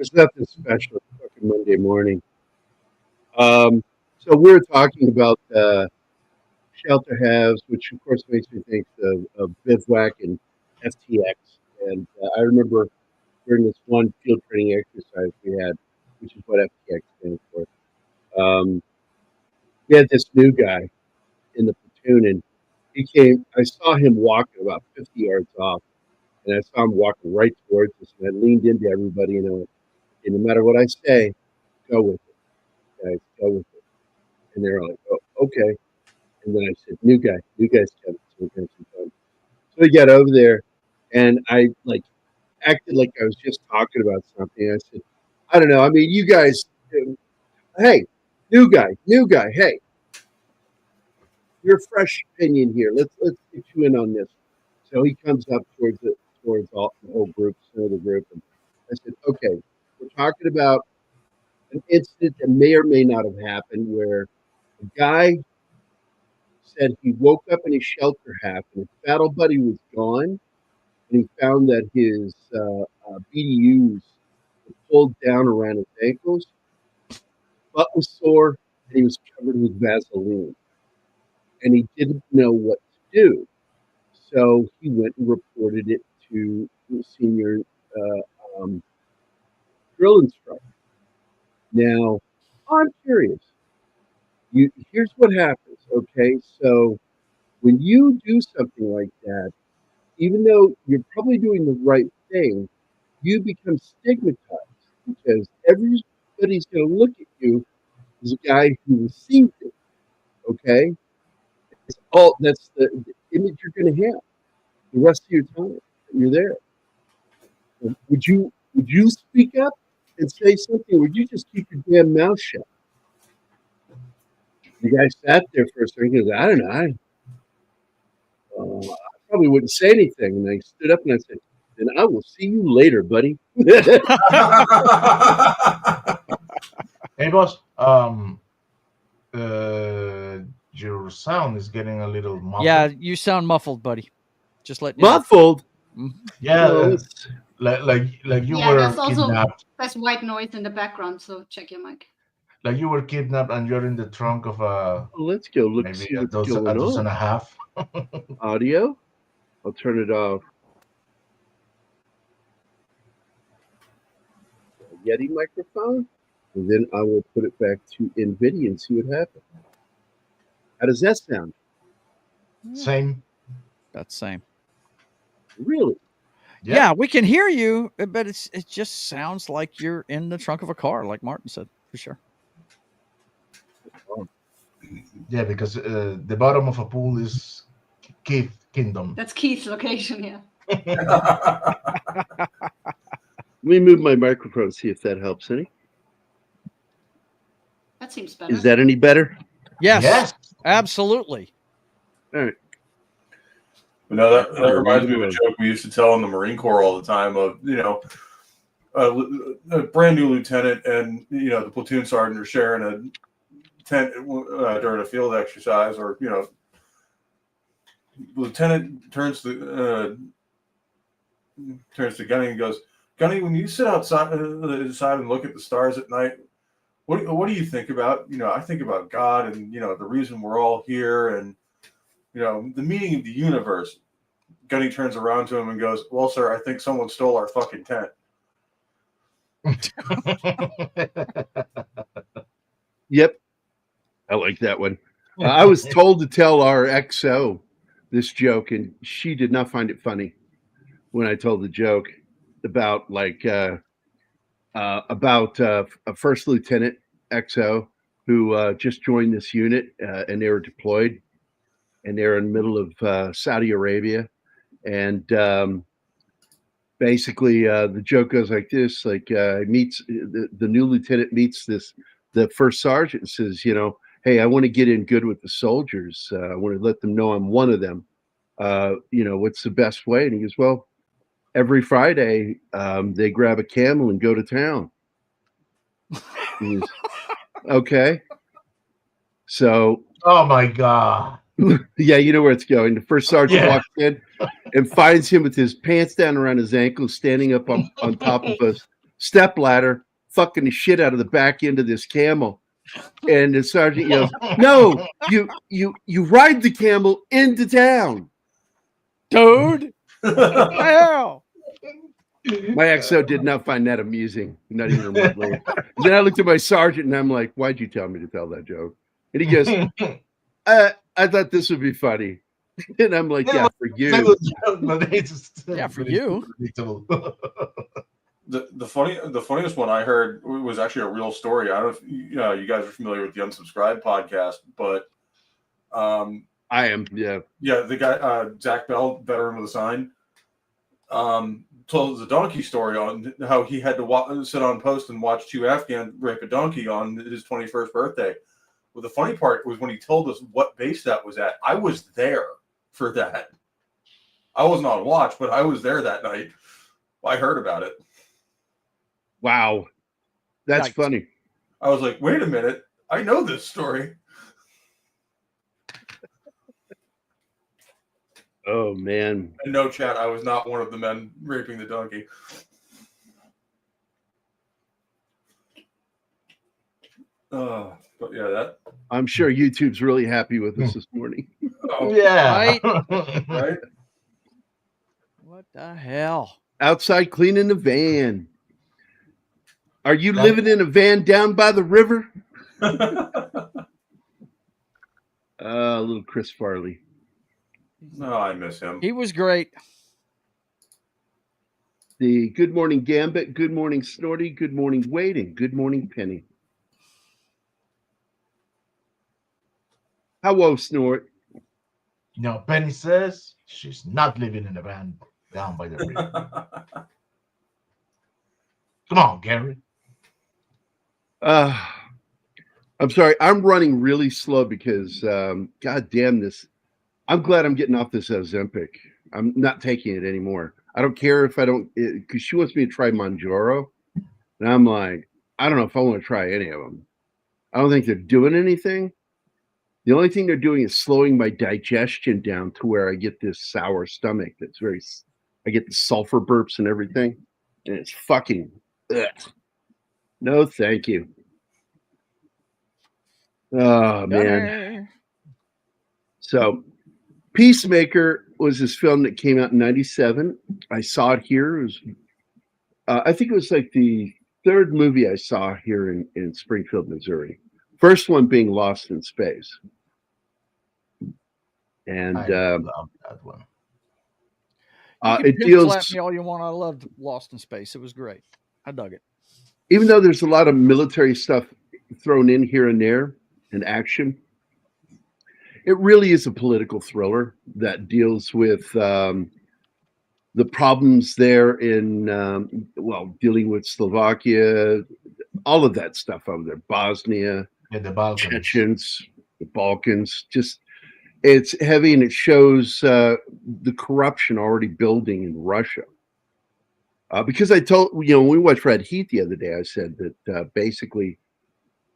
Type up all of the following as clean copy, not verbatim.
There's nothing special. It's fucking Monday morning. So we're talking about shelter halves, which of course makes me think of bivouac and FTX. And I remember during this one field training exercise we had, which is what FTX stands for. We had this new guy in the platoon, and he came. I saw him walking about 50 yards off, and I saw him walking right towards us. And I leaned into everybody, and I went, "Hey, no matter what I say, go with it, guys. Go with it." And they're like, "Oh, okay." And then I said, "New guy's coming." So we're some time. So we got over there, and I like acted like I was just talking about something. I said, "I don't know. I mean, you guys, hey, new guy, hey, your fresh opinion here. Let's get you in on this." So he comes up towards all the whole group, some of the group, and I said, "Okay, we're talking about an incident that may or may not have happened where a guy said he woke up in his shelter half and his battle buddy was gone, and he found that his BDUs were pulled down around his ankles, butt was sore, and he was covered with Vaseline, and he didn't know what to do. So he went and reported it to the senior drill instructor. Now, I'm curious. Here's what happens, okay? So when you do something like that, even though you're probably doing the right thing, you become stigmatized because everybody's going to look at you as a guy who received it, okay? That's the image you're going to have the rest of your time that you're there. Would you speak up and say something, or would you just keep your damn mouth shut? The guy sat there for a second. He goes, "I don't know. I probably wouldn't say anything." And I stood up and I said, "Then I will see you later, buddy." Hey, boss. Your sound is getting a little muffled. Yeah, you sound muffled, buddy. Just let you muffled. Yeah, No, like you Yeah, were that's also kidnapped. that's white noise in the background. So check your mic. Like you were kidnapped and you're in the trunk of a let's go look maybe see a what's dozen going and on. a half. Audio. I'll turn it off. Yeti microphone, and then I will put it back to NVIDIA and see what happens. How does that sound? Same. That's same. Really? Yeah, we can hear you, but it just sounds like you're in the trunk of a car, like Martin said, for sure. Yeah, because the bottom of a pool is Keith Kingdom. That's Keith's location, yeah. Let me move my microphone, see if that helps any. That seems better. Is that any better? Yes. Absolutely. All right. But no, that reminds me of a joke we used to tell in the Marine Corps all the time of, a brand new lieutenant and, the platoon sergeant are sharing a tent during a field exercise, or, lieutenant turns to Gunny and goes, "Gunny, when you sit outside and look at the stars at night, what do you think about? I think about God and, the reason we're all here and, the meaning of the universe." Gunny turns around to him and goes, "Well, sir, I think someone stole our fucking tent." Yep. I like that one. I was told to tell our XO this joke, and she did not find it funny when I told the joke about a first lieutenant XO who just joined this unit, and they were deployed, and they're in the middle of Saudi Arabia, and basically the joke goes like this: meets the new lieutenant meets the first sergeant and says, "Hey, I want to get in good with the soldiers. I want to let them know I'm one of them. What's the best way?" And he goes, "Well, every Friday they grab a camel and go to town." Goes, okay. So. Oh my God. Yeah, you know where it's going. The first sergeant walks in and finds him with his pants down around his ankles, standing up on top of a stepladder, fucking the shit out of the back end of this camel. And the sergeant yells, "No, you ride the camel into town." Dude, what the hell? My XO did not find that amusing, not even remotely. Then I looked at my sergeant and I'm like, "Why'd you tell me to tell that joke?" And he goes, I thought this would be funny. And I'm like, "Yeah, for you." Yeah, for you. The funniest one I heard was actually a real story. I don't know if you guys are familiar with the Unsubscribed podcast, but I am, yeah. Yeah, the guy Zach Bell, veteran with a sign, told the donkey story on how he had to sit on post and watch two Afghans rape a donkey on his 21st birthday. Well, the funny part was when he told us what base that was at. I was there for that. I wasn't on watch, but I was there that night. I heard about it. Wow. That's funny. I was like, wait a minute. I know this story. Oh, man. And no, chat, I was not one of the men raping the donkey. But yeah, that. I'm sure YouTube's really happy with us this morning. Oh, yeah. Right? What the hell? Outside cleaning the van. Are you living in a van down by the river? Little Chris Farley. No, I miss him. He was great. The Good Morning Gambit, Good Morning Snorty, Good Morning Wade, and Good Morning Penny. Hello, Snort. No, Penny says she's not living in a van down by the river. Come on, Gerry. I'm sorry. I'm running really slow because, God damn this. I'm glad I'm getting off this Ozempic. I'm not taking it anymore. I don't care if I don't, because she wants me to try Mounjaro. And I'm like, I don't know if I want to try any of them. I don't think they're doing anything. The only thing they're doing is slowing my digestion down to where I get this sour stomach that's I get the sulfur burps and everything. And it's fucking, ugh. No, thank you. Oh, man. So, Peacemaker was this film that came out in 97. I saw it here. It was, I think it was like the third movie I saw here in Springfield, Missouri. First one being Lost in Space. And I love that one. It deals. Slap me all you want. I loved Lost in Space. It was great. I dug it. Even though there's a lot of military stuff thrown in here and there and action, it really is a political thriller that deals with the problems there in, dealing with Slovakia, all of that stuff over there, Bosnia, the Balkans. Chechens, the Balkans. Just, it's heavy, and it shows the corruption already building in Russia. Because I told, when we watched Red Heat the other day, I said that basically,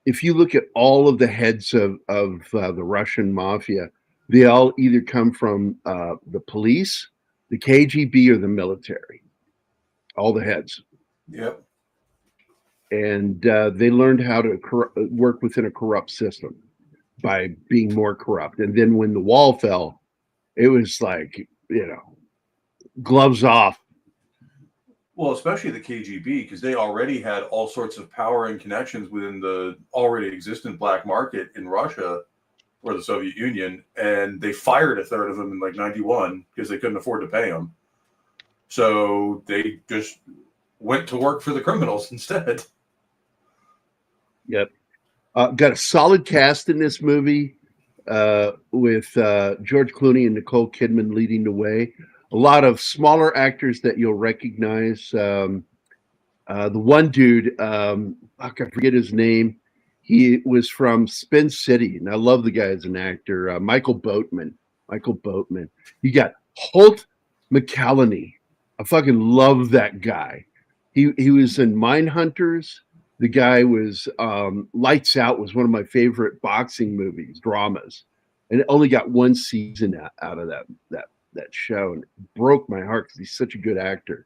if you look at all of the heads of the Russian mafia, they all either come from the police, the KGB, or the military. All the heads. Yep. And they learned how to work within a corrupt system by being more corrupt. And then when the wall fell, it was like, gloves off. Well, especially the KGB, because they already had all sorts of power and connections within the already existent black market in Russia or the Soviet Union, and they fired a third of them in like 91 because they couldn't afford to pay them. So they just went to work for the criminals instead. Yep. Got a solid cast in this movie with George Clooney and Nicole Kidman leading the way. A lot of smaller actors that you'll recognize. The one dude, I forget his name. He was from Spin City, and I love the guy as an actor. Michael Boatman. You got Holt McCallany. I fucking love that guy. He was in Mindhunters. The guy was Lights Out was one of my favorite boxing movies, dramas, and it only got one season out of that show, and it broke my heart because he's such a good actor.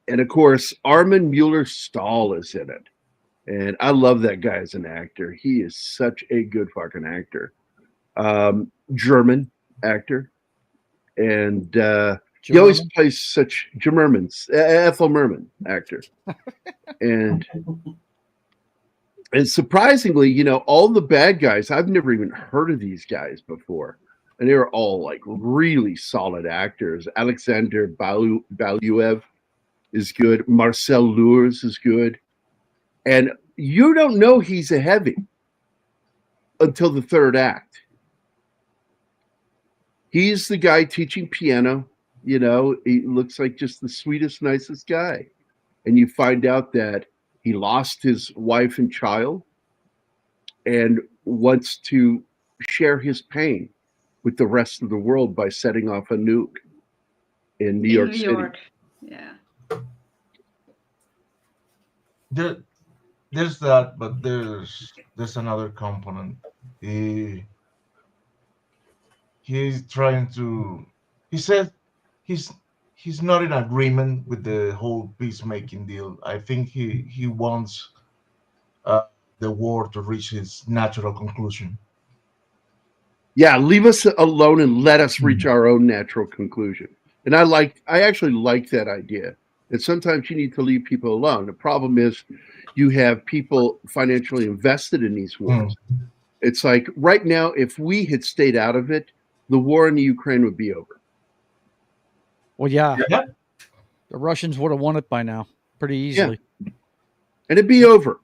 And of course, Armin Mueller-Stahl is in it. And I love that guy as an actor. He is such a good fucking actor. German actor. And he always German? plays such Ethel Merman actor. and surprisingly, you know, all the bad guys, I've never even heard of these guys before. And they were all like really solid actors. Alexander Baluev is good. Marcel Iures is good. And you don't know he's a heavy until the third act. He's the guy teaching piano. You know, he looks like just the sweetest, nicest guy. And you find out that he lost his wife and child and wants to share his pain with the rest of the world by setting off a nuke in New York City. Yeah. There's that, but there's another component. He's trying to. He said he's not in agreement with the whole peacemaking deal. I think he wants the war to reach its natural conclusion. Yeah, leave us alone and let us reach our own natural conclusion. And I actually like that idea. And sometimes you need to leave people alone. The problem is you have people financially invested in these wars. It's like right now, if we had stayed out of it, the war in the Ukraine would be over. Well, yeah. Yeah. The Russians would have won it by now pretty easily. Yeah. And it'd be over.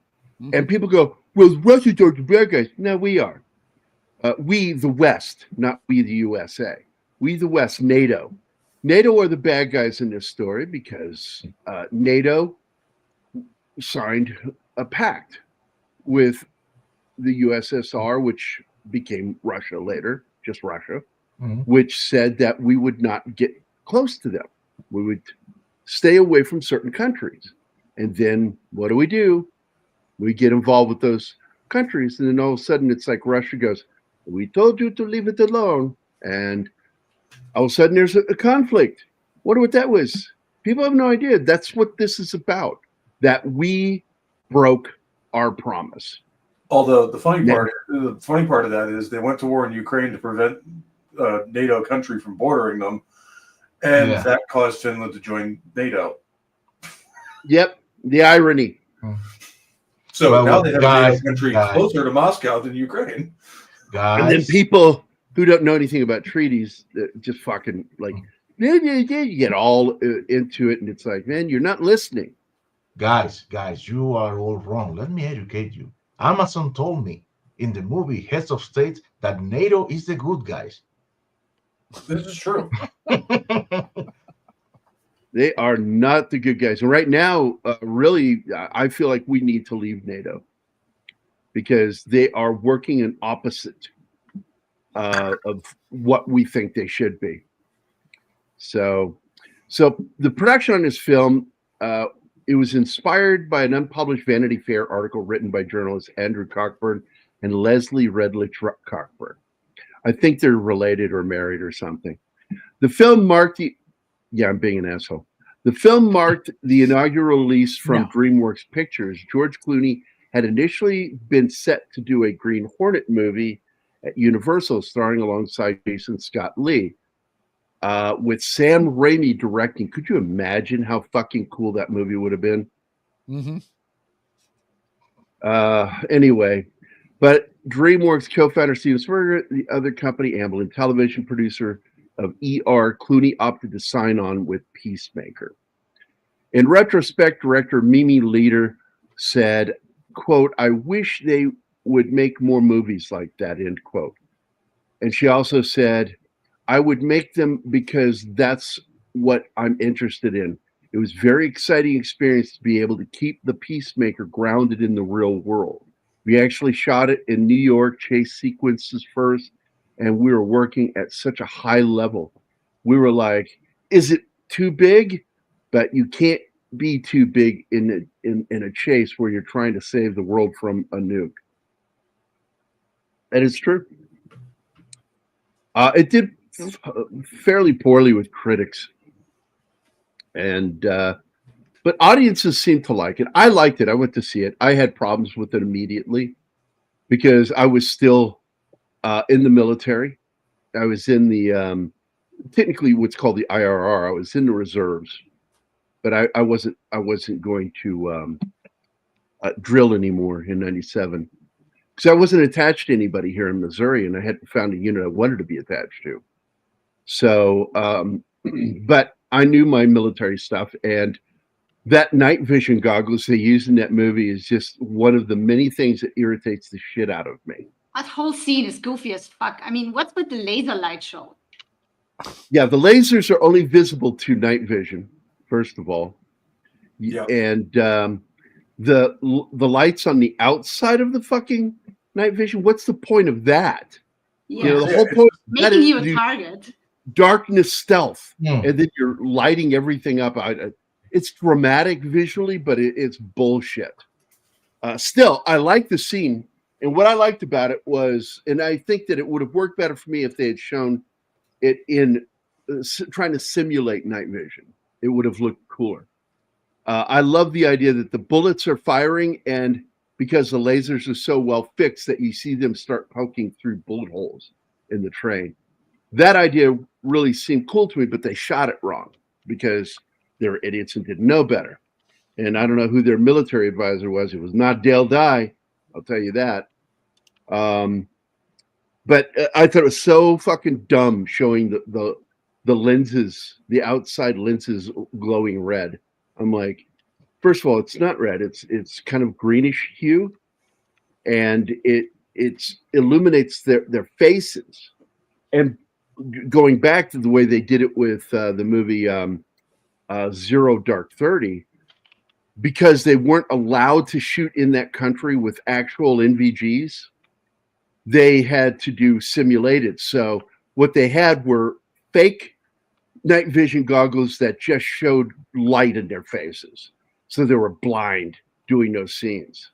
And people go, well, Russians are the bad guys. No, we are. We, the West, not we, the USA. We, the West, NATO. NATO are the bad guys in this story because NATO signed a pact with the USSR, which became Russia later, just Russia, which said that we would not get close to them. We would stay away from certain countries. And then what do? We get involved with those countries. And then all of a sudden it's like Russia goes, we told you to leave it alone. And all of a sudden there's a conflict. Wonder what that was. People have no idea. That's what this is about, that we broke our promise. Although the funny part of that is they went to war in Ukraine to prevent NATO country from bordering them, and that caused Finland to join NATO. Yep, the irony. So now they have a NATO country closer to Moscow than Ukraine. And then people who don't know anything about treaties just fucking like, you get all into it, and it's like, man, you're not listening. Guys, you are all wrong. Let me educate you. Amazon told me in the movie Heads of State that NATO is the good guys. This is true. They are not the good guys. And right now, really, I feel like we need to leave NATO because they are working in opposite of what we think they should be. So the production on this film, it was inspired by an unpublished Vanity Fair article written by journalists Andrew Cockburn and Leslie Redlich Cockburn. I think they're related or married or something. The film marked I'm being an asshole. The film marked the inaugural release from DreamWorks Pictures. George Clooney had initially been set to do a Green Hornet movie at Universal, starring alongside Jason Scott Lee, with Sam Raimi directing. Could you imagine how fucking cool that movie would have been? Anyway, but DreamWorks co-founder Steven Spielberg, the other company, Amblin Television, producer of ER, Clooney opted to sign on with Peacemaker. In retrospect, director Mimi Leder said, quote, I wish they would make more movies like that, end quote. And she also said, I would make them because that's what I'm interested in. It was a very exciting experience to be able to keep the Peacemaker grounded in the real world. We actually shot it in New York, chase sequences first, and we were working at such a high level. We were like, is it too big? But you can't be too big in a chase where you're trying to save the world from a nuke. That is true. It did fairly poorly with critics. And but audiences seem to like it. I liked it. I went to see it. I had problems with it immediately because I was still in the military. I was in the technically what's called the IRR. I was in the reserves, but I wasn't going to drill anymore in '97 because I wasn't attached to anybody here in Missouri, and I hadn't found a unit I wanted to be attached to. So, but I knew my military stuff, and that night vision goggles they use in that movie is just one of the many things that irritates the shit out of me. That whole scene is goofy as fuck. I mean, what's with the laser light show? Yeah, the lasers are only visible to night vision, first of all. Yeah. And the lights on the outside of the fucking night vision, what's the point of that? Yeah. You know, the whole point of that Making is you to a do target. darkness stealth, Hmm. and then you're lighting everything up. It's dramatic visually, but it's bullshit. Still, I like the scene. And what I liked about it was, and I think that it would have worked better for me if they had shown it in trying to simulate night vision. It would have looked cooler. I love the idea that the bullets are firing, and because the lasers are so well fixed that you see them start poking through bullet holes in the train. That idea really seemed cool to me, but they shot it wrong because they were idiots and didn't know better. And I don't know who their military advisor was. It was not Dale Dye, I'll tell you that. But I thought it was so fucking dumb showing the lenses, the outside lenses glowing red. I'm like, first of all, it's not red. It's kind of greenish hue, and it illuminates their faces. And going back to the way they did it with the movie Zero Dark 30, because they weren't allowed to shoot in that country with actual NVGs, they had to do simulated. So what they had were fake night vision goggles that just showed light in their faces. So they were blind doing those scenes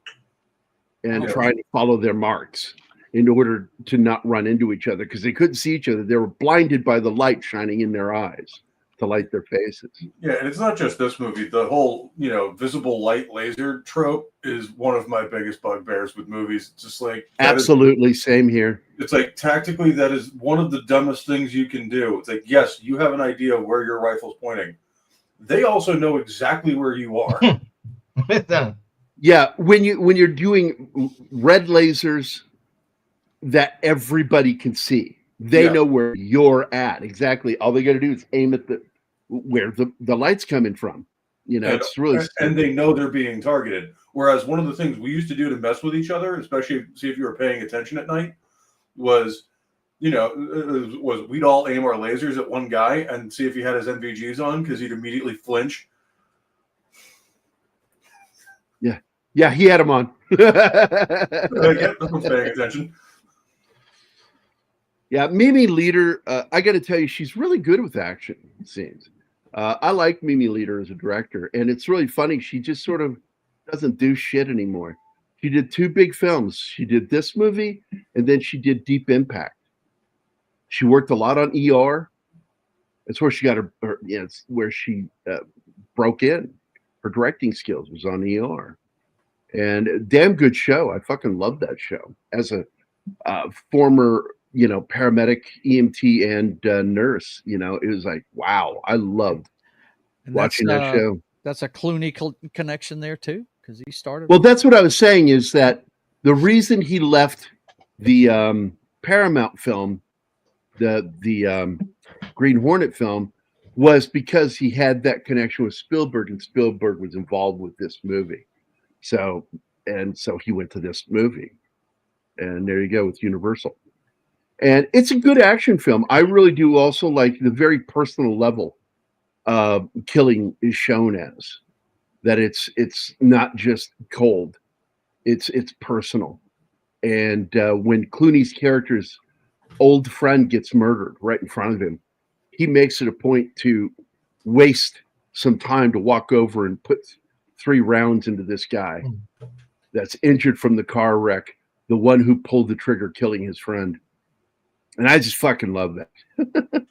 and trying to follow their marks in order to not run into each other because they couldn't see each other. They were blinded by the light shining in their eyes to light their faces. Yeah, and it's not just this movie. The whole, visible light laser trope is one of my biggest bugbears with movies. It's just like absolutely same here. It's like tactically that is one of the dumbest things you can do. It's like, yes, you have an idea of where your rifle's pointing. They also know exactly where you are. Yeah, when you're doing red lasers that everybody can see. They know where you're at. Exactly. All they got to do is aim at where the light's coming from. It's really and they know they're being targeted. Whereas one of the things we used to do to mess with each other, especially see if you were paying attention at night, was we'd all aim our lasers at one guy and see if he had his NVGs on because he'd immediately flinch. Yeah, he had them on. I was paying attention. Yeah, Mimi Leader, I got to tell you, she's really good with action scenes. I like Mimi Leader as a director, and it's really funny. She just sort of doesn't do shit anymore. She did 2 big films. She did this movie, and then she did Deep Impact. She worked a lot on ER. That's where she got it's where she broke in. Her directing skills was on ER. And damn good show. I fucking love that show. As a former paramedic, EMT, and nurse, it was like, wow, I loved watching that show. That's a Clooney connection there too, because he started. Well, that's what I was saying is that the reason he left the Paramount film, the Green Hornet film, was because he had that connection with Spielberg, and Spielberg was involved with this movie. So he went to this movie, and there you go with Universal. And it's a good action film. I really do also like the very personal level killing is shown as. That it's not just cold, it's personal. And when Clooney's character's old friend gets murdered right in front of him, he makes it a point to waste some time to walk over and put 3 rounds into this guy that's injured from the car wreck, the one who pulled the trigger killing his friend. And I just fucking love that.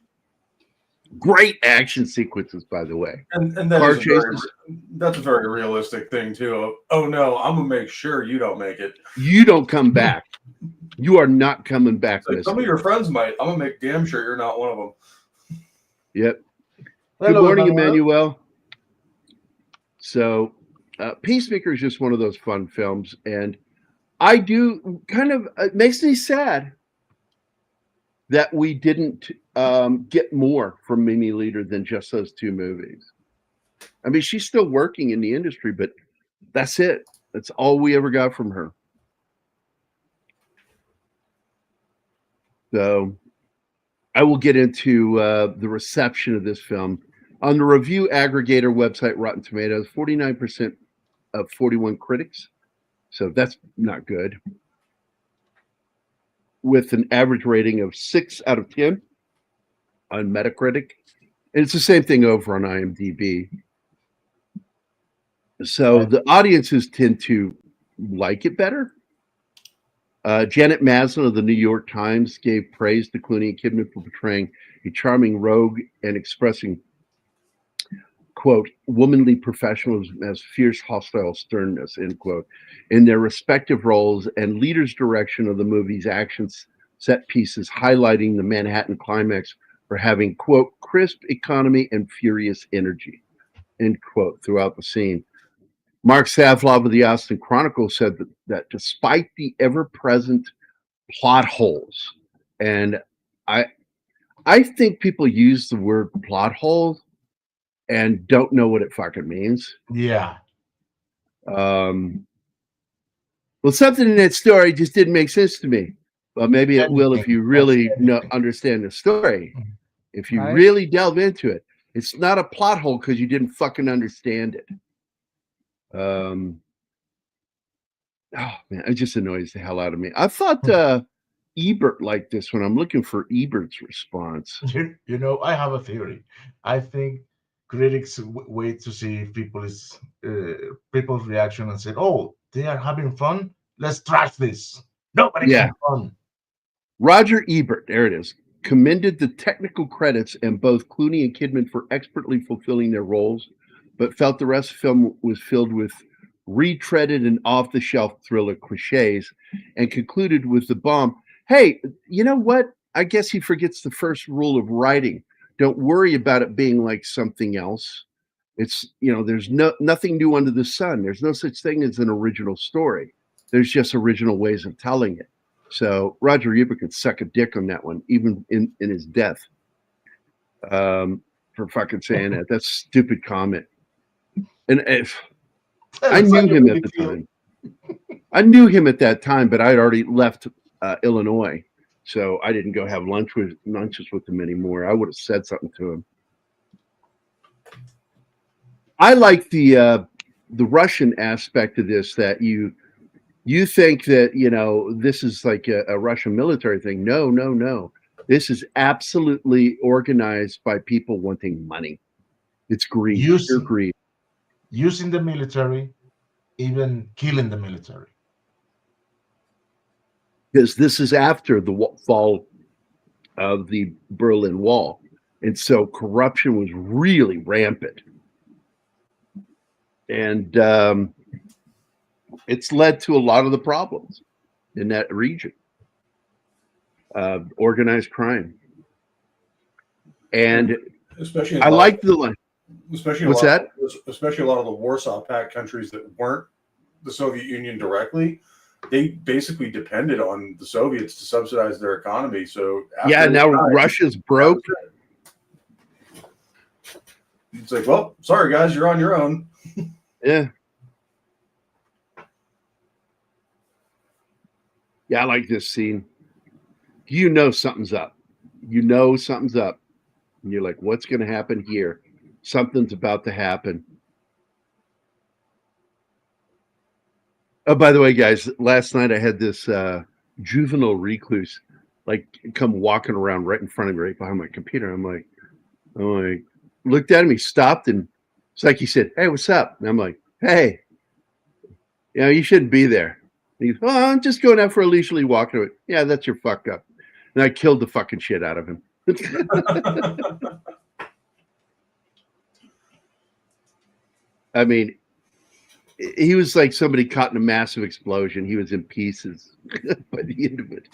Great action sequences, by the way. And Car chases. That's a very realistic thing too. Oh no, I'm gonna make sure you don't make it. You don't come back. You are not coming back. Like some of your friends might. I'm gonna make damn sure you're not one of them. Yep. Hello, Good morning, Emmanuel. Emmanuel. So, Peacemaker is just one of those fun films, and I do kind of it makes me sad that we didn't get more from Mimi Leader than just those two movies. I mean, she's still working in the industry, but that's it. That's all we ever got from her. So I will get into the reception of this film. On the review aggregator website, Rotten Tomatoes, 49% of 41 critics. So that's not good. With an average rating of 6 out of 10 on Metacritic. And it's the same thing over on IMDb. So the audiences tend to like it better. Janet Maslin of the New York Times gave praise to Clooney and Kidman for portraying a charming rogue and expressing, quote, womanly professionalism as fierce, hostile sternness, end quote, in their respective roles, and Leader's direction of the movie's action set pieces, highlighting the Manhattan climax for having, quote, crisp economy and furious energy, end quote, throughout the scene. Mark Savlov of the Austin Chronicle said that despite the ever-present plot holes, and I think people use the word plot hole and don't know what it fucking means. Yeah. Well, something in that story just didn't make sense to me. Well, maybe it will if you really understand the story. If you really delve into it, it's not a plot hole because you didn't fucking understand it. Oh man, it just annoys the hell out of me. I thought Ebert liked this one. I'm looking for Ebert's response. You know, I have a theory. I think critics wait to see people's reaction and say, "Oh, they are having fun. Let's trash this. Nobody can have fun." Roger Ebert, there it is, commended the technical credits and both Clooney and Kidman for expertly fulfilling their roles, but felt the rest of the film was filled with retreaded and off-the-shelf thriller cliches, and concluded with the bomb, hey, you know what? I guess he forgets the first rule of writing. Don't worry about it being like something else. It's, there's nothing new under the sun. There's no such thing as an original story. There's just original ways of telling it. So Roger Ebert could suck a dick on that one, even in his death, for fucking saying that. That's a stupid comment. And I knew him at the time. I knew him at that time, but I'd already left Illinois, so I didn't go have lunches with him anymore. I would have said something to him. I like the Russian aspect of this, that you think that this is like a Russian military thing. No. This is absolutely organized by people wanting money. It's greed. Pure greed. Using the military, even killing the military. Because this is after the fall of the Berlin Wall. And so corruption was really rampant. And it's led to a lot of the problems in that region. Organized crime. And especially I like the line. Especially what's that? Especially a lot of the Warsaw Pact countries that weren't the Soviet Union directly, they basically depended on the Soviets to subsidize their economy. So now Russia's broke. It's like, well, sorry guys, you're on your own. Yeah. Yeah, I like this scene. Something's up. Something's up. And you're like, what's going to happen here? Something's about to happen. Oh, by the way, guys, last night I had this juvenile recluse come walking around right in front of me, right behind my computer. I'm like, looked at him, he stopped, and it's like he said, hey, what's up? And I'm like, hey, you shouldn't be there. And he goes, oh, I'm just going out for a leisurely walk. And I went, yeah, that's your fuck up. And I killed the fucking shit out of him. I mean, he was like somebody caught in a massive explosion. He was in pieces by the end of it.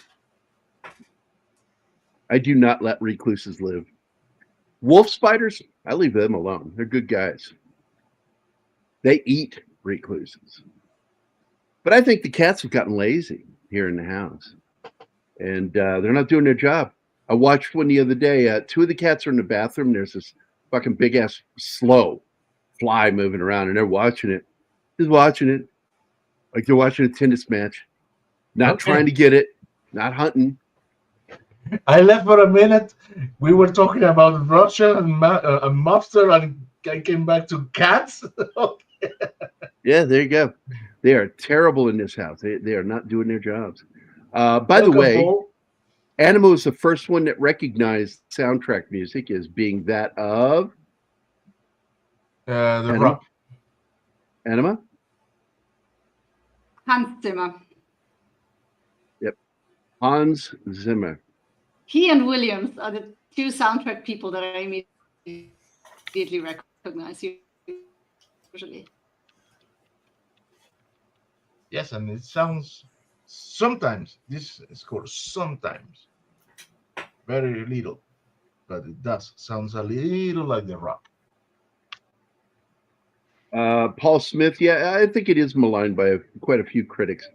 I do not let recluses live. Wolf spiders, I leave them alone. They're good guys. They eat recluses. But I think the cats have gotten lazy here in the house. And they're not doing their job. I watched one the other day. Two of the cats are in the bathroom. There's this fucking big-ass slow fly moving around, and they're watching it. Just watching it. Like they're watching a tennis match. Not trying to get it. Not hunting. I left for a minute. We were talking about Russia and mobster, and I came back to cats. Yeah, there you go. They are terrible in this house. They are not doing their jobs. By the way, Paul. Anima was the first one that recognized soundtrack music as being that of The Anima? Rock. Anima? Hans Zimmer. Yep. Hans Zimmer. He and Williams are the two soundtrack people that I immediately recognize usually. Yes, and it sounds sometimes, this score sometimes, very little, but it does sounds a little like The Rock. Paul Smith, yeah, I think it is maligned by quite a few critics.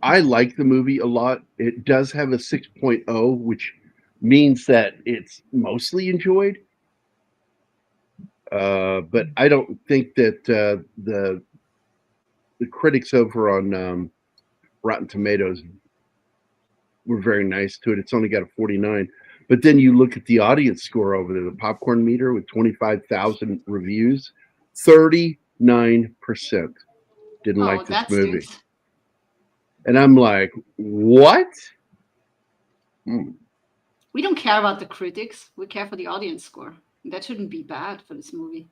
I like the movie a lot. It does have a 6.0, which means that it's mostly enjoyed. But I don't think that the critics over on Rotten Tomatoes were very nice to it. It's only got a 49. But then you look at the audience score over there, the popcorn meter with 25,000 reviews, 39% didn't like this that's movie. good. And I'm like, what? We don't care about the critics. We care for the audience score. That shouldn't be bad for this movie.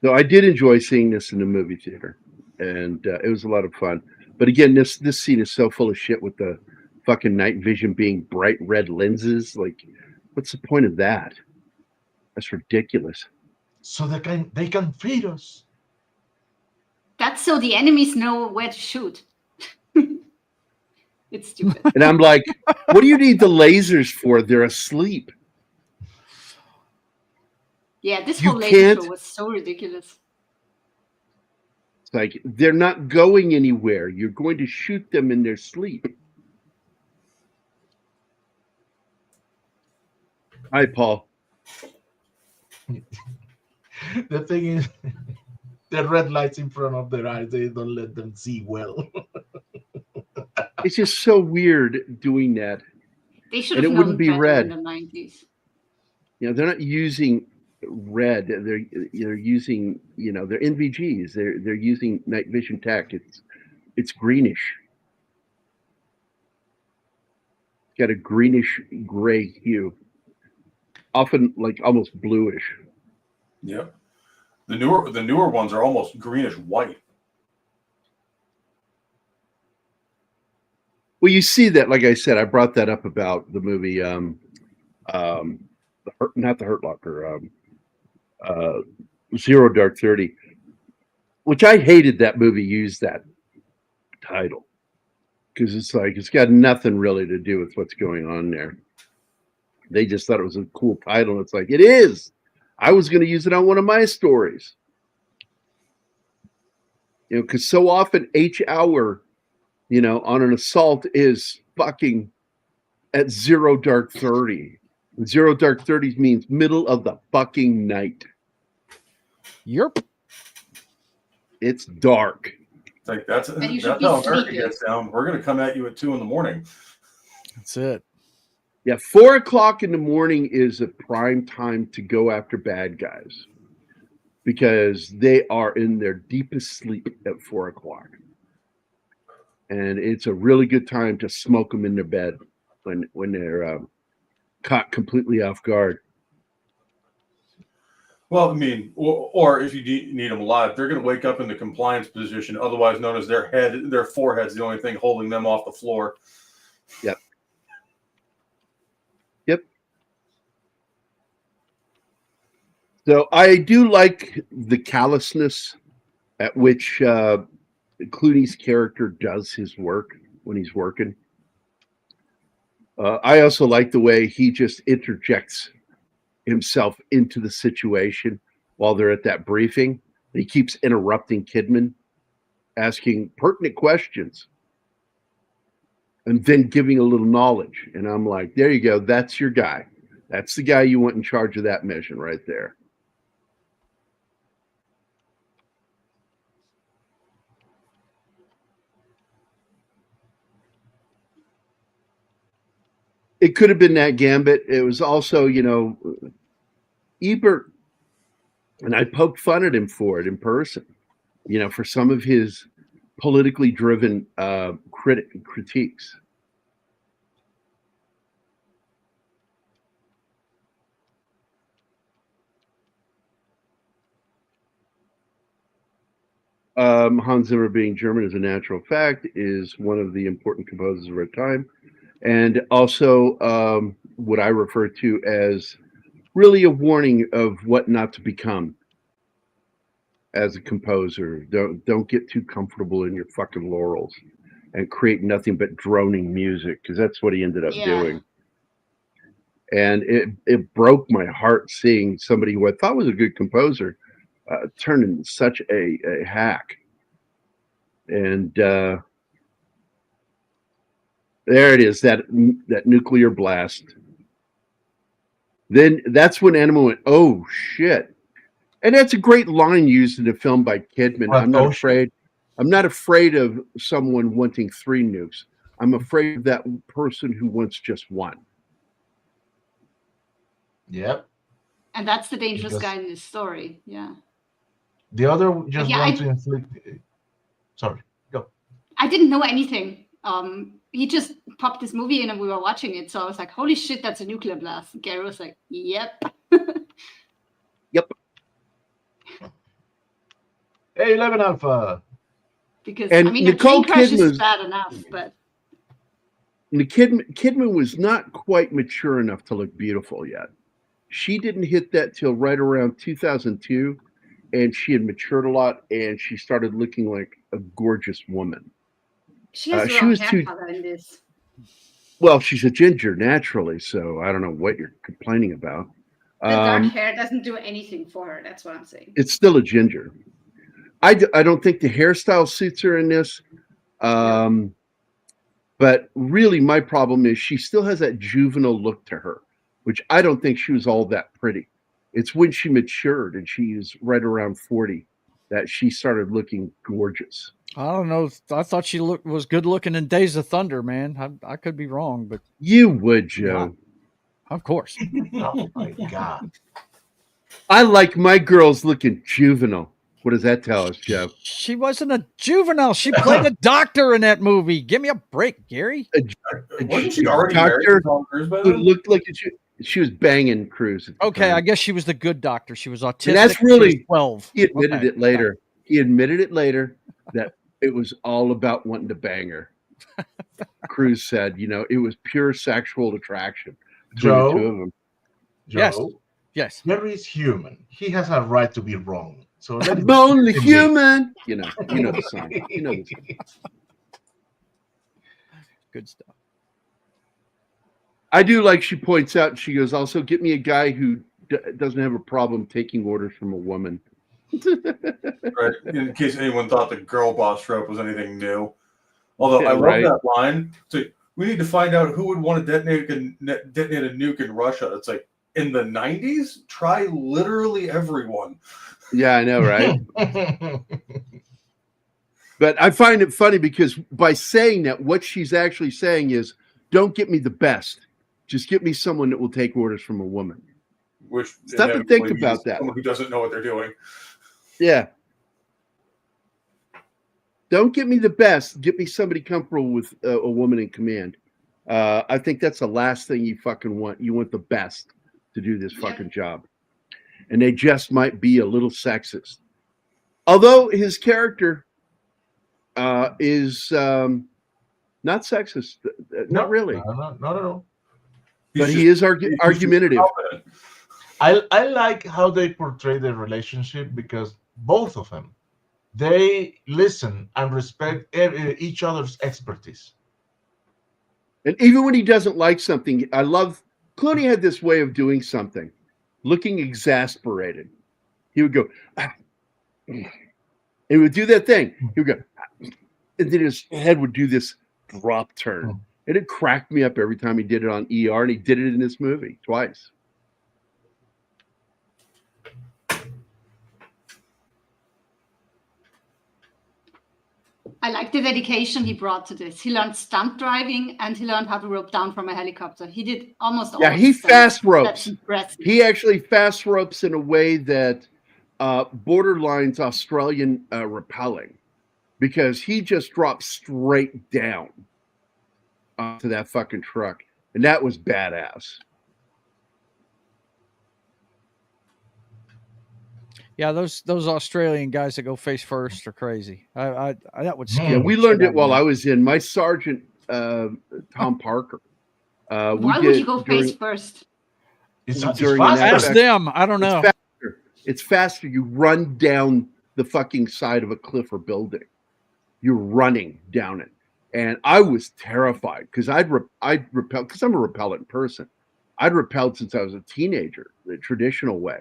So I did enjoy seeing this in the movie theater, and it was a lot of fun. But again, this scene is so full of shit with the fucking night vision being bright red lenses. Like, what's the point of that? That's ridiculous. So they can feed us. That's so the enemies know where to shoot. It's stupid. And I'm like, what do you need the lasers for? They're asleep. Yeah, this You whole laser can't- show was so ridiculous. It's like, they're not going anywhere. You're going to shoot them in their sleep. Hi, Paul. The thing is, the red lights in front of their eyes, they don't let them see well. It's just so weird doing that. They should And have it known wouldn't be better red. in the 90s. You know, they're not using red. They're using, you know, they're NVGs. They're using night vision tech. It's greenish. It's got a greenish gray hue, often like almost bluish. Yep. The newer ones are almost greenish white. Well, you see that, like I said, I brought that up about the movie, not the Hurt Locker, Zero Dark 30, which I hated that movie used that title because it's like it's got nothing really to do with what's going on there. They just thought it was a cool title. It's like, it is. I was going to use it on one of my stories. You know, because so often H hour, you know, on an assault is fucking at 0 dark 30. 0 dark 30 means middle of the fucking night. Yep. It's dark. It's like that's you should be how America sleeping. gets down. We're going to come at you at 2 a.m. That's it. Yeah, 4 o'clock in the morning is a prime time to go after bad guys because they are in their deepest sleep at 4 o'clock. And it's a really good time to smoke them in their bed when they're caught completely off guard. Well, I mean, or if you need them alive, they're going to wake up in the compliance position, otherwise known as their forehead's the only thing holding them off the floor. Yep. So I do like the callousness at which Clooney's character does his work when he's working. I also like the way he just interjects himself into the situation while they're at that briefing. He keeps interrupting Kidman, asking pertinent questions, and then giving a little knowledge. And I'm like, there you go. That's your guy. That's the guy you want in charge of that mission right there. It could have been that Gambit. It was also, Ebert, and I poked fun at him for it in person, for some of his politically driven critiques. Hans Zimmer, being German as a natural fact, is one of the important composers of our time. And also what I refer to as really a warning of what not to become as a composer. Don't get too comfortable in your fucking laurels and create nothing but droning music, because that's what he ended up doing. And it broke my heart seeing somebody who I thought was a good composer turn into such a hack. And there it is, that nuclear blast. Then that's when Anima went, oh shit. And that's a great line used in a film by Kidman. I'm not afraid of someone wanting 3 nukes. I'm afraid of that person who wants just one. Yep. And that's the dangerous guy in this story. Yeah. The other just wants to inflict. Sorry, go. I didn't know anything. He just popped this movie in and we were watching it. So I was like, holy shit, that's a nuclear blast. Gerry was like, yep. Yep. Hey, 11 Alpha. Because, Nicole a train crash Kidman is bad enough, but... Kidman was not quite mature enough to look beautiful yet. She didn't hit that till right around 2002, and she had matured a lot, and she started looking like a gorgeous woman. She has the wrong hair color in this. Well, she's a ginger naturally, so I don't know what you're complaining about. The dark hair doesn't do anything for her. That's what I'm saying. It's still a ginger. I don't think the hairstyle suits her in this. But really, my problem is she still has that juvenile look to her, which I don't think she was all that pretty. It's when she matured and she was right around 40 that she started looking gorgeous. I don't know. I thought she was good looking in Days of Thunder, man. I could be wrong, but you would, Joe. Of course. Oh my God. I like my girls looking juvenile. What does that tell us, Joe? She wasn't a juvenile. She played a doctor in that movie. Give me a break, Gerry. Wasn't she already doctor married who looked like she was banging Cruz. Okay, I guess she was the good doctor. She was autistic. And that's really 12. He admitted it later. Okay. He admitted it later that it was all about wanting to bang her. Cruz said, it was pure sexual attraction between the two of them. Joe, yes. Gerry is human. He has a right to be wrong. So I'm only human. You know the song. You know the song. Good stuff. I do like she points out, she goes, also get me a guy who doesn't have a problem taking orders from a woman. Right. In case anyone thought the girl boss trope was anything new. Although I love that line. So we need to find out who would want to detonate a nuke in Russia. It's like, in the 90s, try literally everyone. Yeah, I know, right? But I find it funny because by saying that, what she's actually saying is, don't get me the best. Just get me someone that will take orders from a woman. Which stop and think about that. Someone who doesn't know what they're doing. Yeah. Don't get me the best. Get me somebody comfortable with a woman in command. I think that's the last thing you fucking want. You want the best to do this fucking job. And they just might be a little sexist. Although his character is not sexist. Not really. Not at all. But he is argumentative. I like how they portray the relationship because both of them they listen and respect each other's expertise. And even when he doesn't like something, I love Clooney had this way of doing something, looking exasperated. He would go, "Ah." He would do that thing. He would go, "Ah." And then his head would do this drop turn. And it cracked me up every time he did it on ER, and he did it in this movie twice. I like the dedication he brought to this. He learned stunt driving and he learned how to rope down from a helicopter. He did almost all. Yeah, he fast ropes. That's impressive. He actually fast ropes in a way that borderlines Australian rappelling, because he just dropped straight down onto that fucking truck, and that was badass. Yeah, those Australian guys that go face first are crazy. I that would scare. Yeah, the we shit learned out it of while me. I was in my sergeant, Tom Parker. Why would you go face first? It's during an faster. Ask them. I don't know. It's faster. You run down the fucking side of a cliff or building. You're running down it. And I was terrified because I'd repelled, because I'm a repellent person. I'd repelled since I was a teenager, the traditional way.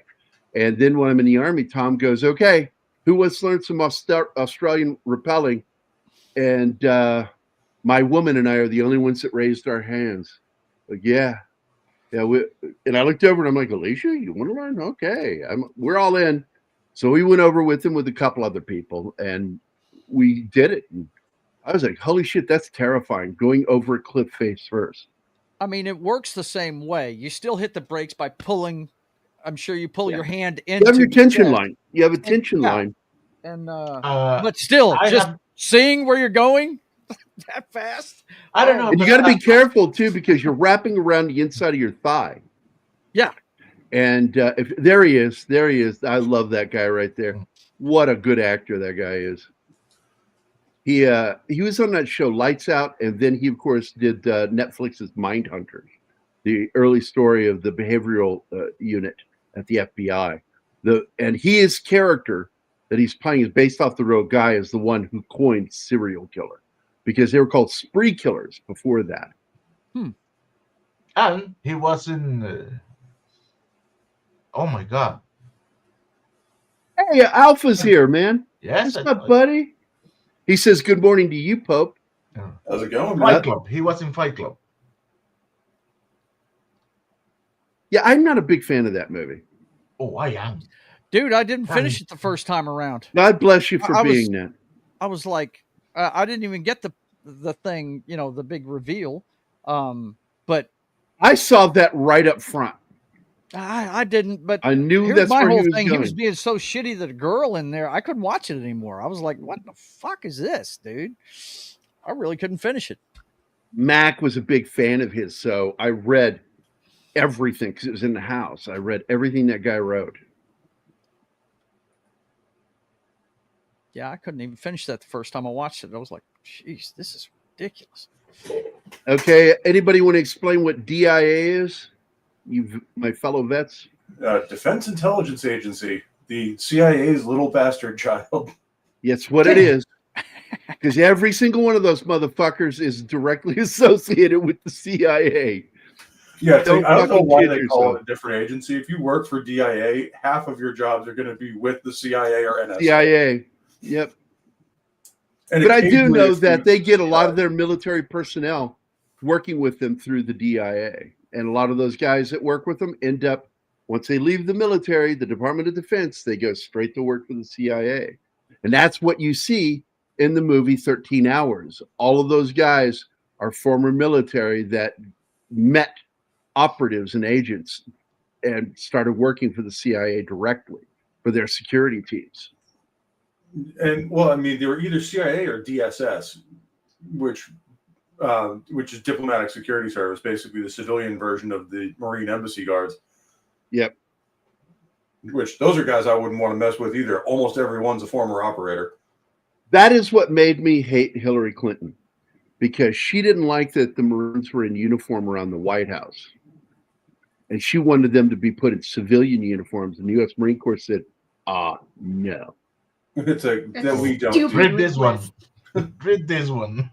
And then when I'm in the Army, Tom goes, okay, who wants to learn some Australian rappelling? And my woman and I are the only ones that raised our hands. Like, yeah. And I looked over and I'm like, Alicia, you want to learn? Okay. We're all in. So we went over with him with a couple other people and we did it. And I was like, holy shit, that's terrifying. Going over a cliff face first. I mean, it works the same way. You still hit the brakes by pulling. I'm sure you pull your hand into. You have your tension the line. You have a tension line. And but still, I just have- seeing where you're going that fast. I don't know. And you got to be careful too, because you're wrapping around the inside of your thigh. Yeah. And there he is. I love that guy right there. What a good actor that guy is. He was on that show Lights Out, and then he of course did Netflix's Mindhunters, the early story of the behavioral unit at the FBI. And his character that he's playing is based off the real guy, is the one who coined serial killer, because they were called spree killers before that. And he was in. Oh my God! Hey, Alpha's here, man. Yes, What's up, buddy? He says good morning to you, Pope. How's it going, Fight man? Club. He was in Fight Club. Yeah, I'm not a big fan of that movie. Oh, I am. Dude, I didn't finish it the first time around. God bless you for I was- being that. I was like, I didn't even get the thing, the big reveal. But I saw that right up front. I didn't. But I knew here's that's my where he whole was thing. going. He was being so shitty that a girl in there, I couldn't watch it anymore. I was like, what the fuck is this, dude? I really couldn't finish it. Mac was a big fan of his, so I read everything because it was in the house. I read everything that guy wrote. Yeah, I couldn't even finish that the first time I watched it. I was like, jeez, this is ridiculous. Okay, anybody want to explain what DIA is? My fellow vets. Defense Intelligence Agency, the CIA's little bastard child. It's what it is. Because every single one of those motherfuckers is directly associated with the CIA. Yeah, Don't I don't know fucking why kid they call yourself. it a different agency. If you work for DIA, half of your jobs are going to be with the CIA or NSA. CIA. Yep. And But I do occasionally know it's that the- they get a lot of their military personnel working with them through the DIA. And a lot of those guys that work with them end up, once they leave the military, the Department of Defense, they go straight to work for the CIA. And that's what you see in the movie 13 Hours. All of those guys are former military that met operatives and agents and started working for the CIA directly for their security teams. And well, I mean, they were either CIA or DSS, which is Diplomatic Security Service, basically the civilian version of the Marine Embassy Guards. Yep. Which those are guys I wouldn't want to mess with either. Almost everyone's a former operator. That is what made me hate Hillary Clinton, because she didn't like that the Marines were in uniform around the White House. and she wanted them to be put in civilian uniforms, and the U.S. Marine Corps said, no. It's like That's that we don't. stupid. Read this one. request. Read this one.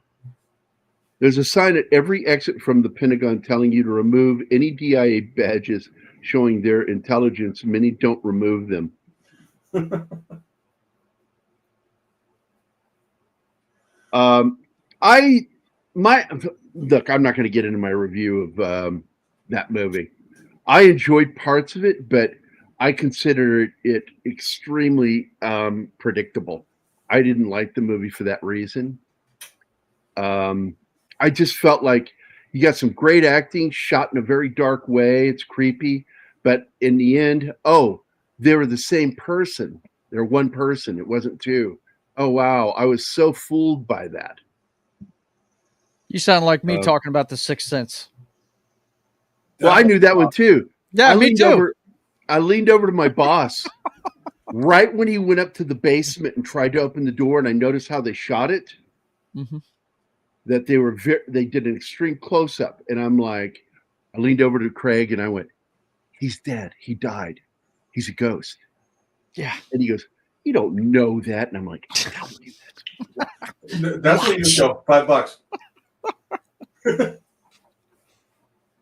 There's a sign at every exit from the Pentagon telling you to remove any DIA badges showing their intelligence. Many don't remove them. Look, I'm not going to get into my review of that movie. I enjoyed parts of it, but I consider it extremely predictable. I didn't like the movie for that reason. I just felt like you got some great acting shot in a very dark way. It's creepy, but in the end, they were the same person. They're one person. It wasn't two. Oh, wow. I was so fooled by that. You sound like me talking about The Sixth Sense. Well, I knew that one too. Yeah, me too. I leaned over to my boss right when he went up to the basement and tried to open the door, and I noticed how they shot it. Mm-hmm. That they did an extreme close up, and I'm like, I leaned over to Craig and I went, "He's dead. He died. He's a ghost." Yeah. And he goes, "You don't know that," and I'm like, "I'm telling you that." That's what you show. $5.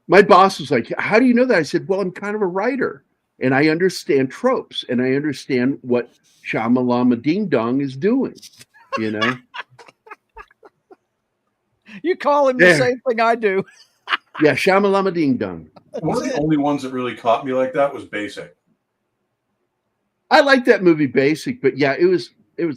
My boss was like, "How do you know that?" I said, "Well, I'm kind of a writer, and I understand tropes, and I understand what Shamalama Ding Dong is doing, you know." You call him the same thing I do. Yeah, Shamalama Ding Dong. One of the only ones that really caught me like that was Basic. I like that movie, Basic, but yeah, it was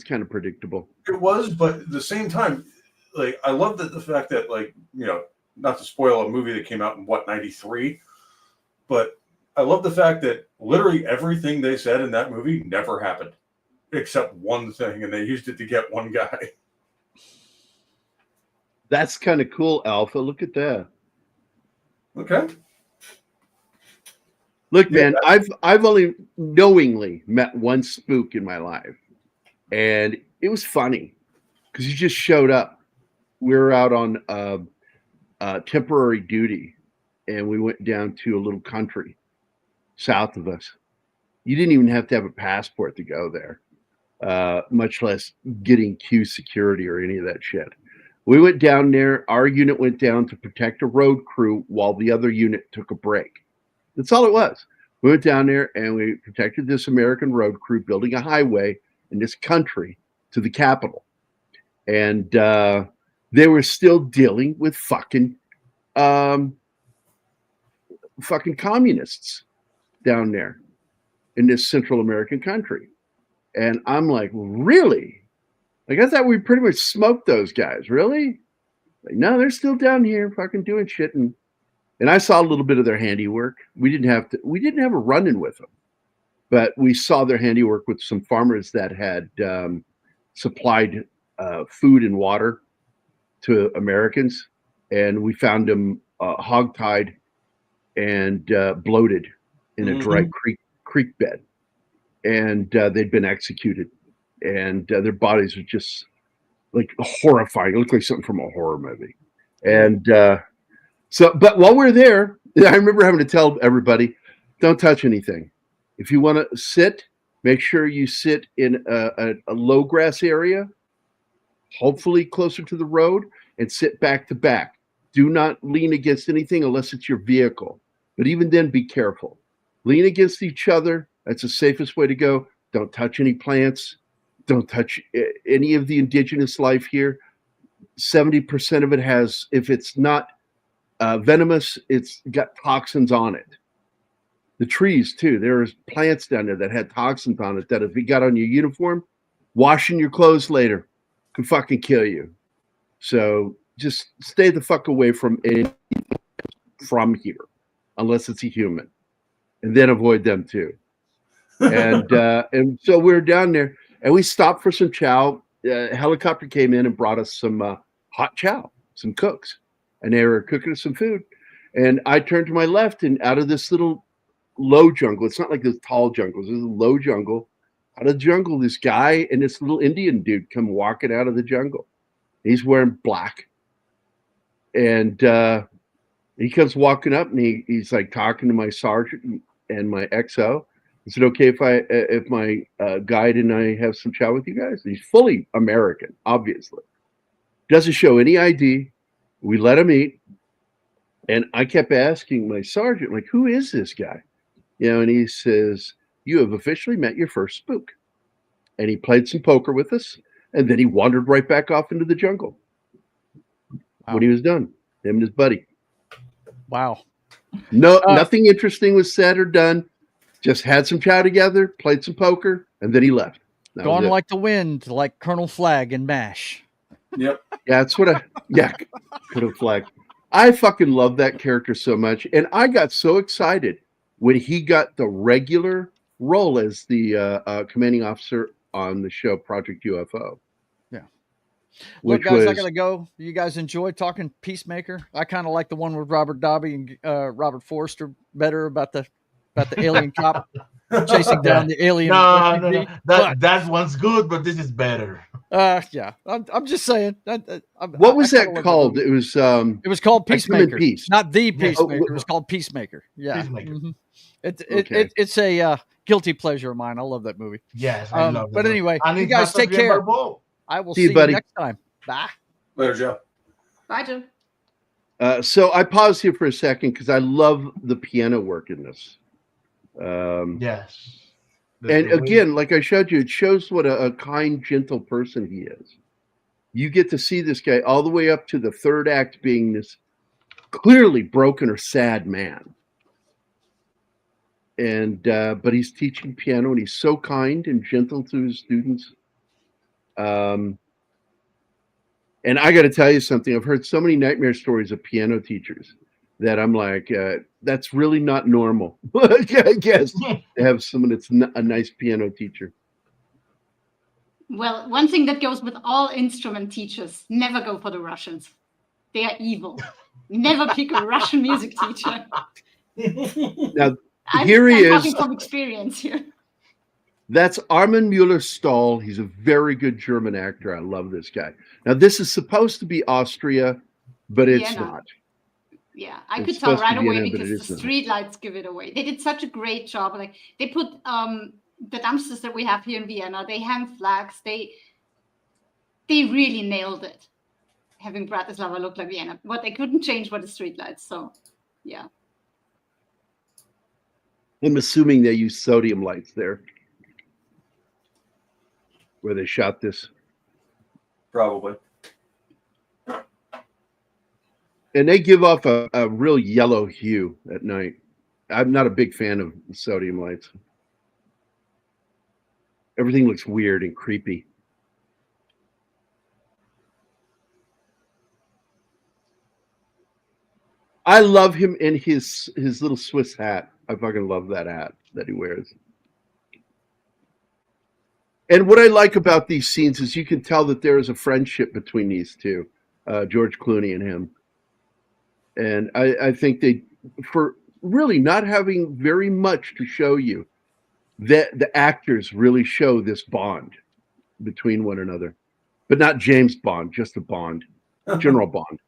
kind of predictable. It was, but at the same time, like I love the fact that, like, you know, not to spoil a movie that came out in 93, but I love the fact that literally everything they said in that movie never happened, except one thing, and they used it to get one guy. That's kind of cool, Alpha. Look at that. Okay. Look, man, I've only knowingly met one spook in my life, and it was funny because he just showed up. We were out on temporary duty, and we went down to a little country south of us. You didn't even have to have a passport to go there, much less getting Q security or any of that shit. We went down there. Our unit went down to protect a road crew while the other unit took a break. That's all it was. We went down there and we protected this American road crew building a highway in this country to the capital. And they were still dealing with fucking communists down there in this Central American country. And I'm like, really? Like, I thought we pretty much smoked those guys. Really? Like, no, they're still down here fucking doing shit. And I saw a little bit of their handiwork. We didn't have a run-in with them, but we saw their handiwork with some farmers that had supplied food and water to Americans. And we found them hogtied and bloated in a dry creek bed. And they'd been executed. And their bodies are just like horrifying. It looked like something from a horror movie. And but while we're there, I remember having to tell everybody, don't touch anything. If you want to sit, make sure you sit in a low grass area, hopefully closer to the road, and sit back to back. Do not lean against anything unless it's your vehicle. But even then, be careful. Lean against each other. That's the safest way to go. Don't touch any plants. Don't touch any of the indigenous life here. 70% of it has, if it's not venomous, it's got toxins on it. The trees, too. There's plants down there that had toxins on it that if you got on your uniform, washing your clothes later could fucking kill you. So just stay the fuck away from anything from here, unless it's a human. And then avoid them, too. And so we're down there. And we stopped for some chow. A helicopter came in and brought us some hot chow, some cooks. And they were cooking us some food. And I turned to my left, and out of this little low jungle, it's not like this tall jungle, it's a low jungle. Out of the jungle, this guy and this little Indian dude come walking out of the jungle. He's wearing black. And He comes walking up and he's like talking to my sergeant and my XO. Is it okay if my guide and I have some chat with you guys? He's fully American, obviously. Doesn't show any ID. We let him eat. And I kept asking my sergeant, like, who is this guy? And he says, you have officially met your first spook. And he played some poker with us. And then he wandered right back off into the jungle. Wow. When he was done, him and his buddy. Wow. No, nothing interesting was said or done. Just had some chow together, played some poker, and then he left. Gone like the wind, like Colonel Flagg in MASH. Yep. Yeah, that's what Colonel Flagg. I fucking love that character so much. And I got so excited when he got the regular role as the commanding officer on the show Project UFO. Yeah. Look, guys, I got to go. You guys enjoy talking Peacemaker? I kind of like the one with Robert Davi and Robert Forster better about the alien cop chasing down the alien. No. That one's good, but this is better. Yeah, I'm just saying. What was that called? It was called Peacemaker. Peace. Not the Peacemaker. It was called Peacemaker. Yeah. Peacemaker. Mm-hmm. It's a guilty pleasure of mine. I love that movie. Yes, I love it. But anyway, you guys take care. I will see you buddy. next time. Bye. Later, Joe. Bye, Joe. So I paused here for a second because I love the piano work in this. Yes. And again, like I showed you, it shows what a kind, gentle person he is. You get to see this guy all the way up to the third act being this clearly broken or sad man. And but he's teaching piano and he's so kind and gentle to his students. And I got to tell you something. I've heard so many nightmare stories of piano teachers that I'm like, that's really not normal. I guess to have someone that's a nice piano teacher. Well, one thing that goes with all instrument teachers, never go for the Russians. They are evil. Never pick a Russian music teacher. Now, I'm talking from experience here. That's Armin Mueller-Stahl. He's a very good German actor. I love this guy. Now, this is supposed to be Austria, but it's not. Yeah, I could tell right away because the streetlights give it away. They did such a great job. Like they put the dumpsters that we have here in Vienna. They hang flags. They really nailed it. Having Bratislava look like Vienna. What they couldn't change were the streetlights. So, yeah. I'm assuming they use sodium lights there, where they shot this. Probably. And they give off a real yellow hue at night. I'm not a big fan of sodium lights. Everything looks weird and creepy. I love him in his little Swiss hat. I fucking love that hat that he wears. And what I like about these scenes is you can tell that there is a friendship between these two, George Clooney and him. And I think they, for really not having very much to show you, that the actors really show this bond between one another. But not James Bond, just a Bond, General Bond.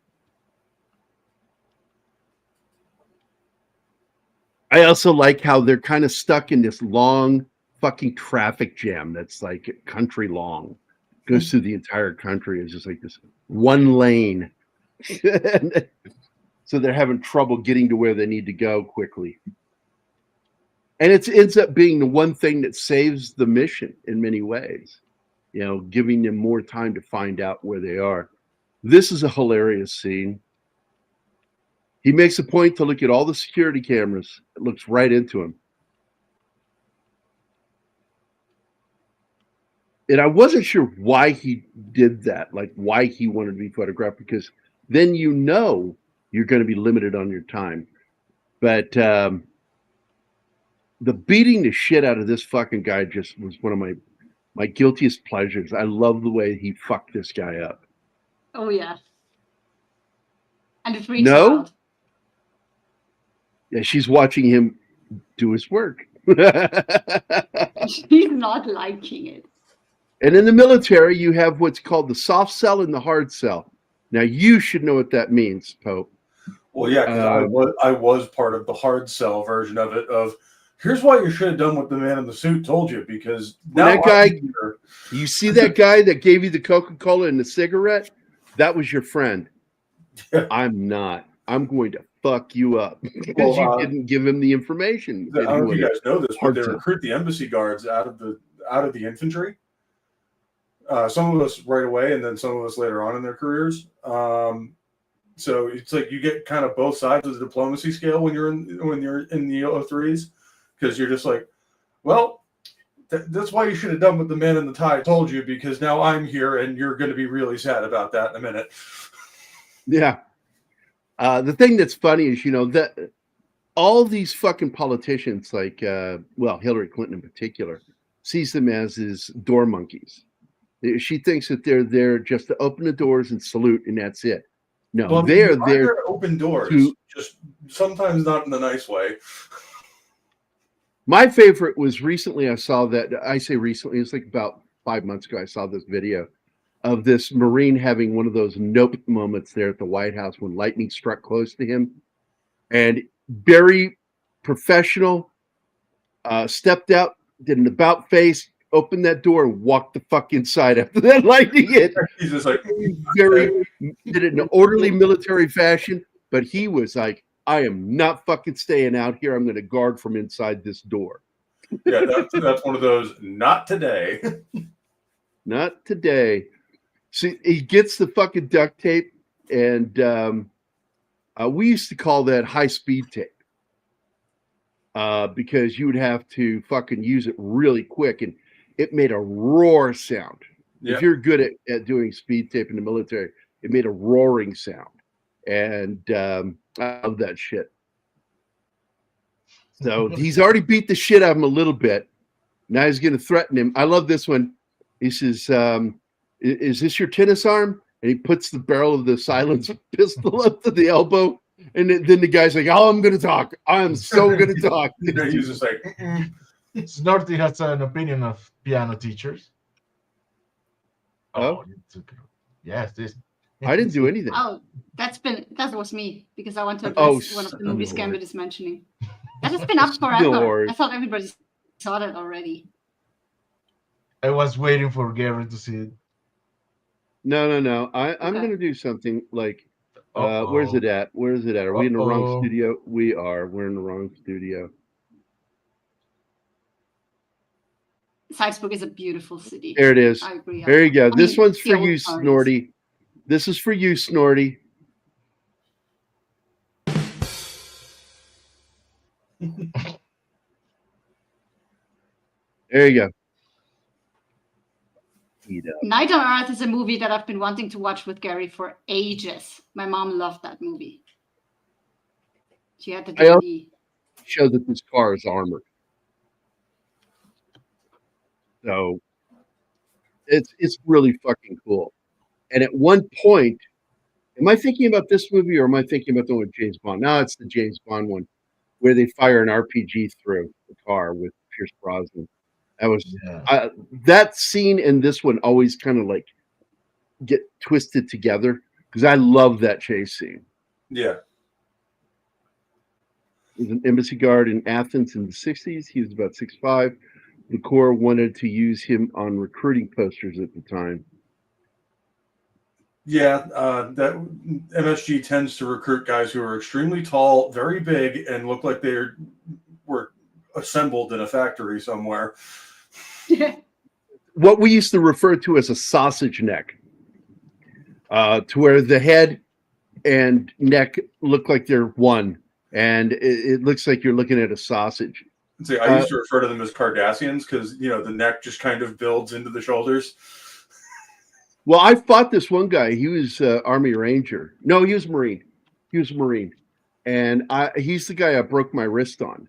I also like how they're kind of stuck in this long fucking traffic jam that's like country long. Goes through the entire country. It's just like this one lane. So they're having trouble getting to where they need to go quickly. And it ends up being the one thing that saves the mission in many ways, giving them more time to find out where they are. This is a hilarious scene. He makes a point to look at all the security cameras. It looks right into him. And I wasn't sure why he did that, like why he wanted to be photographed, because then you're going to be limited on your time. But the beating the shit out of this fucking guy just was one of my guiltiest pleasures. I love the way he fucked this guy up. Oh, yeah. And it reached out. Yeah, she's watching him do his work. She's not liking it. And in the military, you have what's called the soft cell and the hard cell. Now, you should know what that means, Pope. Well, yeah, because I was part of the hard sell version of it. Of here's why you should have done what the man in the suit told you, because now that guy, you see that guy that gave you the Coca-Cola and the cigarette? That was your friend. Yeah. I'm not. I'm going to fuck you up because you didn't give him the information. I don't know if you guys know this, but they recruit the embassy guards out of the infantry. Some of us right away, and then some of us later on in their careers. So it's like you get kind of both sides of the diplomacy scale when you're in the O3s, because you're just like, well, that's why you should have done what the man in the tie told you, because now I'm here and you're going to be really sad about that in a minute. Yeah. The thing that's funny is, that all these fucking politicians, like, Hillary Clinton in particular, sees them as his door monkeys. She thinks that they're there just to open the doors and salute, and that's it. No, well, they're there to open doors, just sometimes not in a nice way. My favorite was recently. I saw that. I say recently, it's like about 5 months ago. I saw this video of this Marine having one of those nope moments there at the White House when lightning struck close to him, and very professional, stepped out, did an about face, opened that door, and walked the fuck inside after that lightning hit. He's just like did it in an orderly military fashion, but he was like, I am not fucking staying out here. I'm going to guard from inside this door. Yeah, that's one of those. Not today. Not today. See, he gets the fucking duct tape, and we used to call that high-speed tape because you would have to fucking use it really quick, and it made a roar sound. Yep. If you're good at doing speed tape in the military, it made a roaring sound, and I love that shit. So he's already beat the shit out of him a little bit. Now he's going to threaten him. I love this one. He says, is this your tennis arm? And he puts the barrel of the silenced pistol up to the elbow. And then the guy's like, oh, I'm going to talk. I'm so going to talk. He's just like, Snorty has an opinion of piano teachers. Oh, yes, this. I didn't do anything. Oh, that was me, because I want to address one of the movies Gambit is mentioning. That has been up forever. I thought everybody saw that already. I was waiting for Gerry to see it. No. I'm going to do something like, where's it at? Are we in the wrong studio? We are. We're in the wrong studio. Salzburg is a beautiful city. There it is. I agree. There you go. This one's for you, Snorty. This is for you, Snorty. There you go. Night on Earth is a movie that I've been wanting to watch with Gerry for ages. My mom loved that movie. She had the DVD. Show that this car is armored. So it's really fucking cool. And at one point, am I thinking about this movie or am I thinking about the one with James Bond? No, it's the James Bond one where they fire an RPG through the car with Pierce Brosnan. That was that scene and this one always kind of like get twisted together because I love that chase scene. Yeah. He was an embassy guard in Athens in the 60s. He was about 6'5". The Corps wanted to use him on recruiting posters at the time. Yeah, that MSG tends to recruit guys who are extremely tall, very big, and look like they were assembled in a factory somewhere. What we used to refer to as a sausage neck, to where the head and neck look like they're one, and it looks like you're looking at a sausage. See, I used to refer to them as Cardassians because, the neck just kind of builds into the shoulders. Well, I fought this one guy. He was Army Ranger. No, he was Marine. And he's the guy I broke my wrist on.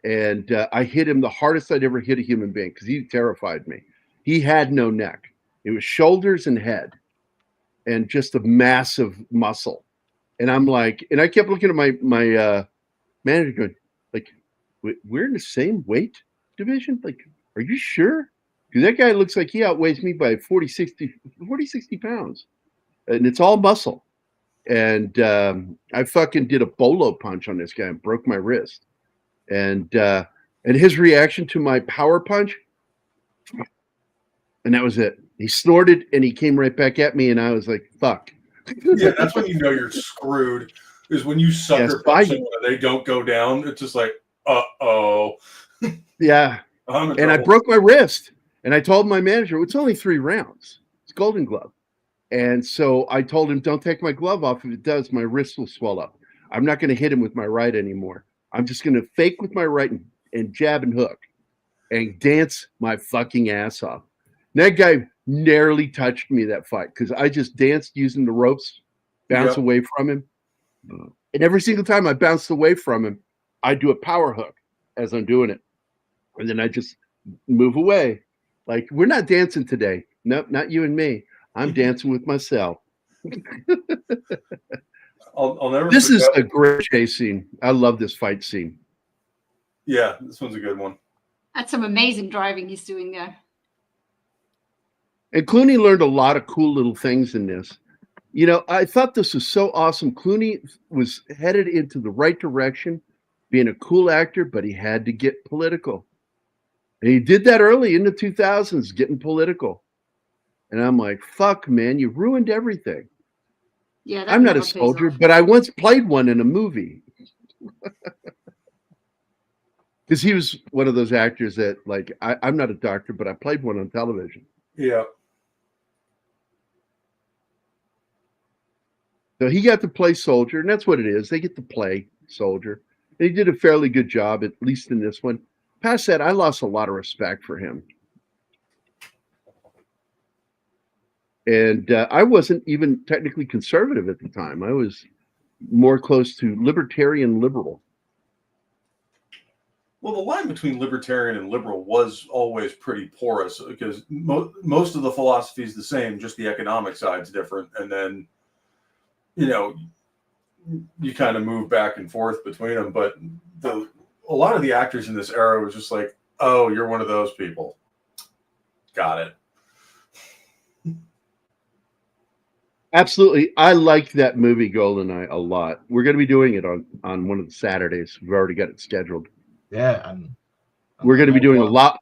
And I hit him the hardest I'd ever hit a human being because he terrified me. He had no neck. It was shoulders and head and just a massive muscle. And I'm like, and I kept looking at my manager going, like, we're in the same weight division? Like, are you sure? Because that guy looks like he outweighs me by 40, 60 pounds. And it's all muscle. and I fucking did a bolo punch on this guy and broke my wrist. And his reaction to my power punch, and that was it. He snorted and he came right back at me, and I was like, "Fuck." Yeah, that's when you know you're screwed. Is when you sucker punch someone and they don't go down. It's just like, uh-oh. Yeah. And I broke my wrist. And I told my manager, it's only 3 rounds. It's Golden Glove. And so I told him, don't take my glove off. If it does, my wrist will swell up. I'm not going to hit him with my right anymore. I'm just going to fake with my right and jab and hook and dance my fucking ass off. And that guy narrowly touched me that fight because I just danced using the ropes, bounce away from him. And every single time I bounced away from him, I do a power hook as I'm doing it. And then I just move away. Like, we're not dancing today. Nope, not you and me. I'm dancing with myself. I'll never This is a great chase scene. I love this fight scene. Yeah, this one's a good one. That's some amazing driving he's doing there. And Clooney learned a lot of cool little things in this. You know, I thought this was so awesome. Clooney was headed into the right direction, being a cool actor, but he had to get political. And he did that early in the 2000s, getting political. And I'm like, fuck, man, you ruined everything. Yeah, I'm not a soldier, but I once played one in a movie. Because he was one of those actors that, like, I'm not a doctor, but I played one on television. Yeah. So he got to play soldier, and that's what it is. They get to play soldier. And he did a fairly good job, at least in this one. Past that, I lost a lot of respect for him. And I wasn't even technically conservative at the time. I was more close to libertarian liberal. Well, the line between libertarian and liberal was always pretty porous because most of the philosophy is the same, just the economic side's different. And then, you know, you kind of move back and forth between them. But a lot of the actors in this era was just like, oh, you're one of those people. Got it. Absolutely. I liked that movie GoldenEye a lot. We're going to be doing it on one of the Saturdays. We've already got it scheduled. Yeah, and we're going to be doing a lot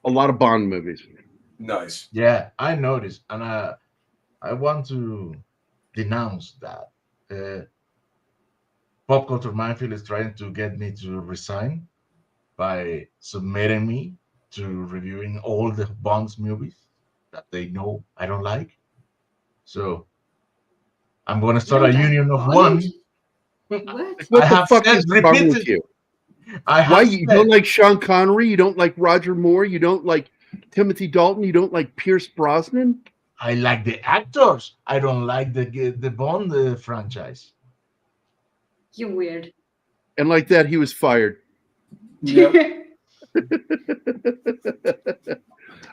of Bond movies. Nice. Yeah, I noticed, and I want to denounce that. Pop Culture Minefield is trying to get me to resign by submitting me to reviewing all the Bond's movies that they know I don't like. So I'm going to start a union of one. What the fuck is wrong with you? Why you don't like Sean Connery? You don't like Roger Moore? You don't like Timothy Dalton? You don't like Pierce Brosnan? I like the actors. I don't like the Bond franchise. You're weird. And like that, he was fired. Yeah.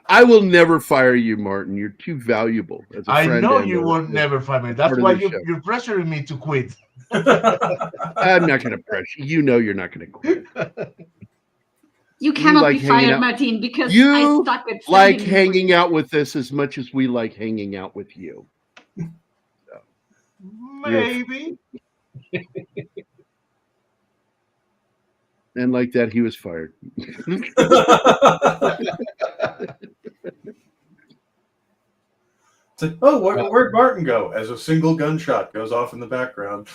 I will never fire you, Martin. You're too valuable as a friend. I know you will never fire me. That's why you're pressuring me to quit. I'm not going to pressure you. You know you're not going to quit. You cannot be fired, Martin, because you I stuck with like hanging out with us as much as we like hanging out with you. So, maybe. And like that, he was fired. It's like, oh, where'd Martin go? As a single gunshot goes off in the background.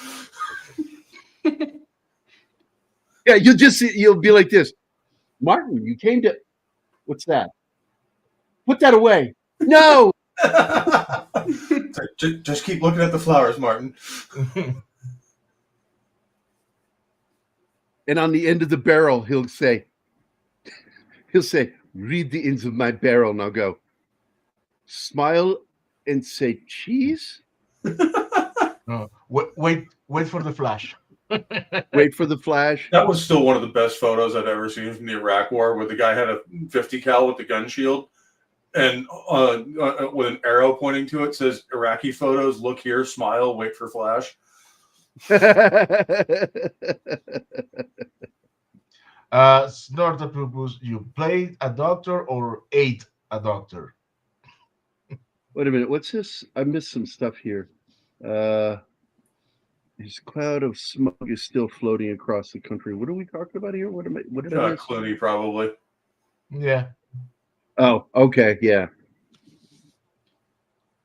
Yeah, you'll be like this. Martin, you came to, what's that? Put that away. No. Just keep looking at the flowers, Martin. And on the end of the barrel, he'll say, read the ends of my barrel. And I'll go, smile and say cheese. No, wait for the flash. Wait for the flash. That was still one of the best photos I've ever seen from the Iraq War, where the guy had a 50 cal with the gun shield, and with an arrow pointing to it says Iraqi photos. Look here, smile, wait for flash. Snortapupus, you played a doctor or ate a doctor? Wait a minute. What's this? I missed some stuff here. His cloud of smoke is still floating across the country. What are we talking about here? What did I miss? Clooney, probably. Yeah. Oh, okay, yeah.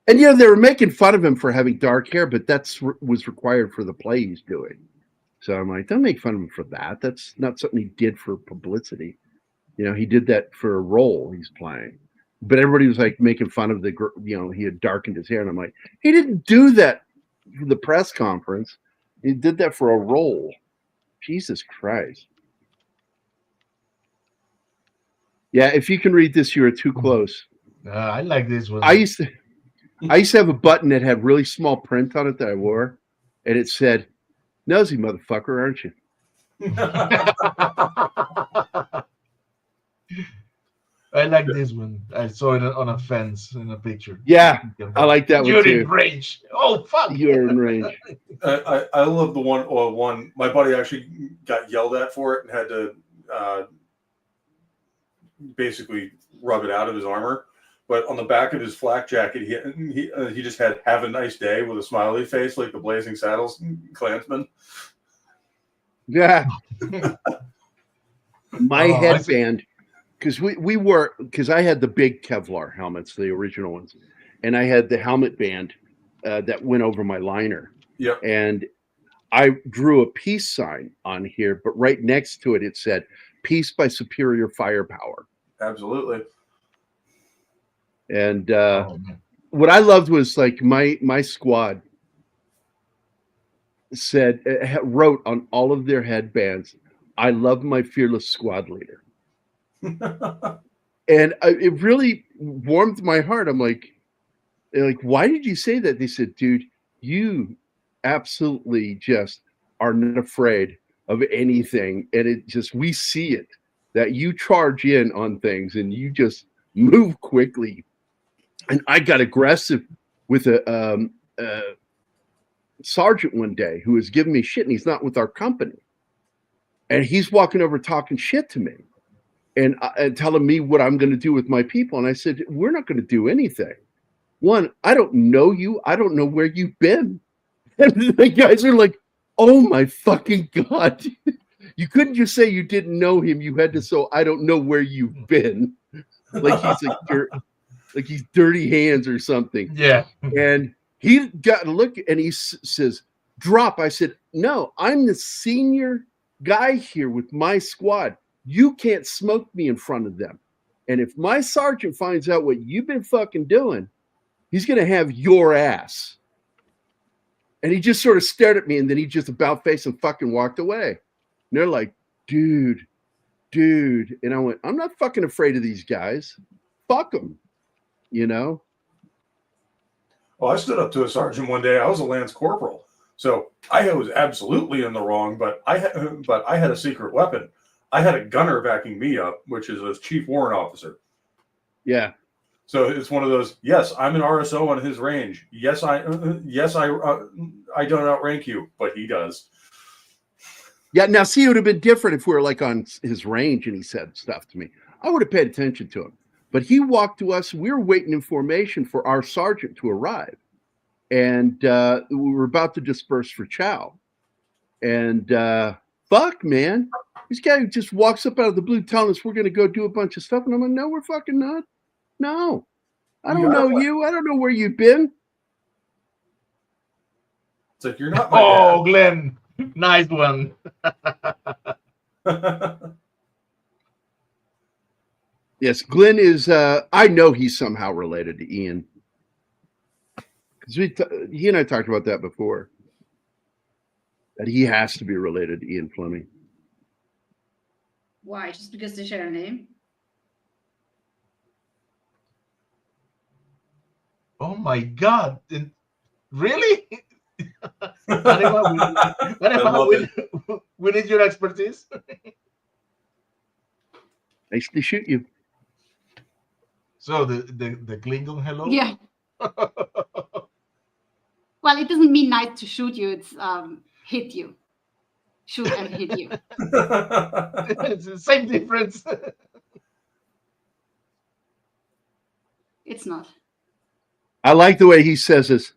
And they were making fun of him for having dark hair, but was required for the play he's doing. So I'm like, don't make fun of him for that. That's not something he did for publicity. He did that for a role he's playing. But everybody was like making fun of he had darkened his hair, and I'm like, he didn't do that for the press conference. He did that for a role. Jesus Christ. Yeah, if you can read this, you are too close. I like this one. I used to have a button that had really small print on it that I wore, and it said, "Nosy motherfucker, aren't you?" I like this one. I saw it on a fence in a picture. Yeah, I like that one You're too. in range. Oh, fuck. You're in range. I love the one. My buddy actually got yelled at for it and had to basically rub it out of his armor. But on the back of his flak jacket, he just had "Have a nice day" with a smiley face, like the Blazing Saddles Klansman. Yeah. My headband, because I had the big Kevlar helmets, the original ones, and I had the helmet band that went over my liner. Yep. And I drew a peace sign on here, but right next to it, it said "Peace by Superior Firepower." Absolutely. And what I loved was like my squad wrote on all of their headbands, "I love my fearless squad leader." And it really warmed my heart. I'm like, why did you say that? They said, "Dude, you absolutely just are not afraid of anything. And we see it, that you charge in on things and you just move quickly." And I got aggressive with a sergeant one day who was giving me shit, and he's not with our company. And he's walking over talking shit to me and telling me what I'm going to do with my people. And I said, "We're not going to do anything. One, I don't know you. I don't know where you've been." And the guys are like, "Oh my fucking God." You couldn't just say you didn't know him. You had to say, "I don't know where you've been." Like he's dirty hands or something. Yeah. And he got a look and he says, "Drop." I said, "No, I'm the senior guy here with my squad. You can't smoke me in front of them. And if my sergeant finds out what you've been fucking doing, he's going to have your ass." And he just sort of stared at me, and then he just about faced and fucking walked away. And they're like, dude. And I went, "I'm not fucking afraid of these guys. Fuck them." Well, I stood up to a sergeant one day. I was a lance corporal, so I was absolutely in the wrong. But I had a secret weapon. I had a gunner backing me up, which is a chief warrant officer. Yeah. So it's one of those. Yes, I'm an RSO on his range. Yes, I don't outrank you, but he does. Yeah. Now, see, it would have been different if we were like on his range and he said stuff to me. I would have paid attention to him. But he walked to us. We were waiting in formation for our sergeant to arrive. And we were about to disperse for chow. And fuck, man. This guy just walks up out of the blue telling us we're going to go do a bunch of stuff. And I'm like, "No, we're fucking not. No. I don't know you. I don't know where you've been." It's like, you're not my dad. Glenn. Nice one. Yes, Glenn is, I know he's somehow related to Ian. Because he and I talked about that before. That he has to be related to Ian Fleming. Why? Just because they share a name? Oh my God. Really? Anima, we need your expertise. Nice to shoot you. So the Klingon hello? Yeah. Well, it doesn't mean nice to shoot you. It's hit you. Shoot and hit you. It's the same difference. It's not. I like the way he says this.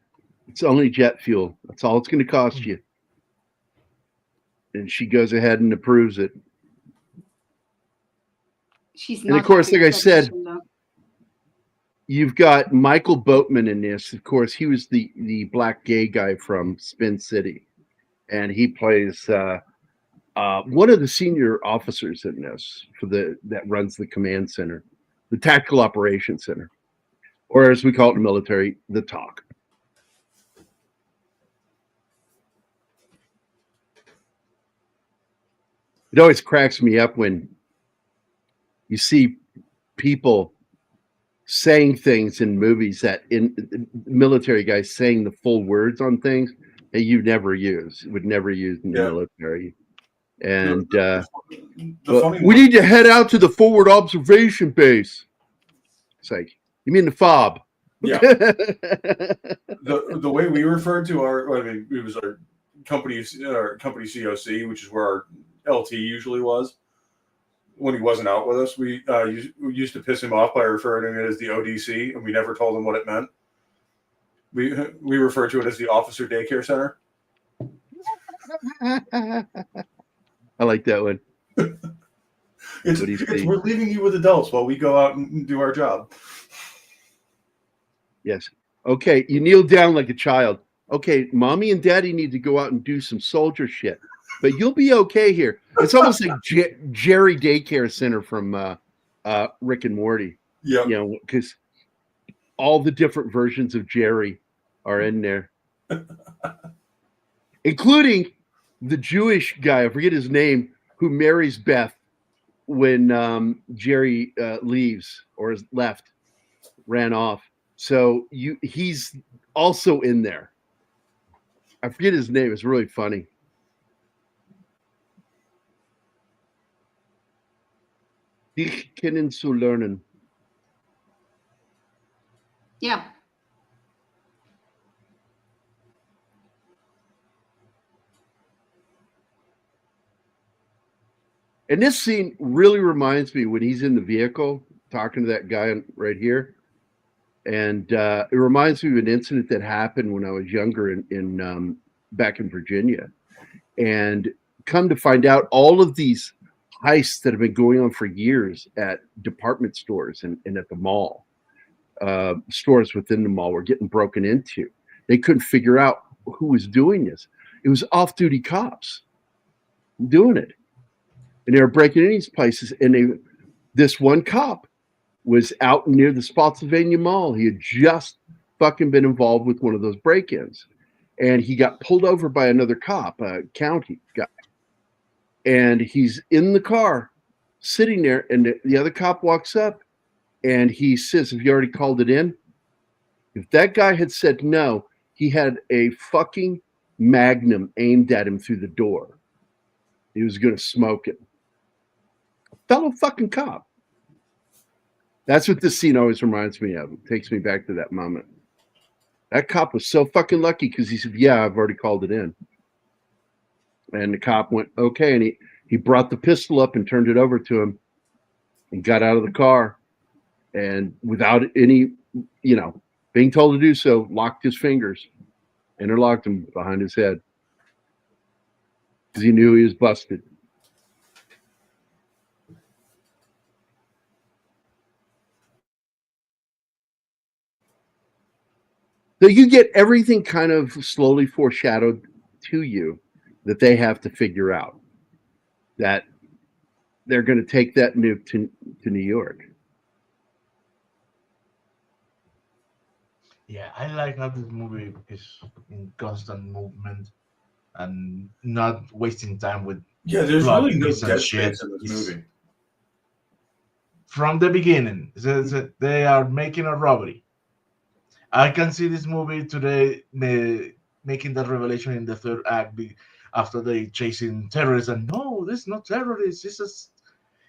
It's only jet fuel. That's all it's going to cost you. and she goes ahead and approves it. She's not. And of course, like I said, though. You've got Michael Boatman in this. Of course, he was the black gay guy from Spin City, and he plays one of the senior officers in this that runs the command center, the Tactical Operations Center, or as we call it in the military, the TOC. It always cracks me up when you see people saying things in movies that in military guys saying the full words on things that you would never use in the military. And we need to head out to the forward observation base. It's like, you mean the FOB? Yeah. the way we referred to it was our company COC, which is where our LT usually was. When he wasn't out with us, we used to piss him off by referring to it as the ODC, and we never told him what it meant. We refer to it as the Officer Daycare Center. I like that one. We're leaving you with adults while we go out and do our job. Yes. Okay, you kneel down like a child. Okay, mommy and daddy need to go out and do some soldier shit, but you'll be okay here. It's almost like Gerry Daycare Center from Rick and Morty. Yeah. You know, because all the different versions of Gerry are in there, including the Jewish guy, I forget his name, who marries Beth when Gerry leaves or is left, ran off. So he's also in there. I forget his name. It's really funny. Dich kennen zu lernen. Yeah. And this scene really reminds me when he's in the vehicle talking to that guy right here. And it reminds me of an incident that happened when I was younger in back in Virginia. And come to find out, all of these heists that have been going on for years at department stores and at the mall, stores within the mall were getting broken into. They couldn't figure out who was doing this. It was off-duty cops doing it. And they were breaking in these places. And this one cop was out near the Spotsylvania Mall. He had just fucking been involved with one of those break-ins. And he got pulled over by another cop, a county guy. And he's in the car sitting there, and the other cop walks up and he says, "Have you already called it in?" If that guy had said no, he had a fucking Magnum aimed at him through the door. He was going to smoke it. Fellow fucking cop. That's what this scene always reminds me of. It takes me back to that moment. That cop was so fucking lucky because he said, "Yeah, I've already called it in." And the cop went, "Okay." And he brought the pistol up and turned it over to him and got out of the car. And without any, being told to do so, locked his fingers, interlocked them behind his head because he knew he was busted. So you get everything kind of slowly foreshadowed to you that they have to figure out, that they're going to take that nuke to New York. Yeah, I like how this movie is in constant movement and not wasting time with. Yeah, there's really no dead shit space in this movie. From the beginning, they are making a robbery. I can see this movie today making that revelation in the third act after they chasing terrorists, and no, this is not terrorists.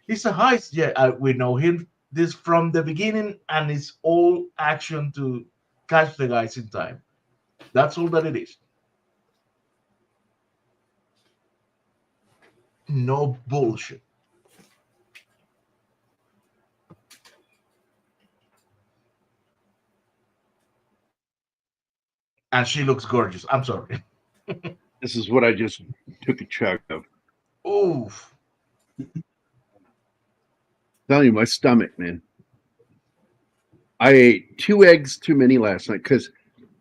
It's a heist. Yeah, we know him this from the beginning, and it's all action to catch the guys in time. That's all that it is. No bullshit. And she looks gorgeous. I'm sorry. This is what I just took a chug of. Oof. Telling you, my stomach, man. I ate 2 eggs too many last night because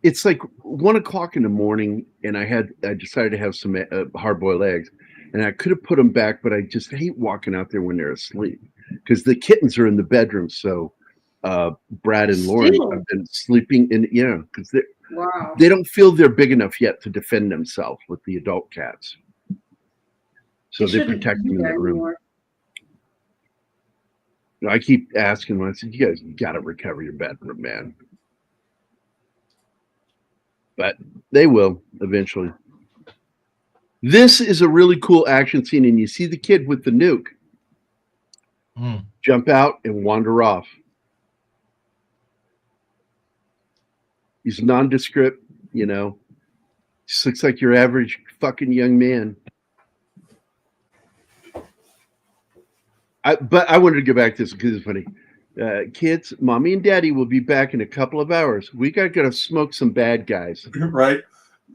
it's like 1 o'clock in the morning, and I decided to have some hard-boiled eggs, and I could have put them back, but I just hate walking out there when they're asleep because the kittens are in the bedroom. So Brad and Lauren have been sleeping in, because they don't feel they're big enough yet to defend themselves with the adult cats. So they protect them in the room. I keep asking them, I said, you guys got to recover your bedroom, man. But they will eventually. This is a really cool action scene, and you see the kid with the nuke jump out and wander off. He's nondescript, Just looks like your average fucking young man. But I wanted to go back to this because it's funny. Kids, mommy and daddy will be back in a couple of hours. We got to smoke some bad guys. Right?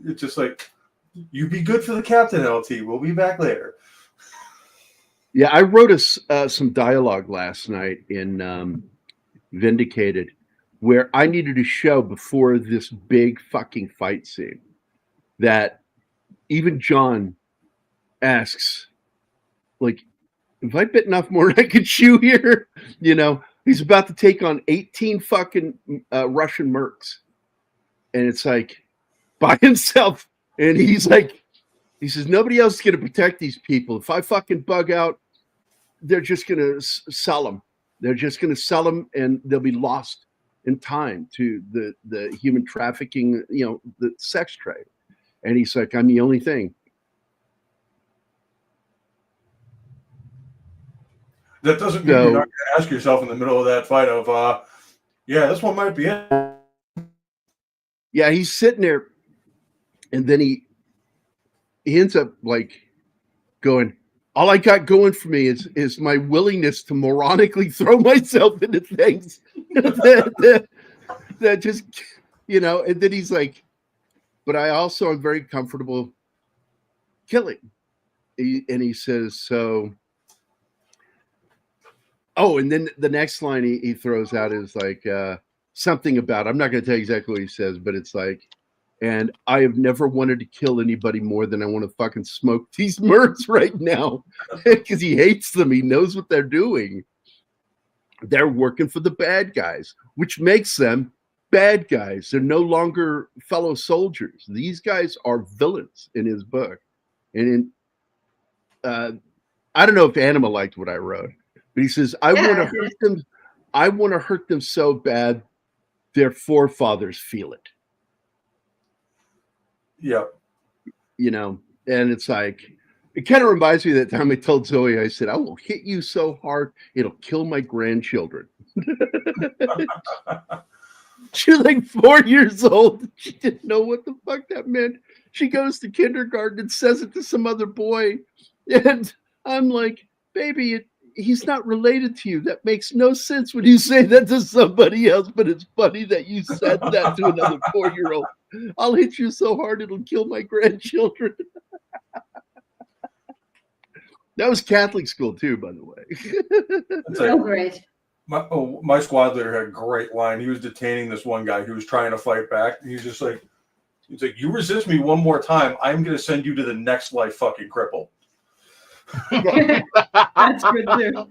It's just like, you be good for the captain, LT. We'll be back later. Yeah, I wrote some dialogue last night in Vindicated where I needed to show before this big fucking fight scene that even John asks, like, have I bitten off more than I could chew here? He's about to take on 18 fucking Russian mercs. And it's like, by himself. And he says, nobody else is going to protect these people. If I fucking bug out, they're just going to sell them. They're just going to sell them, and they'll be lost in time to the human trafficking, the sex trade. And he's like, I'm the only thing. That doesn't mean you're not going to ask yourself in the middle of that fight of, this one might be it. Yeah, he's sitting there, and then he ends up like going, all I got going for me is my willingness to moronically throw myself into things that just, and then he's like, but I also am very comfortable killing. And he says, so... Oh, and then the next line he throws out is like something about, I'm not going to tell you exactly what he says, but it's like, and I have never wanted to kill anybody more than I want to fucking smoke these mercs right now because he hates them. He knows what they're doing. They're working for the bad guys, which makes them bad guys. They're no longer fellow soldiers. These guys are villains in his book. And I don't know if Anima liked what I wrote. But he says, I want to hurt them. I want to hurt them so bad their forefathers feel it. Yeah. And it's like, it kind of reminds me of that time I told Zoe, I said, I will hit you so hard, it'll kill my grandchildren. She was like 4 years old. She didn't know what the fuck that meant. She goes to kindergarten and says it to some other boy. And I'm like, baby, he's not related to you. That makes no sense when you say that to somebody else, but it's funny that you said that to another 4-year-old. I'll hit you so hard it'll kill my grandchildren. That was Catholic school too, by the way. So great. My squad leader had a great line. He was detaining this one guy who was trying to fight back. And he's like, you resist me one more time, I'm going to send you to the next life fucking cripple. That's good too.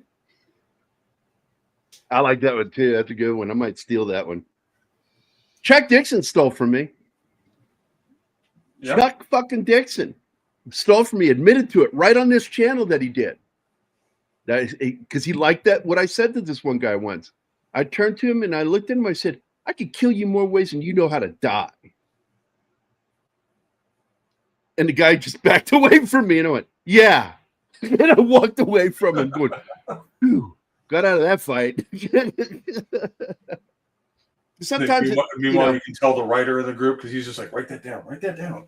I like that one too. That's a good one. I might steal that one. Chuck Dixon stole from me. Yep. Chuck fucking Dixon stole from me, admitted to it right on this channel that he did. That because he liked that what I said to this one guy once. I turned to him and I looked at him. I said, I could kill you more ways than you know how to die. And the guy just backed away from me and I went, yeah. And I walked away from him going, whew, got out of that fight. Sometimes meanwhile, you can tell the writer of the group because he's just like, write that down.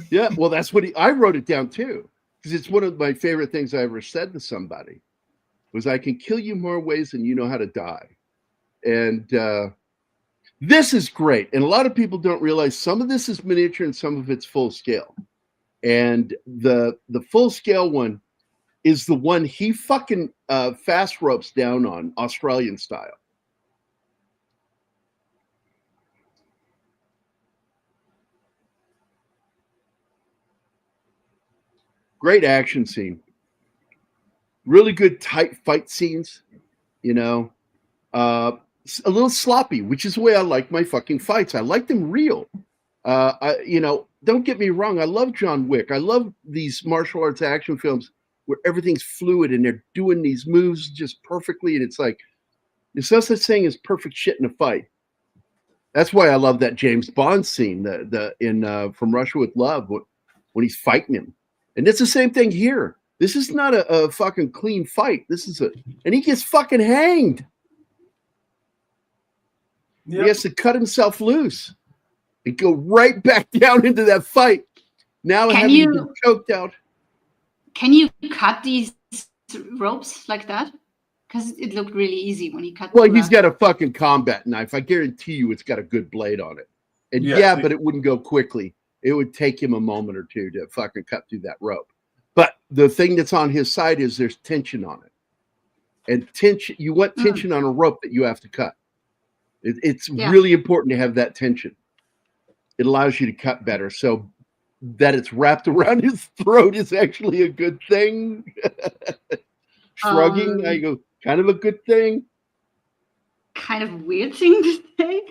Yeah, well, that's what I wrote it down too. Because it's one of my favorite things I ever said to somebody was I can kill you more ways than you know how to die. And this is great. And a lot of people don't realize some of this is miniature and some of it's full scale. And the full scale one is the one he fucking fast ropes down on, Australian style. Great action scene. Really good tight fight scenes, you know. A little sloppy, which is the way I like my fucking fights. I like them real. Don't get me wrong. I love John Wick. I love these martial arts action films where everything's fluid and they're doing these moves just perfectly. And it's like, there's no such thing as perfect shit in a fight. That's why I love that James Bond scene in From Russia with Love when he's fighting him. And it's the same thing here. This is not a fucking clean fight. And he gets fucking hanged. Yep. He has to cut himself loose and go right back down into that fight. Now having been choked out. Can you cut these ropes like that? Because it looked really easy when he cut. Well, he's got a fucking combat knife. I guarantee you it's got a good blade on it. And but it wouldn't go quickly. It would take him a moment or two to fucking cut through that rope. But the thing that's on his side is there's tension on it. And tension, you want tension on a rope that you have to cut. It's really important to have that tension. It allows you to cut better. So that it's wrapped around his throat is actually a good thing. Shrugging, I go, kind of a good thing. Kind of weird thing to say.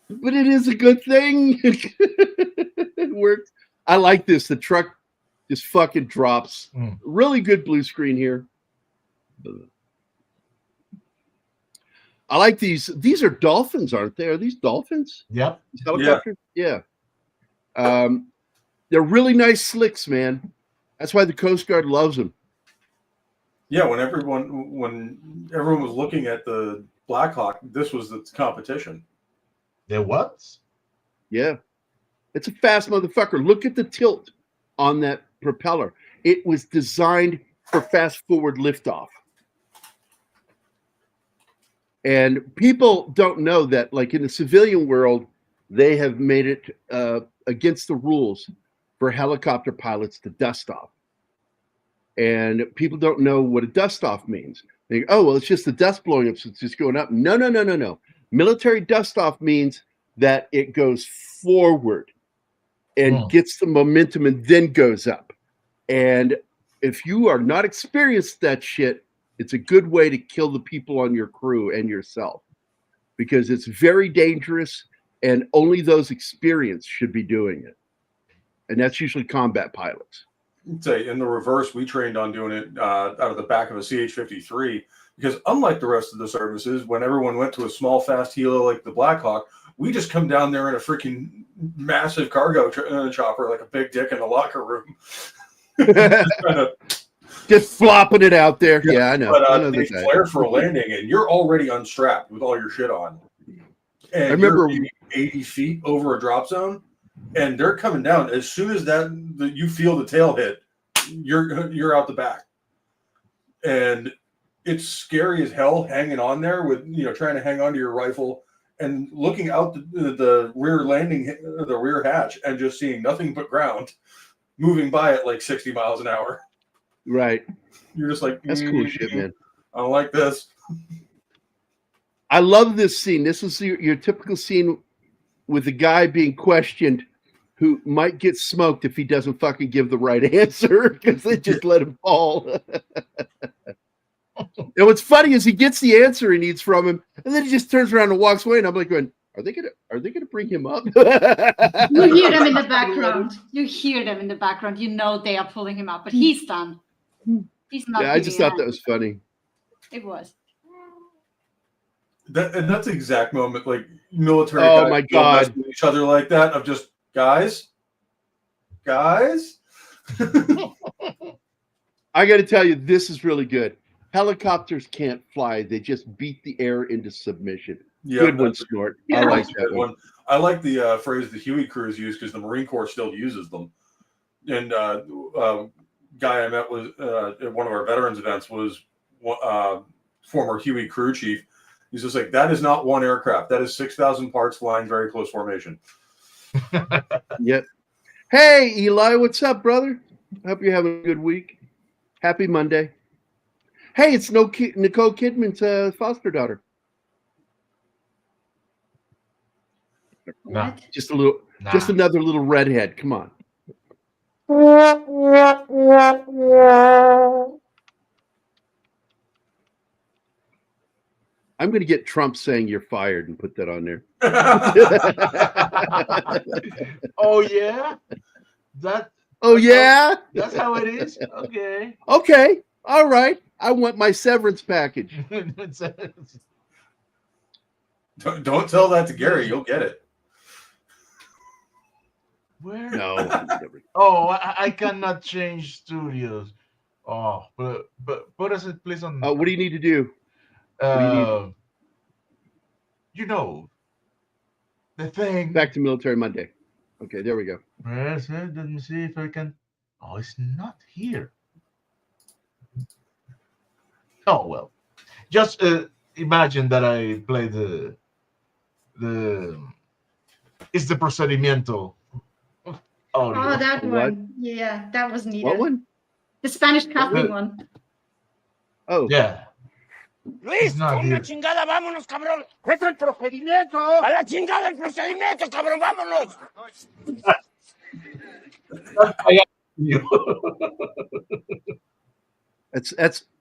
But it is a good thing. It works. I like this. The truck just fucking drops. Really good blue screen here. I like these. These are dolphins, aren't they? Are these dolphins? Yep. Helicopters? Yeah. They're really nice slicks, man. That's why the Coast Guard loves them. Yeah, when everyone was looking at the Black Hawk, this was the competition. There was? Yeah. It's a fast motherfucker. Look at the tilt on that propeller. It was designed for fast forward liftoff. And people don't know that, like in the civilian world, they have made it against the rules for helicopter pilots to dust off. And people don't know what a dust off means. They go, oh, well, it's just the dust blowing up, so it's just going up. No. Military dust off means that it goes forward and gets the momentum and then goes up. And if you are not experienced that shit, it's a good way to kill the people on your crew and yourself, because it's very dangerous and only those experienced should be doing it. And that's usually combat pilots. Say in the reverse, we trained on doing it out of the back of a CH-53, because unlike the rest of the services, when everyone went to a small, fast helo like the Black Hawk, we just come down there in a freaking massive cargo chopper like a big dick in the locker room. Just flopping it out there. Yeah, I know. But they flare for a landing, and you're already unstrapped with all your shit on. And I remember you're 80 feet over a drop zone, and they're coming down. As soon as you feel the tail hit, you're out the back. And it's scary as hell hanging on there with, trying to hang on to your rifle and looking out the rear landing, the rear hatch, and just seeing nothing but ground moving by at like 60 miles an hour. Right. You're just like, that's cool shit, man. I don't like this. I love this scene. This is your typical scene with the guy being questioned who might get smoked if he doesn't fucking give the right answer because they just let him fall. And what's funny is he gets the answer he needs from him, and then he just turns around and walks away. And I'm like, going, are they gonna bring him up? You hear them in the background. You know they are pulling him up, but he's done. He's not. Yeah, I just thought that was funny. It was. And that's the exact moment, like military. Oh my god! With each other like that of just guys. I got to tell you, this is really good. Helicopters can't fly; they just beat the air into submission. Yeah, good one, Snort. Yeah, I like that one. I like the phrase the Huey crews use because the Marine Corps still uses them. And guy I met was at one of our veterans events was former Huey crew chief. He's just like, that is not one aircraft. That is 6,000 parts flying very close formation. Yep. Hey, Eli, what's up, brother? I hope you're having a good week. Happy Monday. Hey, it's Nicole Kidman's foster daughter. What? Just another little redhead. Come on. I'm going to get Trump saying you're fired and put that on there. Oh yeah, that's how it is. Okay. Okay. All right. I want my severance package. Don't tell that to Gerry. You'll get it. Where? No. Oh, I cannot change studios. Oh, but put us please on. What do you need to do? You know, the thing. Back to Military Monday. Okay, there we go. Let me see if I can. Oh, it's not here. Oh well, just imagine that I play the. It's the procedimiento. Oh, that one. What? Yeah, that was needed. What one? The Spanish Catholic one. Oh. Yeah. Luis, una chingada, vámonos, cabrón. Es el procedimiento. A la chingada el procedimiento, cabrón, vámonos.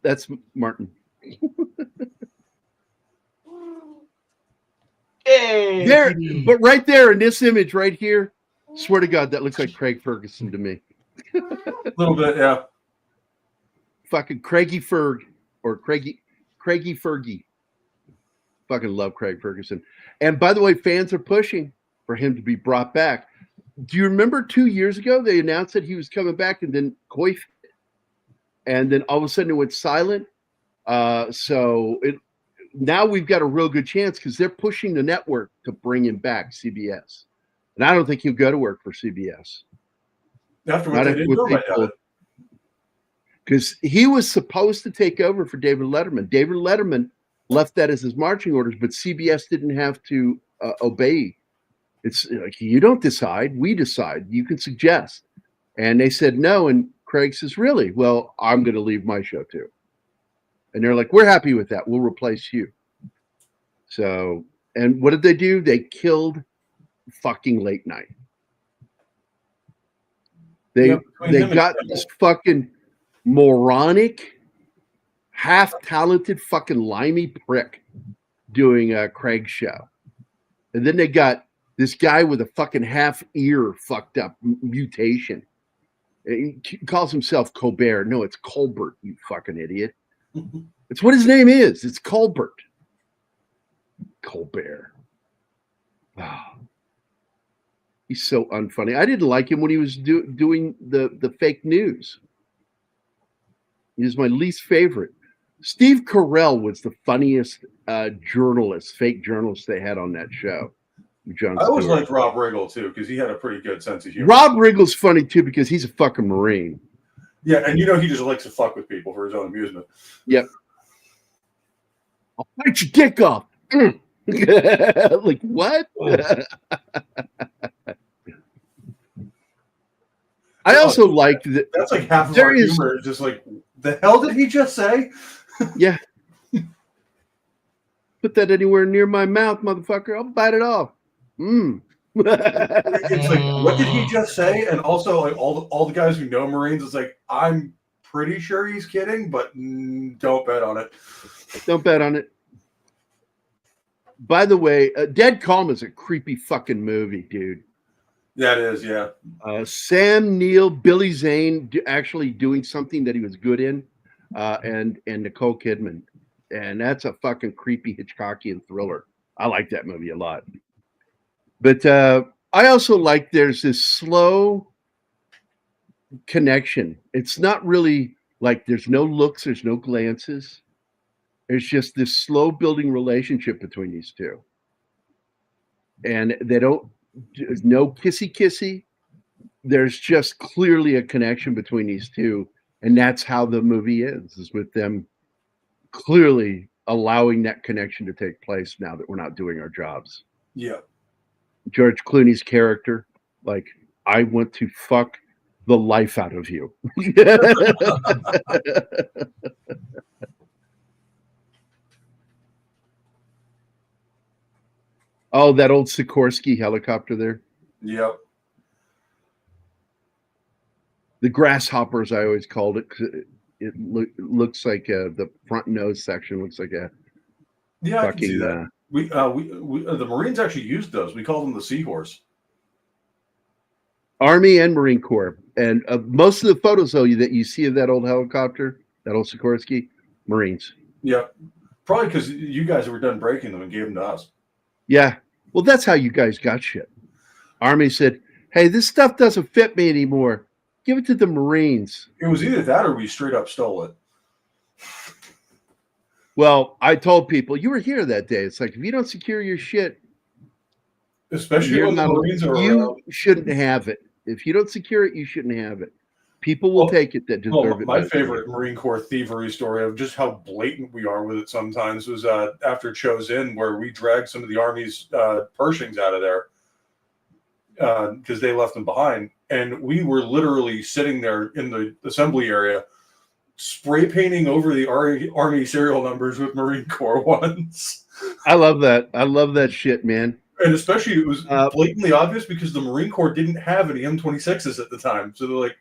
That's Martin. Hey, there, but right there in this image right here, swear to God, that looks like Craig Ferguson to me. A little bit, yeah. Fucking Craigie Ferg or Craigie Fergie. Fucking love Craig Ferguson. And by the way, fans are pushing for him to be brought back. Do you remember 2 years ago they announced that he was coming back and then coif, and then all of a sudden it went silent. Now we've got a real good chance because they're pushing the network to bring him back, CBS. And I don't think he'll go to work for CBS. After what they did to him, because he was supposed to take over for David Letterman. David Letterman left that as his marching orders, but CBS didn't have to obey. It's like, you don't decide, we decide. You can suggest. And they said no, and Craig says, really? Well, I'm going to leave my show too. And they're like, we're happy with that. We'll replace you. So, and what did they do? They killed fucking late night. They got this fucking moronic, half-talented fucking limey prick doing Craig's show. And then they got this guy with a fucking half ear fucked up mutation. He calls himself Colbert. No, it's Colbert, you fucking idiot. It's what his name is. It's Colbert. Colbert. Wow. He's so unfunny. I didn't like him when he was doing the fake news. He was my least favorite. Steve Carell was the funniest fake journalist they had on that show. I always liked Rob Riggle too because he had a pretty good sense of humor. Rob Riggle's funny too because he's a fucking Marine. Yeah, and he just likes to fuck with people for his own amusement. Yep. I'll bite your dick off. Like what? I also liked that. That's like half of our humor. Just like, the hell did he just say? Yeah. Put that anywhere near my mouth, motherfucker. I'll bite it off. It's like, what did he just say? And also, like all the guys who know Marines, it's like, I'm pretty sure he's kidding, but don't bet on it. Don't bet on it. By the way, Dead Calm is a creepy fucking movie, dude. That is, yeah. Sam Neill, Billy Zane actually doing something that he was good in, and Nicole Kidman. And that's a fucking creepy Hitchcockian thriller. I like that movie a lot. But I also like there's this slow connection. It's not really like there's no looks, there's no glances. There's just this slow building relationship between these two. And there's no kissy. There's just clearly a connection between these two. And that's how the movie is with them clearly allowing that connection to take place now that we're not doing our jobs. Yeah. George Clooney's character, like, I want to fuck the life out of you. Oh, that old Sikorsky helicopter there. Yep. The grasshoppers, I always called it, 'cause it looks like the front nose section looks like a I can see that. We the Marines actually used those. We call them the Seahorse. Army and Marine Corps, and most of the photos though that you see of that old helicopter, that old Sikorsky, Marines. Yeah, probably because you guys were done breaking them and gave them to us. Yeah, well, that's how you guys got shit. Army said, "Hey, this stuff doesn't fit me anymore. Give it to the Marines." It was either that or we straight up stole it. Well, I told people, you were here that day. It's like, if you don't secure your shit, especially when the Marines are around, you shouldn't have it. If you don't secure it, you shouldn't have it. People will take it that deserve it. My favorite Marine Corps thievery story of just how blatant we are with it sometimes was after Cho's Inn, where we dragged some of the Army's Pershings out of there because they left them behind. And we were literally sitting there in the assembly area, spray painting over the Army serial numbers with Marine Corps ones. I love that. I love that shit, man. And especially it was blatantly obvious because the Marine Corps didn't have any M26s at the time. So they're like,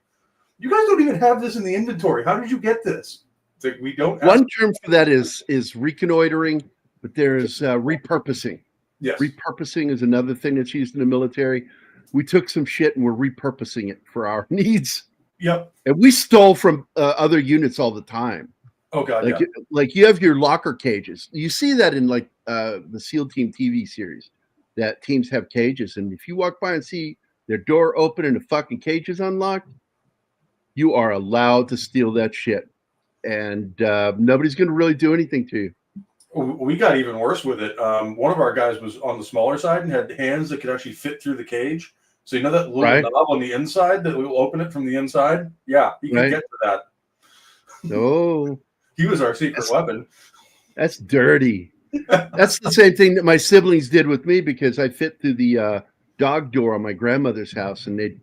you guys don't even have this in the inventory. How did you get this? It's like, we don't. One term for that is reconnoitering, but there is repurposing. Yes. Repurposing is another thing that's used in the military. We took some shit and we're repurposing it for our needs. Yep. And we stole from other units all the time. Oh God, like you have your locker cages. You see that in like the SEAL Team TV series, that teams have cages, and if you walk by and see their door open and the fucking cage is unlocked, you are allowed to steal that shit, and nobody's going to really do anything to you. We got even worse with it. One of our guys was on the smaller side and had hands that could actually fit through the cage. So you know that little knob on the inside that will open it from the inside? Yeah, he could get to that. Oh. He was our secret weapon. That's dirty. That's the same thing that my siblings did with me, because I fit through the dog door on my grandmother's house, and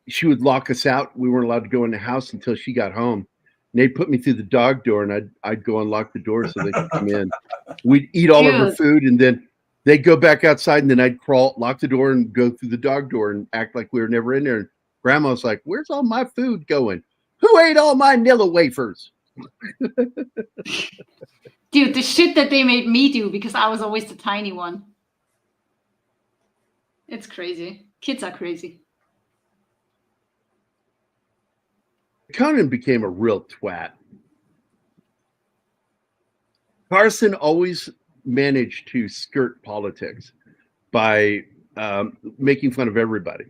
she would lock us out. We weren't allowed to go in the house until she got home. And they'd put me through the dog door, and I'd go unlock the door so they could come in. We'd eat all of her food, and then they'd go back outside, and then I'd crawl, lock the door, and go through the dog door and act like we were never in there. And Grandma's like, "Where's all my food going? Who ate all my Nilla wafers?" Dude, the shit that they made me do because I was always the tiny one. It's crazy. Kids are crazy. Conan became a real twat. Carson always managed to skirt politics by making fun of everybody,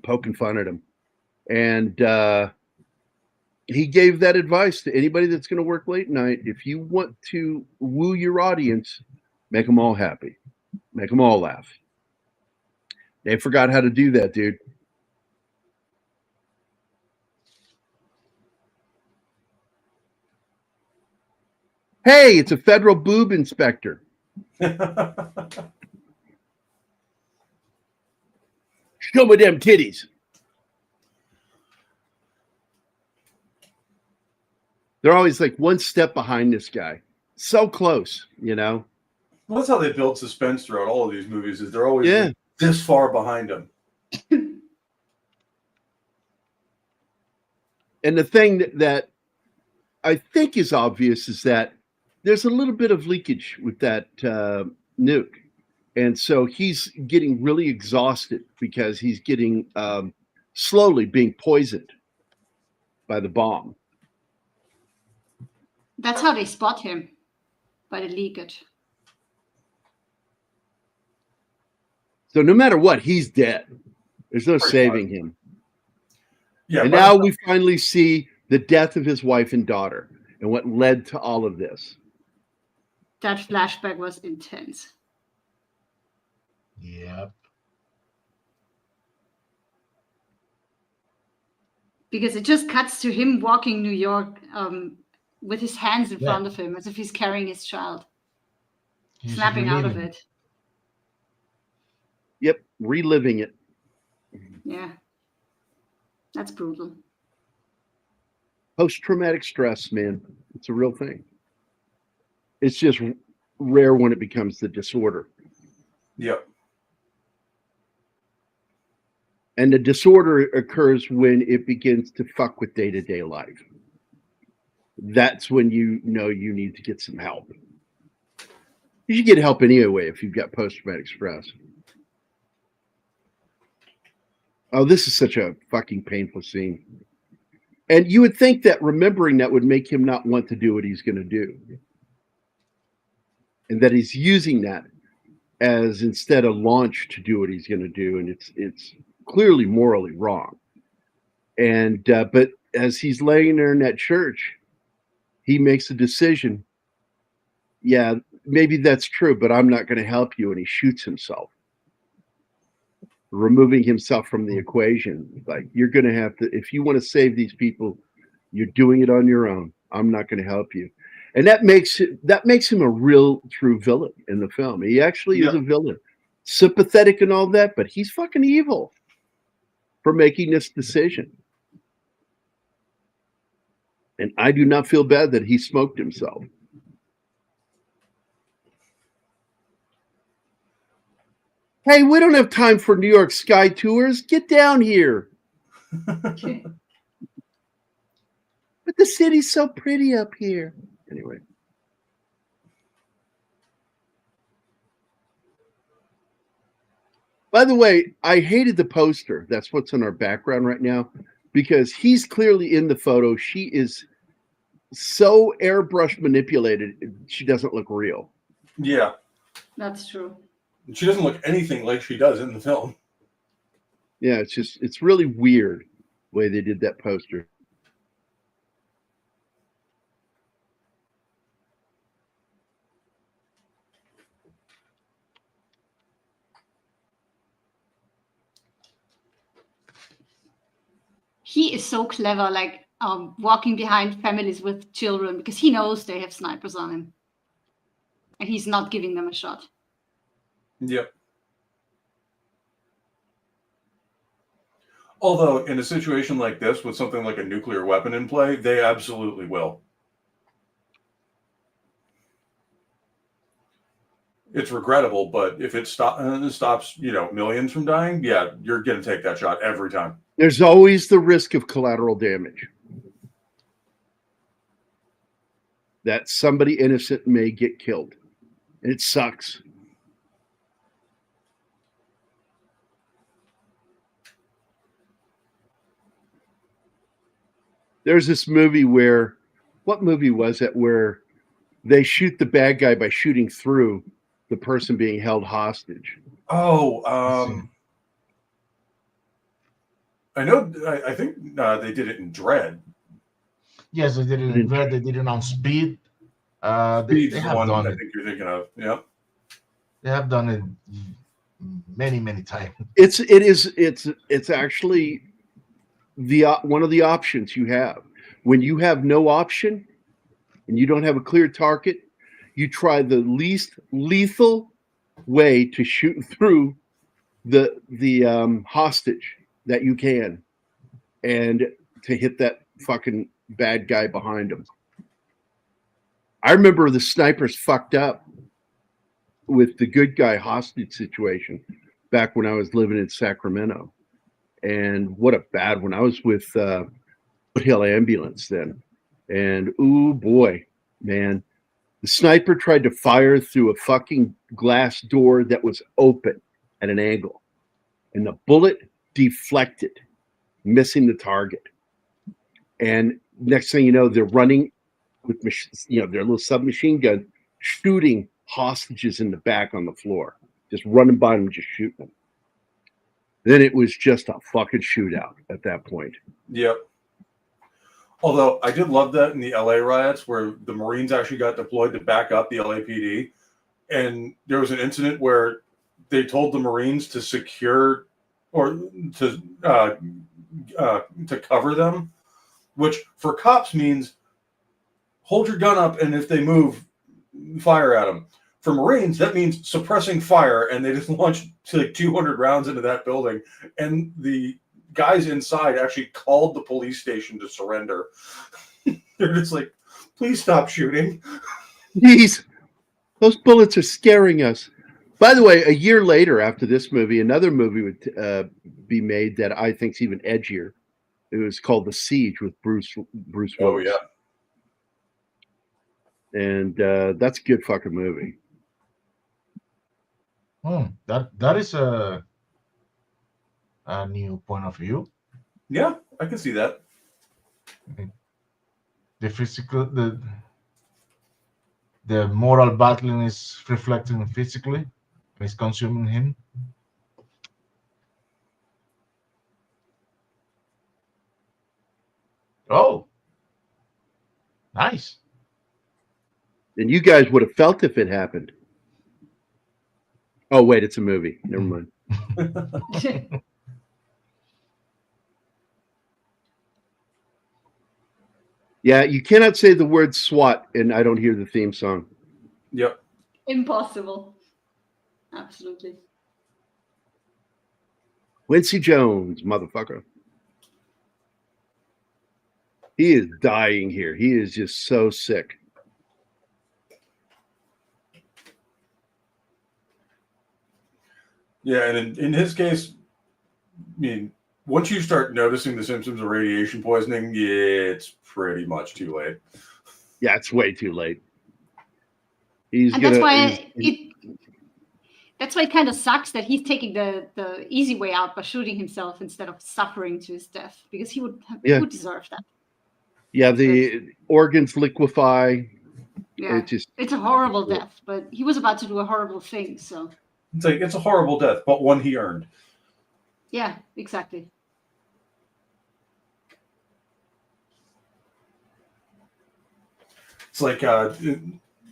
poking fun at him. And he gave that advice to anybody that's going to work late night. If you want to woo your audience, make them all happy. Make them all laugh. They forgot how to do that, dude. Hey, it's a federal boob inspector. Show me them titties. They're always like one step behind this guy. So close, you know? Well, that's how they build suspense throughout all of these movies, is they're always this far behind him. And the thing that I think is obvious is that there's a little bit of leakage with that nuke. And so he's getting really exhausted because he's getting slowly being poisoned by the bomb. That's how they spot him, by the leakage. So no matter what, he's dead. There's no saving him. Yeah, and now we finally see the death of his wife and daughter and what led to all of this. That flashback was intense. Yep. Because it just cuts to him walking New York with his hands in front of him, as if he's carrying his child. He's snapping out of it. Yep, reliving it. Yeah. That's brutal. Post-traumatic stress, man. It's a real thing. It's just rare when it becomes the disorder. Yep. And the disorder occurs when it begins to fuck with day-to-day life. That's when you know you need to get some help. You should get help anyway if you've got post-traumatic stress. Oh, this is such a fucking painful scene. And you would think that remembering that would make him not want to do what he's going to do. And that he's using that as instead a launch to do what he's going to do. And it's clearly morally wrong. And but as he's laying there in that church, he makes a decision. Yeah, maybe that's true, but I'm not going to help you. And he shoots himself, removing himself from the equation. Like, you're going to have to, if you want to save these people, you're doing it on your own. I'm not going to help you. And that makes him a real true villain in the film. He actually is a villain, sympathetic and all that, but he's fucking evil for making this decision. And I do not feel bad that he smoked himself. Hey, we don't have time for New York Sky tours. Get down here. But the city's so pretty up here. Anyway. By the way, I hated the poster. That's what's in our background right now, because he's clearly in the photo. She is so airbrush manipulated, she doesn't look real. Yeah. That's true. She doesn't look anything like she does in the film. Yeah, it's really weird the way they did that poster. He is so clever, like walking behind families with children, because he knows they have snipers on him. And he's not giving them a shot. Yep. Although, in a situation like this, with something like a nuclear weapon in play, they absolutely will. It's regrettable, but if it stops, millions from dying, yeah, you're going to take that shot every time. There's always the risk of collateral damage. That somebody innocent may get killed. It sucks. There's this movie what movie was it, where they shoot the bad guy by shooting through the person being held hostage? Oh, I know. I think they did it in Dread. Yes, they did it in Dread. They did it on Speed. Speed's they the have one done I it. think you're thinking of. Yep. They have done it many, many times. It's actually one of the options you have. When you have no option and you don't have a clear target, you try the least lethal way to shoot through the hostage that you can, and to hit that fucking bad guy behind him. I remember the snipers fucked up with the good guy hostage situation back when I was living in Sacramento. And what a bad one. I was with Foothill Ambulance then. And ooh boy, man. The sniper tried to fire through a fucking glass door that was open at an angle. And the bullet deflected, missing the target. And next thing you know, they're running with their little submachine gun, shooting hostages in the back on the floor. Just running by them, just shooting them. Then it was just a fucking shootout at that point. Yep. Although I did love that in the LA riots where the Marines actually got deployed to back up the LAPD. And there was an incident where they told the Marines to secure or to cover them, which for cops means hold your gun up, and if they move, fire at them. For Marines, that means suppressing fire, and they just launched like 200 rounds into that building. And the guys inside actually called the police station to surrender. They're just like, please stop shooting. Those bullets are scaring us. By the way, a year later after this movie, another movie would be made that I think is even edgier. It was called The Siege with Bruce Willis. Oh, yeah. And that's a good fucking movie. That is a new point of view. Yeah, I can see that. The physical, the moral battling is reflecting physically, and it's consuming him. Oh, nice. And you guys would have felt if it happened. Oh, wait, it's a movie. Never mind. Yeah, you cannot say the word SWAT and I don't hear the theme song. Yep. Impossible. Absolutely. Quincy Jones, motherfucker. He is dying here. He is just so sick. Yeah, and in his case, I mean, once you start noticing the symptoms of radiation poisoning, it's pretty much too late. Yeah, it's way too late. That's why it kind of sucks that he's taking the easy way out by shooting himself instead of suffering to his death, because he would deserve that. Yeah, the organs liquefy. Yeah, it's a horrible death, but he was about to do a horrible thing, so. It's a horrible death, but one he earned. Yeah, exactly. It's like the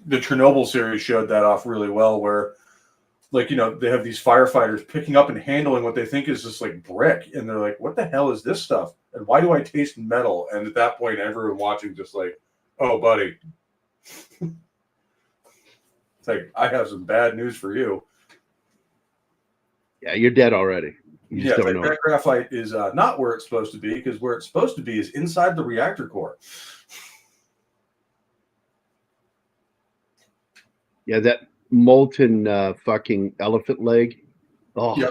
Chernobyl series showed that off really well, where, like, you know, they have these firefighters picking up and handling what they think is just like brick, and they're like, what the hell is this stuff? And why do I taste metal? And at that point, everyone watching just like, oh, buddy. It's like, I have some bad news for you. Yeah, you're dead already. You just don't know. That graphite is not where it's supposed to be, because where it's supposed to be is inside the reactor core. Yeah, that molten fucking elephant leg. Oh, yeah.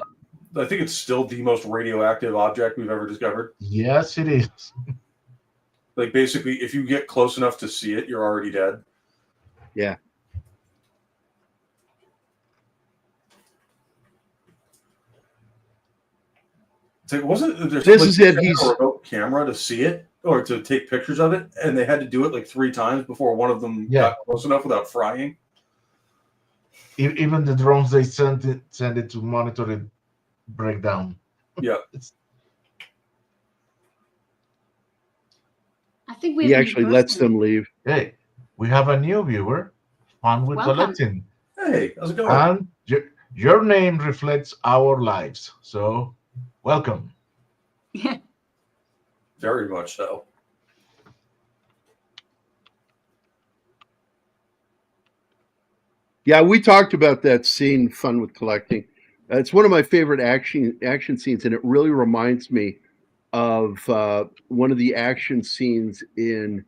I think it's still the most radioactive object we've ever discovered. Yes, it is. Like, basically, if you get close enough to see it, you're already dead. Yeah. It's like, wasn't there this is it? He's a remote camera to see it or to take pictures of it, and they had to do it like 3 times before one of them got close enough without frying. Even the drones they send it to monitor it break down. Yeah. I think he actually lets them leave. Hey, we have a new viewer. Fun with collecting. Hey, how's it going? And your name reflects our lives, so welcome. Yeah. Very much so. Yeah, we talked about that scene, Fun with Collecting. It's one of my favorite action scenes, and it really reminds me of one of the action scenes in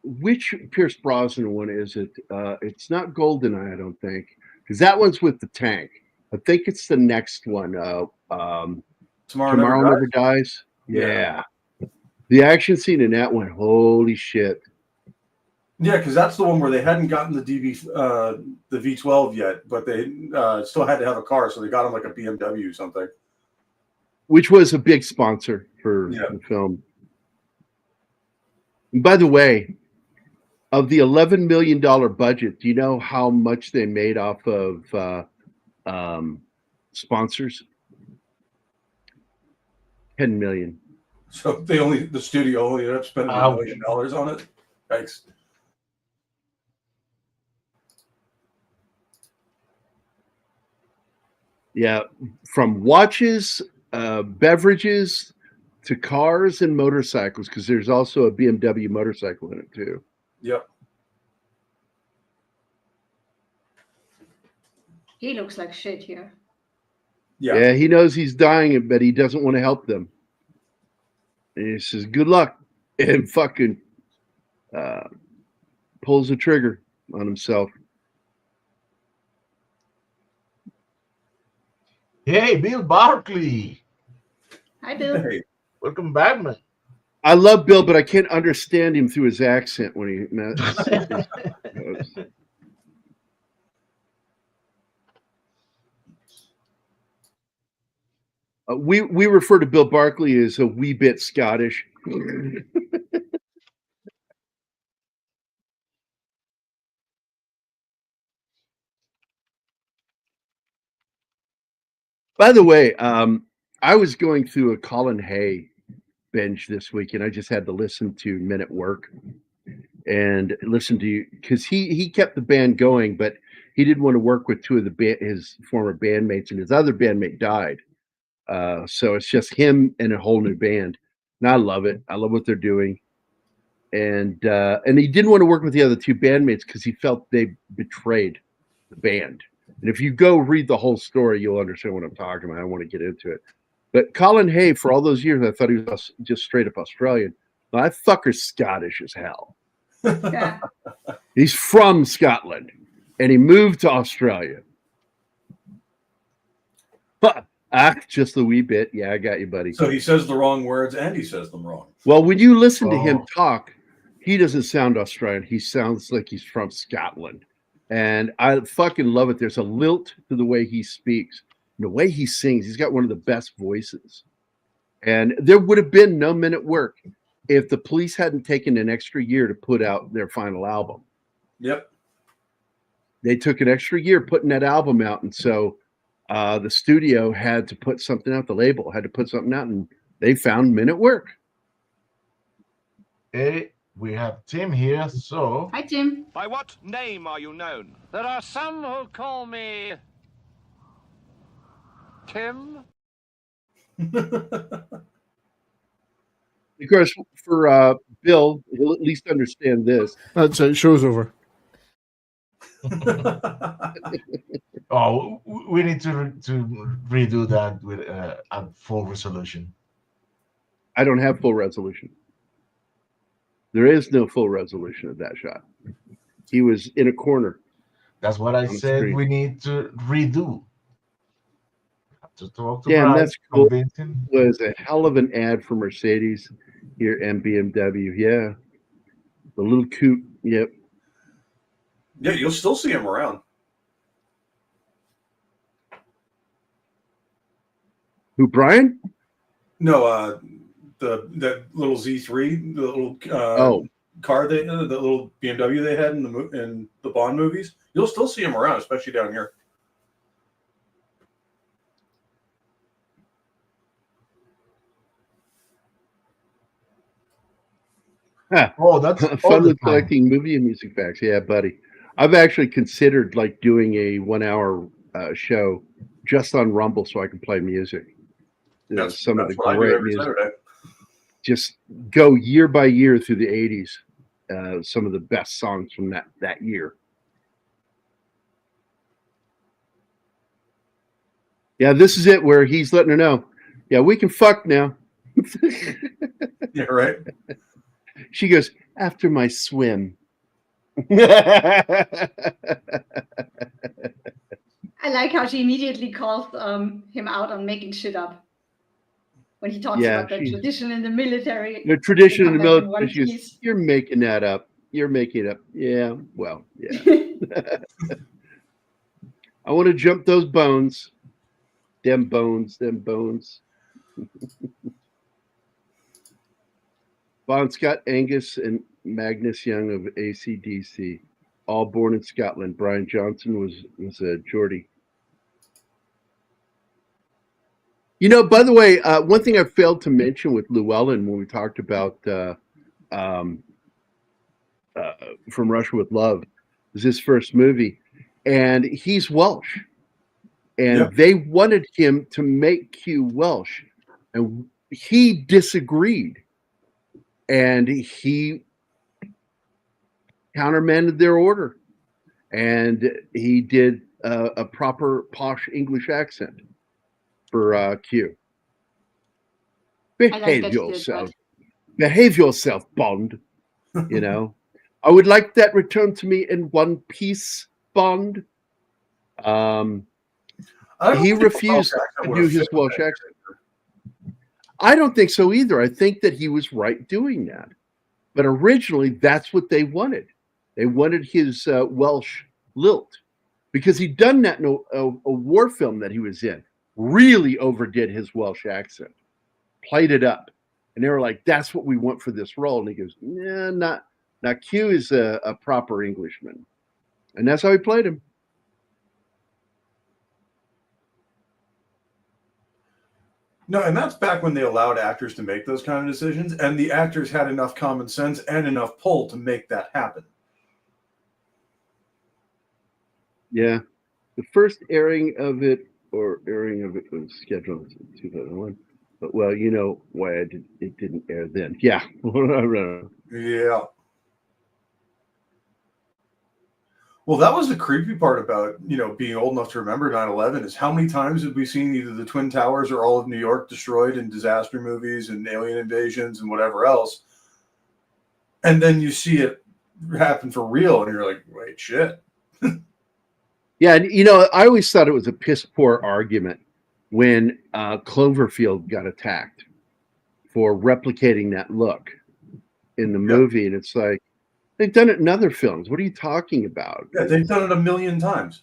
which Pierce Brosnan one is it? It's not GoldenEye, I don't think, because that one's with the tank. I think it's the next one. Tomorrow Never Dies. Yeah. The action scene in that one, holy shit. Yeah, because that's the one where they hadn't gotten the the V12 yet, but they still had to have a car, so they got them like a BMW or something. Which was a big sponsor for the film. And by the way, of the $11 million budget, do you know how much they made off of sponsors? $10 million. So the studio only ended up spending $1 million on it. Thanks. Yeah, from watches, beverages, to cars and motorcycles, because there's also a BMW motorcycle in it too. Yep. He looks like shit here. Yeah, he knows he's dying, but he doesn't want to help them. And he says, "Good luck," and fucking pulls the trigger on himself. Hey, Bill Barkley. Hi, Bill. Hey. Welcome back, man. I love Bill, but I can't understand him through his accent when he. We refer to Bill Barkley as a wee bit Scottish. By the way, I was going through a Colin Hay binge this week, and I just had to listen to Men at Work and listen to, because he kept the band going, but he didn't want to work with two of his former bandmates, and his other bandmate died. So it's just him and a whole new band. And I love it. I love what they're doing. And he didn't want to work with the other two bandmates because he felt they betrayed the band. And if you go read the whole story, you'll understand what I'm talking about. I don't want to get into it. But Colin Hay, for all those years, I thought he was just straight up Australian. Well, that fucker's Scottish as hell. Yeah. He's from Scotland, and he moved to Australia. But just a wee bit. Yeah, I got you, buddy. So he says the wrong words and he says them wrong. Well, when you listen to him talk, he doesn't sound Australian. He sounds like he's from Scotland. And I fucking love it. There's a lilt to the way he speaks. And the way he sings, he's got one of the best voices. And there would have been no Men at Work if the Police hadn't taken an extra year to put out their final album. Yep. They took an extra year putting that album out. And so the studio had to put something out, the label had to put something out, and they found Men at Work. Hey, we have Tim here, so... Hi, Tim. By what name are you known? There are some who call me... Tim? Of course, for Bill, he'll at least understand this. Show's over. Oh, we need to redo that with a full resolution. I don't have full resolution. There is no full resolution of that shot. He was in a corner. That's what I said. We need to redo. To talk to Damn, Brian, that's cool. It was a hell of an ad for Mercedes here and BMW. Yeah. The little coupe. Yep. Yeah, you'll still see him around. Who, Brian? No, that little Z3, the little car the little BMW they had in the Bond movies. You'll still see him around, especially down here. Huh. Oh, that's fun with collecting movie and music facts. Yeah, buddy. I've actually considered like doing a 1 hour show just on Rumble so I can play music. That's some of the what great I do every music. Saturday. Just go year by year through the 80s. Some of the best songs from that year. Yeah, this is it where he's letting her know. Yeah, we can fuck now. Yeah, right. She goes, after my swim. I like how she immediately called him out on making shit up. When he talks about the tradition in the military. The tradition in the military, she goes, you're making that up. You're making it up. Yeah, well, yeah. I want to jump those bones. Them bones. Bon Scott, Angus, and Magnus Young of AC/DC, all born in Scotland. Brian Johnson was a Geordie. You know, by the way, one thing I failed to mention with Llewellyn when we talked about From Russia with Love was his first movie, and he's Welsh, and they wanted him to make Q Welsh, and he disagreed. And he countermanded their order, and he did a proper posh English accent for Q. Behave yourself. behave yourself, Bond. You know, I would like that returned to me in one piece, Bond. He refused to do his Welsh accent. I don't think so either. I think that he was right doing that. But originally, that's what they wanted. They wanted his Welsh lilt because he'd done that in a war film that he was in. Really overdid his Welsh accent, played it up. And they were like, that's what we want for this role. And he goes, nah, not. Now, Q is a proper Englishman. And that's how he played him. No, and that's back when they allowed actors to make those kind of decisions, and the actors had enough common sense and enough pull to make that happen. Yeah. The first airing of it was scheduled in 2001. But, well, you know why it didn't air then. Yeah. Yeah. Well, that was the creepy part about, being old enough to remember 9/11 is how many times have we seen either the Twin Towers or all of New York destroyed in disaster movies and alien invasions and whatever else. And then you see it happen for real and you're like, wait, shit. Yeah. And, I always thought it was a piss poor argument when Cloverfield got attacked for replicating that look in the movie. And it's like, they've done it in other films. What are you talking about? Yeah, they've done it a million times.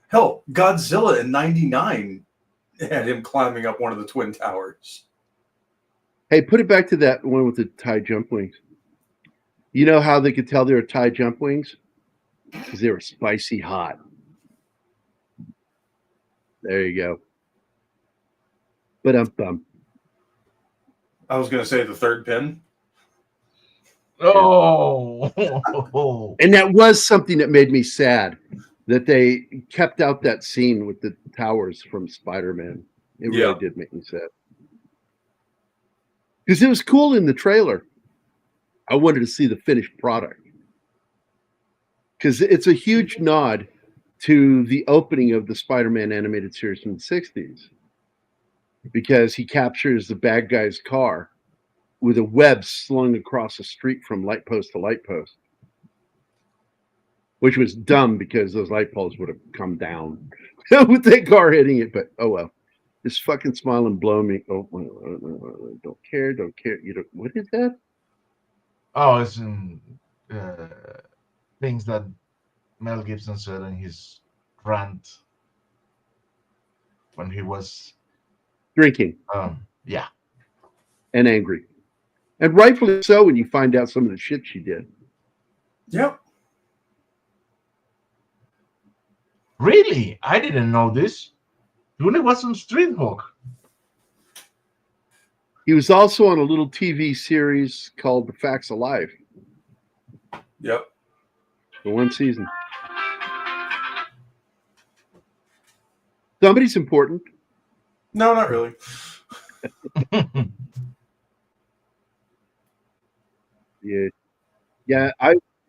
Hell, Godzilla in '99 had him climbing up one of the Twin Towers. Hey, put it back to that one with the Thai jump wings. You know how they could tell they were Thai jump wings? Because they were spicy hot. There you go. But I was going to say the third pin. Oh, and that was something that made me sad that they kept out that scene with the towers from Spider-Man. It really did make me sad because it was cool in the trailer. I wanted to see the finished product because it's a huge nod to the opening of the Spider-Man animated series from the 60s because he captures the bad guy's car with a web slung across the street from light post to light post, which was dumb because those light poles would have come down with that car hitting it. But oh well, just fucking smile and blow me. Oh, don't care. You don't. What is that? Oh, it's in things that Mel Gibson said in his rant when he was drinking. Yeah, and angry. And rightfully so when you find out some of the shit she did. Yep. Really? I didn't know this. Clooney was on Street Hawk. He was also on a little TV series called The Facts of Life. Yep. For one season. Somebody's important. No, not really. Yeah.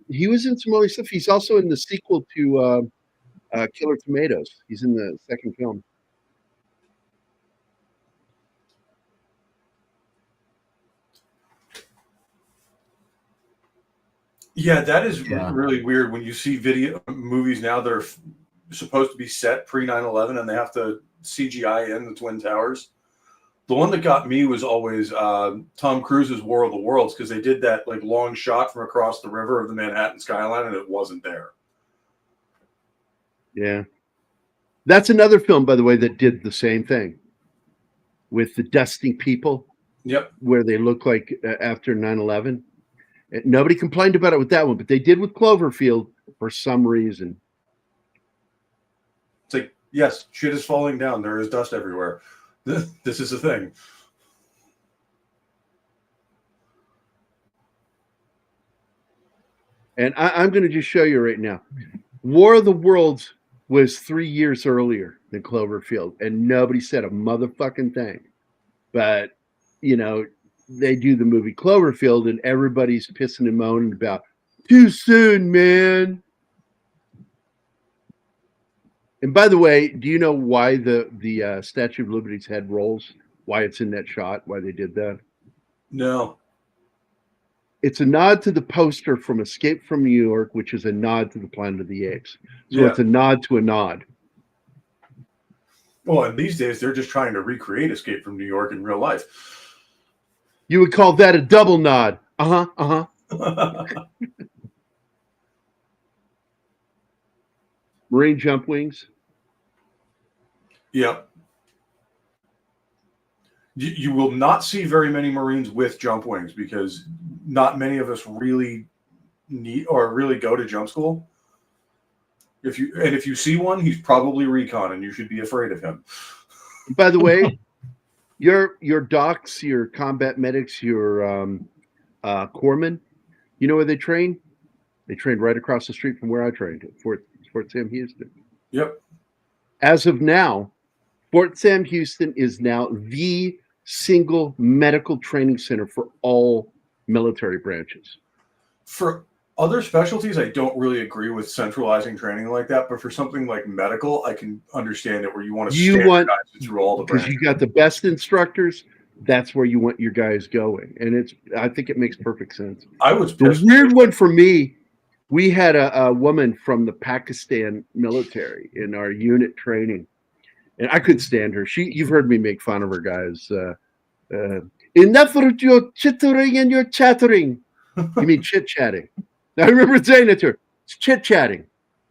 He was in some other stuff. He's also in the sequel to Killer Tomatoes. He's in the second film. Yeah, that is really weird when you see video movies now that are supposed to be set pre 9/11 and they have to CGI in the Twin Towers. The one that got me was always Tom Cruise's War of the Worlds because they did that like long shot from across the river of the Manhattan skyline and it wasn't there. Yeah. That's another film, by the way, that did the same thing with the dusting people. Yep. Where they look like after 9/11. Nobody complained about it with that one, but they did with Cloverfield for some reason. It's like, yes, shit is falling down. There is dust everywhere. This is a thing. And I'm going to just show you right now. War of the Worlds was 3 years earlier than Cloverfield, and nobody said a motherfucking thing. But, they do the movie Cloverfield, and everybody's pissing and moaning about, too soon, man. And by the way, do you know why the Statue of Liberty's head rolls? Why it's in that shot? Why they did that? No. It's a nod to the poster from Escape from New York, which is a nod to the Planet of the Apes. So it's a nod to a nod. Well, and these days they're just trying to recreate Escape from New York in real life. You would call that a double nod. Marine jump wings. Yep. You will not see very many Marines with jump wings because not many of us really need or really go to jump school. If you see one, he's probably recon, and you should be afraid of him. By the way, your docs, your combat medics, your corpsmen, you know where they train? They trained right across the street from where I trained at Fort Sam Houston. Yep. As of now, Fort Sam Houston is now the single medical training center for all military branches. For other specialties, I don't really agree with centralizing training like that, but for something like medical, I can understand it where you want to standardize it through all the branches. Because you got the best instructors, that's where you want your guys going. And I think it makes perfect sense. I was pissed. The weird one for me, we had a woman from the Pakistan military in our unit training. And I couldn't stand her. You've heard me make fun of her, guys. Enough with your chittering and your chattering. You mean chit-chatting. I remember saying it to her. It's chit-chatting.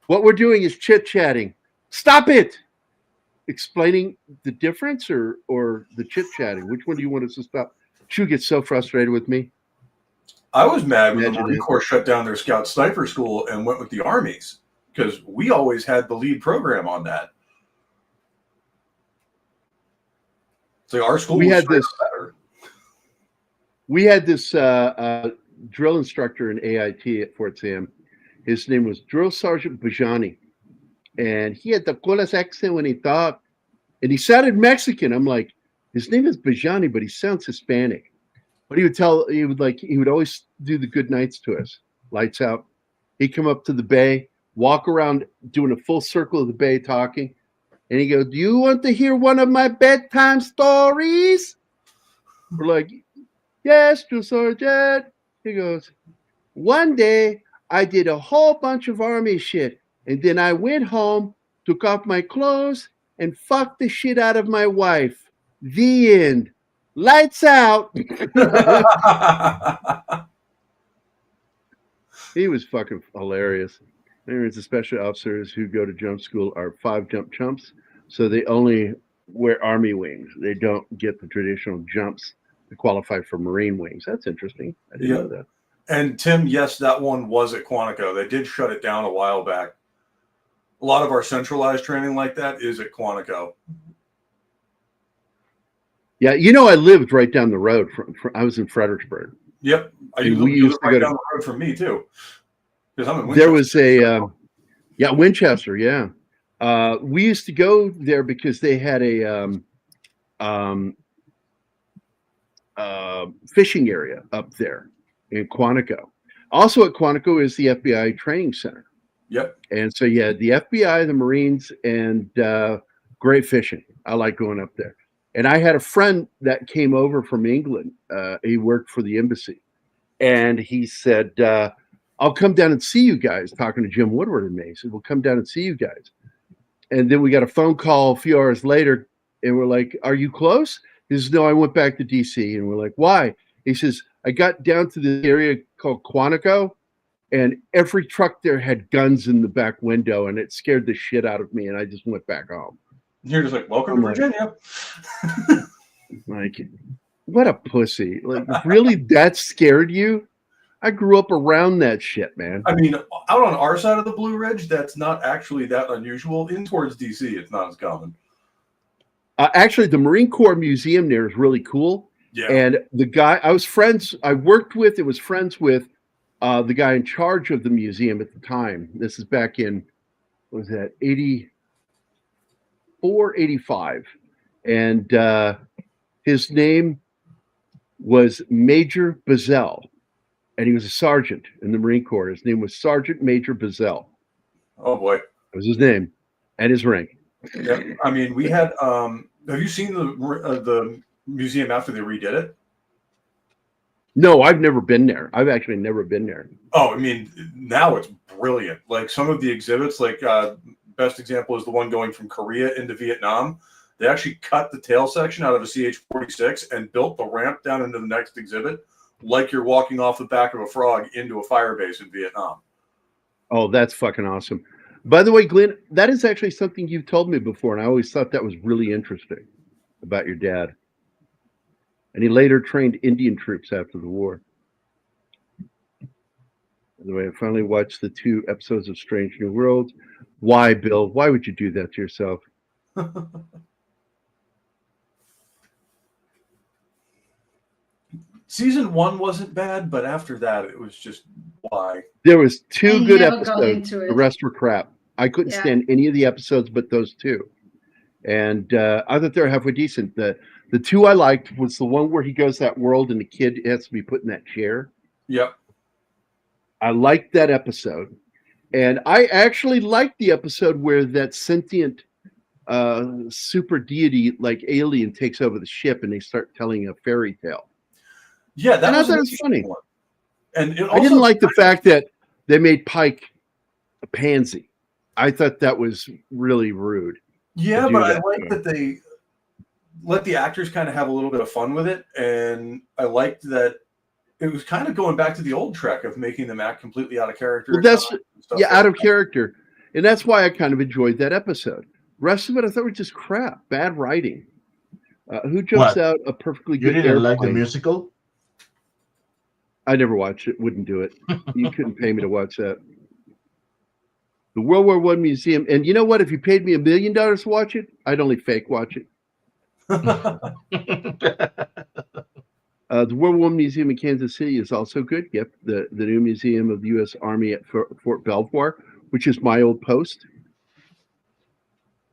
What we're doing is chit-chatting. Stop it! Explaining the difference or the chit-chatting? Which one do you want us to stop? She would get so frustrated with me. I was mad when the Marine Corps shut down their Scout Sniper School and went with the Armies because we always had the lead program on that. So our school we had this drill instructor in AIT at Fort Sam. His name was Drill Sergeant Bajani. And he had the coolest accent when he talked. And he sounded Mexican. I'm like, his name is Bajani, but he sounds Hispanic. But he would always do the good nights to us. Lights out. He'd come up to the bay, walk around doing a full circle of the bay talking. And he goes, do you want to hear one of my bedtime stories? We're like, yes, Drill Sergeant. He goes, one day I did a whole bunch of Army shit. And then I went home, took off my clothes, and fucked the shit out of my wife. The end. Lights out. He was fucking hilarious. There's the special officers who go to jump school are 5 jump chumps, so they only wear Army wings. They don't get the traditional jumps to qualify for Marine wings. That's interesting. I didn't know that. And Tim, yes, that one was at Quantico. They did shut it down a while back. A lot of our centralized training like that is at Quantico. Yeah, I lived right down the road from I was in Fredericksburg. Yep. You lived right down the road from me, too. Because I'm in Winchester. There was Winchester, yeah. We used to go there because they had a fishing area up there in Quantico. Also at Quantico is the FBI training center. Yep. And so you had the FBI, the Marines, and great fishing. I like going up there. And I had a friend that came over from England. He worked for the embassy. And he said, I'll come down and see you guys, talking to Jim Woodward and me. He said, we'll come down and see you guys. And then we got a phone call a few hours later, and we're like, are you close? He says, no, I went back to D.C. And we're like, why? He says, I got down to the area called Quantico, and every truck there had guns in the back window, and it scared the shit out of me, and I just went back home. You're just like, welcome to Virginia. Like, what a pussy. Like, really, that scared you? I grew up around that shit, man. I mean, out on our side of the Blue Ridge, that's not actually that unusual. In towards D.C., it's not as common. Actually, the Marine Corps Museum there is really cool. Yeah. And the guy I worked with, the guy in charge of the museum at the time. This is back in, what was that, 84, 85. And his name was Major Bazell. And he was a sergeant in the Marine Corps. His name was Sergeant Major Bazell. Oh, boy. That was his name and his rank. Yeah. I mean, we had, have you seen the museum after they redid it? No, I've never been there. I've actually never been there. Oh, I mean, now it's brilliant. Like some of the exhibits, like best example is the one going from Korea into Vietnam. They actually cut the tail section out of a CH-46 and built the ramp down into the next exhibit like you're walking off the back of a frog into a fire base in Vietnam. Oh, that's fucking awesome. By the way, Glenn, that is actually something you've told me before, and I always thought that was really interesting about your dad. And he later trained Indian troops after the war. By the way, I finally watched the 2 episodes of Strange New Worlds. Why, Bill? Why would you do that to yourself? Season 1 wasn't bad, but after that, it was just why. There was 2 I good never got episodes. into it. The rest were crap. I couldn't stand any of the episodes but those 2. And I thought they were halfway decent. The 2 I liked was the one where he goes that world and the kid has to be put in that chair. Yep. I liked that episode. And I actually liked the episode where that sentient super deity like alien takes over the ship and they start telling a fairy tale. Yeah, that and was I thought it was funny. One. And I didn't like the fact that they made Pike a pansy. I thought that was really rude. Yeah, but I like that they let the actors kind of have a little bit of fun with it. And I liked that it was kind of going back to the old Trek of making them act completely out of character. Well, that's out of character. And that's why I kind of enjoyed that episode. The rest of it I thought was just crap, bad writing. Who jumps out a perfectly good didn't airplane? like the musical? I never watched it. Wouldn't do it. You couldn't pay me to watch that. The World War I Museum. And you know what? If you paid me $1 million to watch it, I'd only fake watch it. The World War I Museum in Kansas City is also good. Yep. The new museum of the U.S. Army at Fort Belvoir, which is my old post.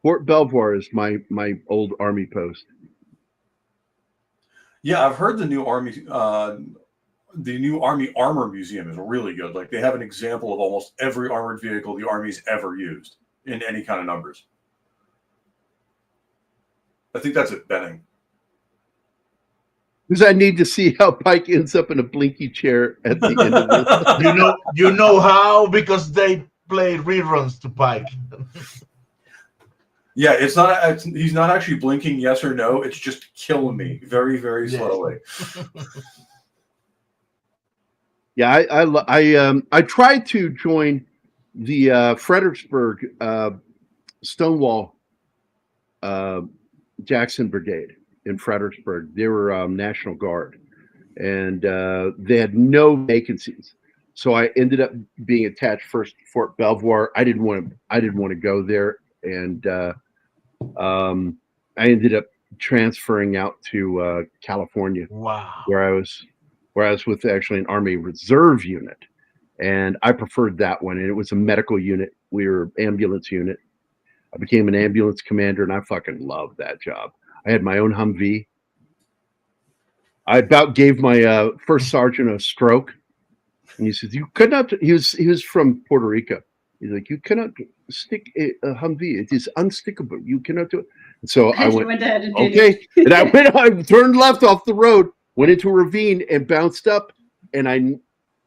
Fort Belvoir is my old Army post. Yeah, I've heard the new Army Armor Museum is really good. Like they have an example of almost every armored vehicle the Army's ever used in any kind of numbers. I think that's at Benning. Because I need to see how Pike ends up in a blinky chair at the end of this. You know how? Because they played reruns to Pike. Yeah, it's not. He's not actually blinking yes or no. It's just killing me very, very slowly. Yeah, I tried to join the Fredericksburg Stonewall Jackson Brigade in Fredericksburg. They were National Guard, and they had no vacancies. So I ended up being attached first to Fort Belvoir. I didn't want to go there, and I ended up transferring out to California. Wow. Where I was with actually an Army Reserve unit, and I preferred that one. And it was a medical unit. We were ambulance unit. I became an ambulance commander, and I fucking loved that job. I had my own Humvee. I about gave my first sergeant a stroke, and he says, "You could not." He was from Puerto Rico. He's like, "You cannot stick a Humvee. It is unstickable. You cannot do it." And so I went, okay, and I turned left off the road, went into a ravine, and bounced up, and I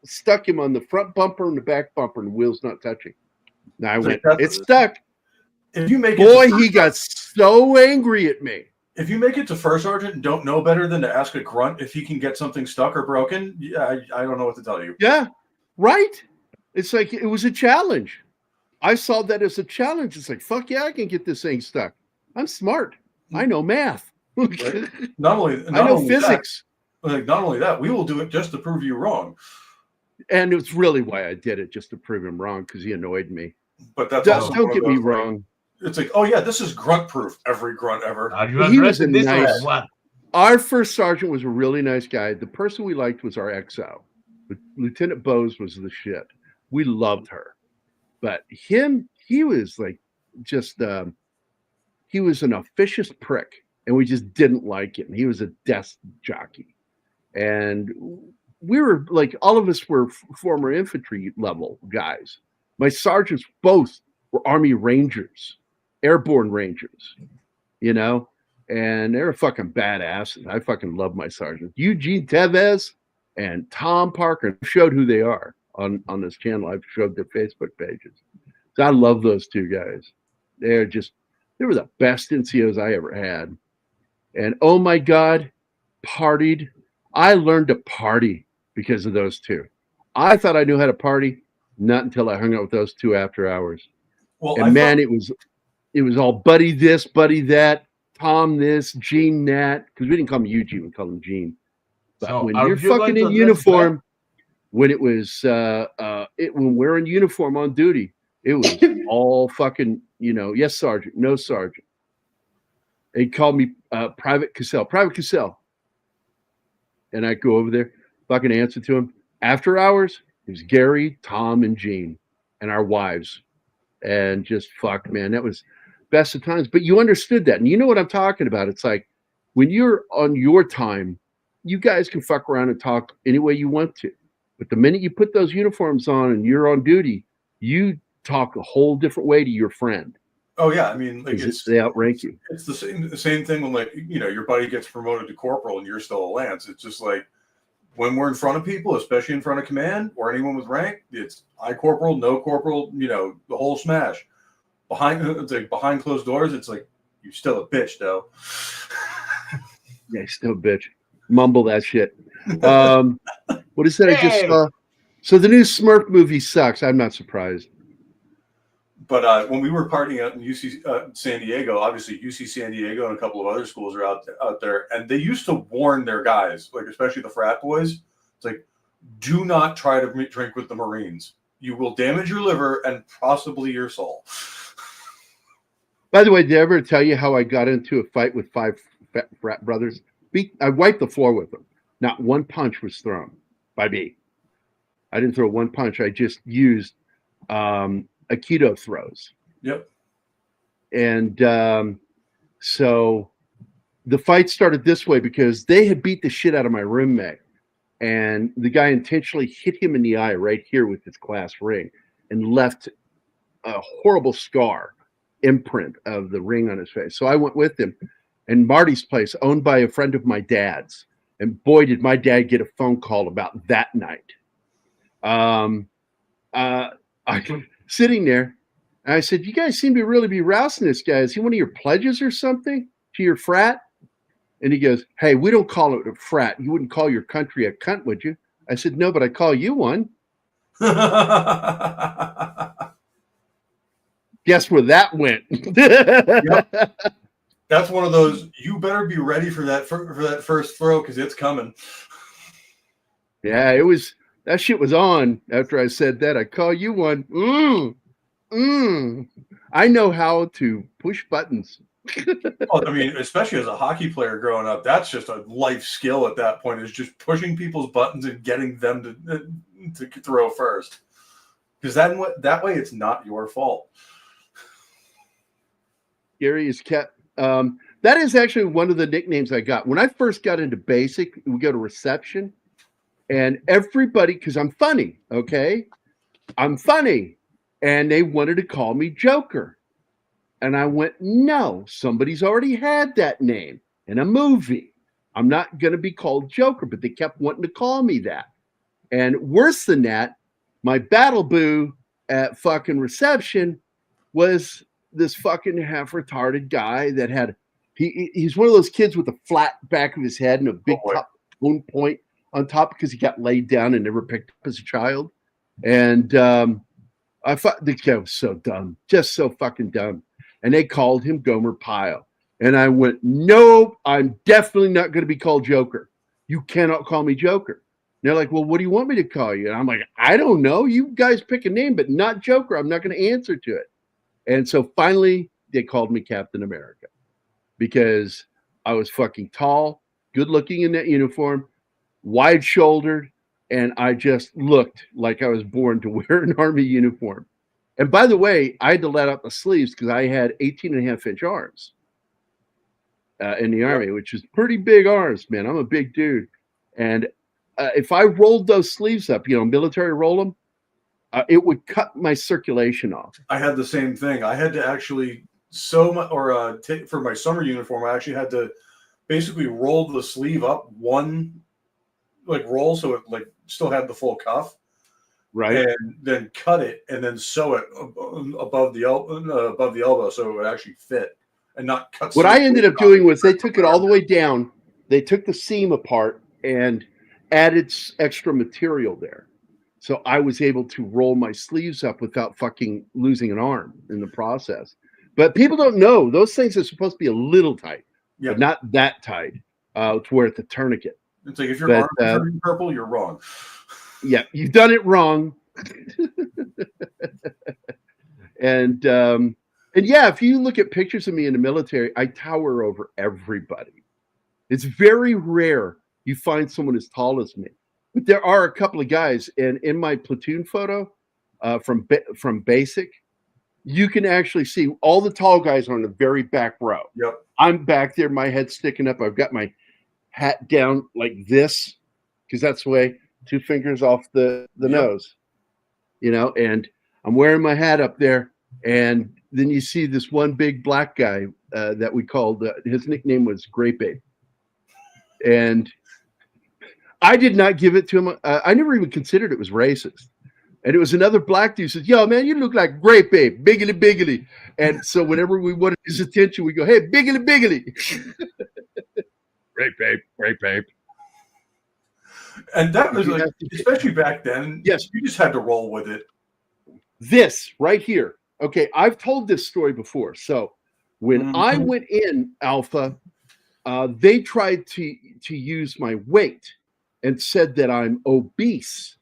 stuck him on the front bumper and the back bumper, and the wheels not touching. Now I went, it's stuck. If you make he got so angry at me. If you make it to first sergeant and don't know better than to ask a grunt if he can get something stuck or broken, yeah, I don't know what to tell you. Yeah, right. It's like it was a challenge. I saw that as a challenge. It's like, fuck yeah, I can get this thing stuck. I'm smart. I know math. Right? I know physics. Not only that, we will do it just to prove you wrong. And it's really why I did it, just to prove him wrong, because he annoyed me. But that's don't get me wrong. It's like, oh yeah, this is grunt proof. Every grunt ever. He was a nice. Our first sergeant was a really nice guy. The person we liked was our XO. Lieutenant Bose was the shit. We loved her, but he was like just he was an officious prick, and we just didn't like him. He was a desk jockey, and we were like, all of us were former infantry level guys. My sergeants both were Army Rangers, airborne Rangers, and they were fucking badasses. I fucking love my sergeant. Eugene Tevez, and Tom Parker. I showed who they are on this channel. I've showed their Facebook pages. So I love those two guys. They were the best NCOs I ever had. And oh my God, partied. I learned to party because of those two. I thought I knew how to party, not until I hung out with those two after hours. Well, and man, it was all buddy this, buddy that, Tom this, Gene that, because we didn't call him Eugene, we called him Gene. But so when you're fucking in uniform, when it was when we're in uniform on duty, it was all fucking, yes, Sergeant, no, Sergeant. They called me Private Cassell. And I go over there, fucking answer to him. After hours, it was Gerry, Tom, and Gene, and our wives. And just fuck, man, that was best of times. But you understood that. And you know what I'm talking about. It's like when you're on your time, you guys can fuck around and talk any way you want to. But the minute you put those uniforms on and you're on duty, you talk a whole different way to your friend. Oh yeah, I mean, like they outrank you. It's the same thing when, like, your buddy gets promoted to corporal and you're still a lance. It's just like when we're in front of people, especially in front of command or anyone with rank, it's I corporal, no corporal, the whole smash. Behind closed doors, it's like you're still a bitch though. Yeah, still a bitch. Mumble that shit. What is that? I just saw. So the new Smurf movie sucks. I'm not surprised. But when we were partying out in UC San Diego, obviously UC San Diego and a couple of other schools are out there, and they used to warn their guys, like especially the frat boys, it's like, do not try to drink with the Marines. You will damage your liver and possibly your soul. By the way, did I ever tell you how I got into a fight with 5 frat brothers? I wiped the floor with them. Not one punch was thrown by me. I didn't throw one punch. I just used Aikido throws. Yep. And so the fight started this way because they had beat the shit out of my roommate. And the guy intentionally hit him in the eye right here with his class ring and left a horrible scar, imprint of the ring on his face. So I went with him. And Marty's place, owned by a friend of my dad's. And boy, did my dad get a phone call about that night. I sitting there, and I said, "You guys seem to really be rousing this guy. Is he one of your pledges or something to your frat?" And he goes, "Hey, we don't call it a frat. You wouldn't call your country a cunt, would you?" I said, "No, but I call you one." Guess where that went? Yep. That's one of those. You better be ready for that first throw because it's coming. Yeah, that shit was on after I said that. I call you one. I know how to push buttons. I mean, especially as a hockey player growing up, that's just a life skill at that point, is just pushing people's buttons and getting them to throw first. Because that way it's not your fault. Gerry is kept. That is actually one of the nicknames I got. When I first got into basic, we go to reception. And everybody, because I'm funny, okay? I'm funny. And they wanted to call me Joker. And I went, no, somebody's already had that name in a movie. I'm not going to be called Joker, but they kept wanting to call me that. And worse than that, my battle boo at fucking reception was this fucking half retarded guy that had, he's one of those kids with a flat back of his head and a big top bone point on top because he got laid down and never picked up as a child. And I thought the guy was so dumb, just so fucking dumb. And they called him Gomer Pyle. And I went, nope, I'm definitely not going to be called Joker. You cannot call me Joker. And they're like, well, what do you want me to call you? And I'm like, I don't know. You guys pick a name, but not Joker. I'm not going to answer to it. And so finally, they called me Captain America because I was fucking tall, good looking in that uniform, wide shouldered, and I just looked like I was born to wear an army uniform. And by the way, I had to let out the sleeves because I had 18.5-inch arms in the Army, which is pretty big arms, man. I'm a big dude. And if I rolled those sleeves up, military roll them, it would cut my circulation off. I had the same thing. I had to actually for my summer uniform, I actually had to basically roll the sleeve up one like roll so it like still had the full cuff, right? And then cut it and then sew it above the elbow so it would actually fit and not cut. What I ended up doing was they took it all the way down. They took the seam apart and added extra material there. So I was able to roll my sleeves up without fucking losing an arm in the process. But people don't know those things are supposed to be a little tight, but not that tight to wear at the tourniquet. It's like if your arm is turning purple, you're wrong. Yeah, you've done it wrong. And yeah, if you look at pictures of me in the military, I tower over everybody. It's very rare you find someone as tall as me. But there are a couple of guys, and in my platoon photo from basic, you can actually see all the tall guys are in the very back row. Yep. I'm back there, my head sticking up. I've got my hat down like this, because that's the way, 2 fingers off the nose, you know, and I'm wearing my hat up there. And then you see this one big black guy that we called, his nickname was Grape Ape. And I did not give it to him. I never even considered it was racist. And it was another black dude who says, yo, man, you look like Grape Ape, biggly, biggly. And so whenever we wanted his attention, we go, hey, biggly, biggly. Grape Ape, Grape Ape. And that was like, especially back then, yes, you just had to roll with it. This right here. Okay, I've told this story before. So when I went in Alpha, they tried to use my weight and said that I'm obese.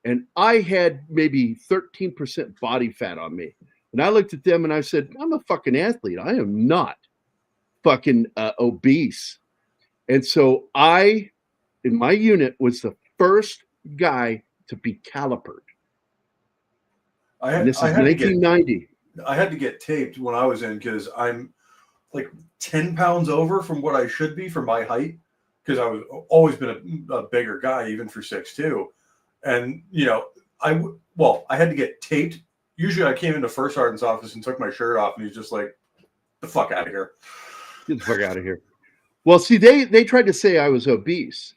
And I had maybe 13% body fat on me. And I looked at them and I said, I'm a fucking athlete. I am not fucking obese. And so I, in my unit, was the first guy to be calipered. This is 1990. I had to get taped when I was in because I'm like 10 pounds over from what I should be for my height, because I was always been a bigger guy, even for 6'2". And, you know, I had to get taped. Usually I came into first sergeant's office and took my shirt off, and he's just like, the fuck out of here. Get the fuck out of here. Well, see, they tried to say I was obese.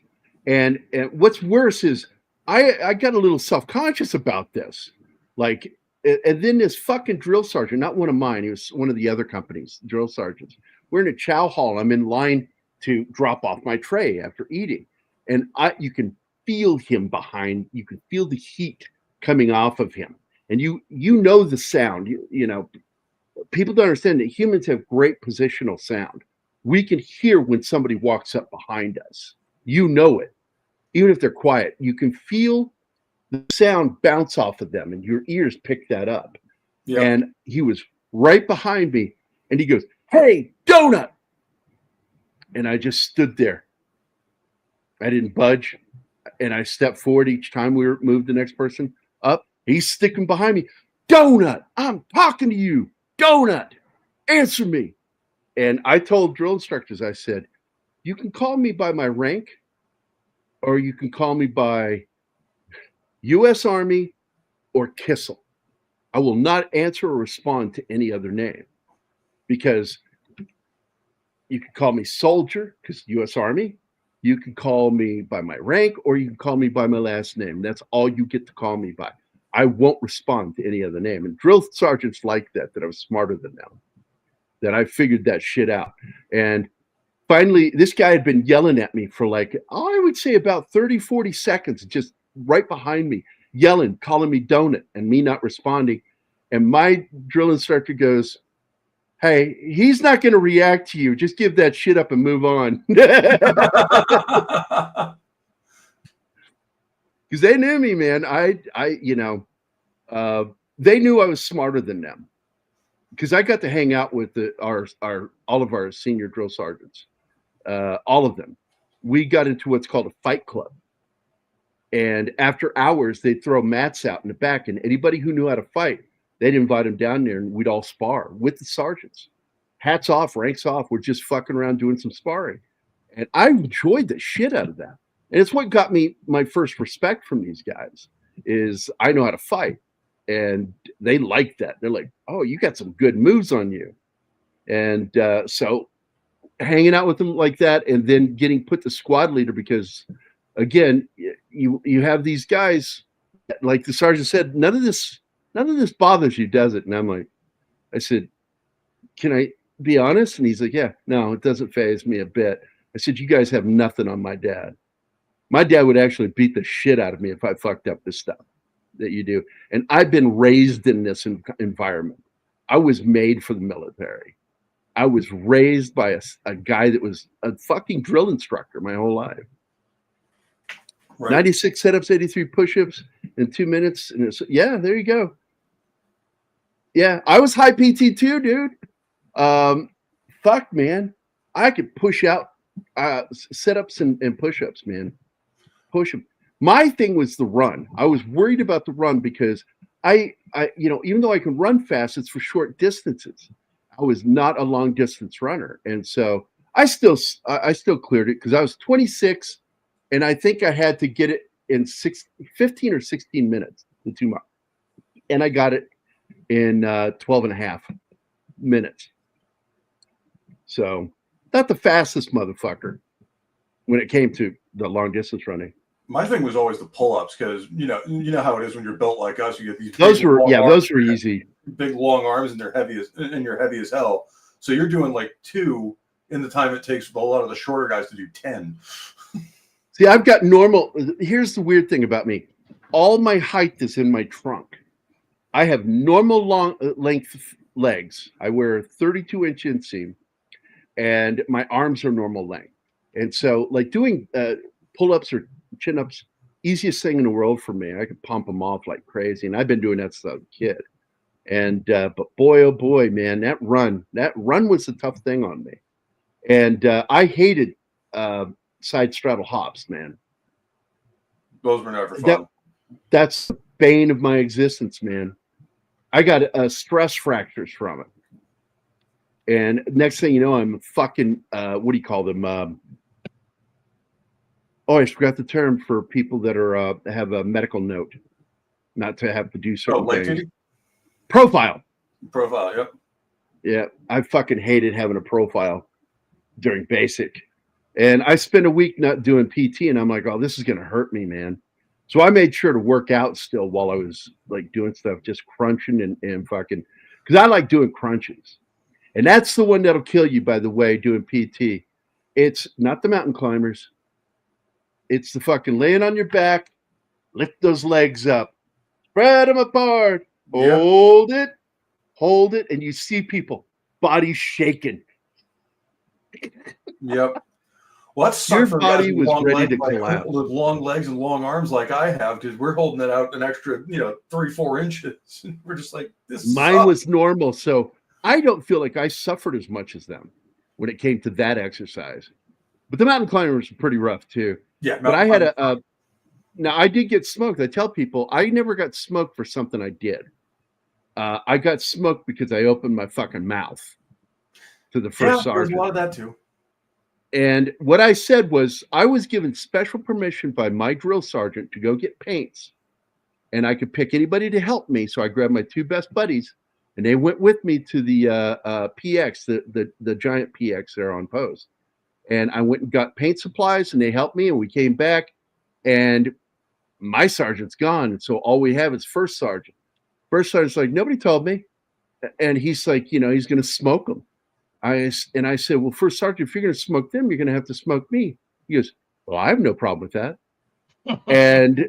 And what's worse is I got a little self-conscious about this. Like, and then this fucking drill sergeant, not one of mine, he was one of the other company's drill sergeants. We're in a chow hall. I'm in line to drop off my tray after eating. And you can feel him behind, you can feel the heat coming off of him. And you know the sound. You know, people don't understand that humans have great positional sound. We can hear when somebody walks up behind us. You know it. Even if they're quiet, you can feel the sound bounce off of them, and your ears pick that up. Yep. And he was right behind me, and he goes, "Hey, donut!" And I just stood there. I didn't budge, and I stepped forward each time we moved the next person up. He's sticking behind me. "Donut, I'm talking to you. Donut, answer me." And I told drill instructors, I said, "You can call me by my rank, or you can call me by U.S. Army or Kissel. I will not answer or respond to any other name, because you can call me soldier, because U.S. Army. You can call me by my rank, or you can call me by my last name. That's all you get to call me by. I won't respond to any other name." And drill sergeants like that I was smarter than them, that I figured that shit out. And finally, this guy had been yelling at me for like, I would say about 30, 40 seconds, just right behind me, yelling, calling me donut, and me not responding. And my drill instructor goes, "Hey, he's not going to react to you. Just give that shit up and move on." Because they knew me, man. They knew I was smarter than them. Because I got to hang out with all of our senior drill sergeants, all of them. We got into what's called a fight club. And after hours, they'd throw mats out in the back, and anybody who knew how to fight, they'd invite them down there, and we'd all spar with the sergeants. Hats off, ranks off. We're just fucking around doing some sparring. And I enjoyed the shit out of that. And it's what got me my first respect from these guys, is I know how to fight. And they like that. They're like, "Oh, you got some good moves on you." And so hanging out with them like that, and then getting put to squad leader, because again, you have these guys, like the sergeant said, none of this bothers you, does it? And I'm like, I said, can I be honest? And he's like, yeah, no, it doesn't faze me a bit. I said, you guys have nothing on my dad. My dad would actually beat the shit out of me if I fucked up this stuff that you do. And I've been raised in this environment. I was made for the military. I was raised by a guy that was a fucking drill instructor my whole life. Right. 96 setups, 83 push-ups in 2 minutes. And yeah, there you go. Yeah, I was high PT too, dude. Fuck, man. I could push out setups and push-ups, man. Push them. My thing was the run. I was worried about the run because I even though I can run fast, it's for short distances. I was not a long distance runner, and so I still cleared it because I was 26, and I think I had to get it in 15 or 16 minutes, the 2 miles, and I got it in 12 and a half minutes. So not the fastest motherfucker when it came to the long distance running. My thing was always the pull-ups because you know how it is when you're built like us. You get these those were easy, big long arms, and you're heavy as hell. So you're doing like 2 in the time it takes a lot of the shorter guys to do 10. See, I've got normal. Here's the weird thing about me: all my height is in my trunk. I have normal long length legs. I wear 32-inch inseam, and my arms are normal length. And so, like doing pull-ups or chin-ups, easiest thing in the world for me. I could pump them off like crazy, and I've been doing that since I was a kid. And but boy, oh boy, man, that run was the tough thing on me. And I hated side straddle hops, man. Those were never fun. That's the bane of my existence, man. I got stress fractures from it. And next thing you know, I'm fucking what do you call them? I forgot the term for people that are have a medical note, not to have to do certain things. Profile. Yep. Yeah, I fucking hated having a profile during basic, and I spent a week not doing PT, and I'm like, oh, this is gonna hurt me, man. So I made sure to work out still while I was like doing stuff, just crunching and fucking, because I like doing crunches, and that's the one that'll kill you. By the way, doing PT, it's not the mountain climbers. It's the fucking laying on your back, lift those legs up, spread them apart, hold it, and you see people, bodies shaking. Yep. Well, that's your body was ready to collapse. With long legs and long arms like I have, because we're holding it out an extra, 3-4 inches. We're just like, this Mine was normal, so I don't feel like I suffered as much as them when it came to that exercise. But the mountain climbers were pretty rough too. Yeah, but I had now I did get smoked. I tell people I never got smoked for something I did. I got smoked because I opened my fucking mouth to the first sergeant. There's a lot of that too. And what I said was I was given special permission by my drill sergeant to go get paints, and I could pick anybody to help me. So I grabbed my 2 best buddies, and they went with me to the PX, the giant PX there on post. And I went and got paint supplies, and they helped me, and we came back, and my sergeant's gone. And so all we have is first sergeant. First sergeant's like, nobody told me. And he's like, he's going to smoke them. I said, well, first sergeant, if you're going to smoke them, you're going to have to smoke me. He goes, well, I have no problem with that. And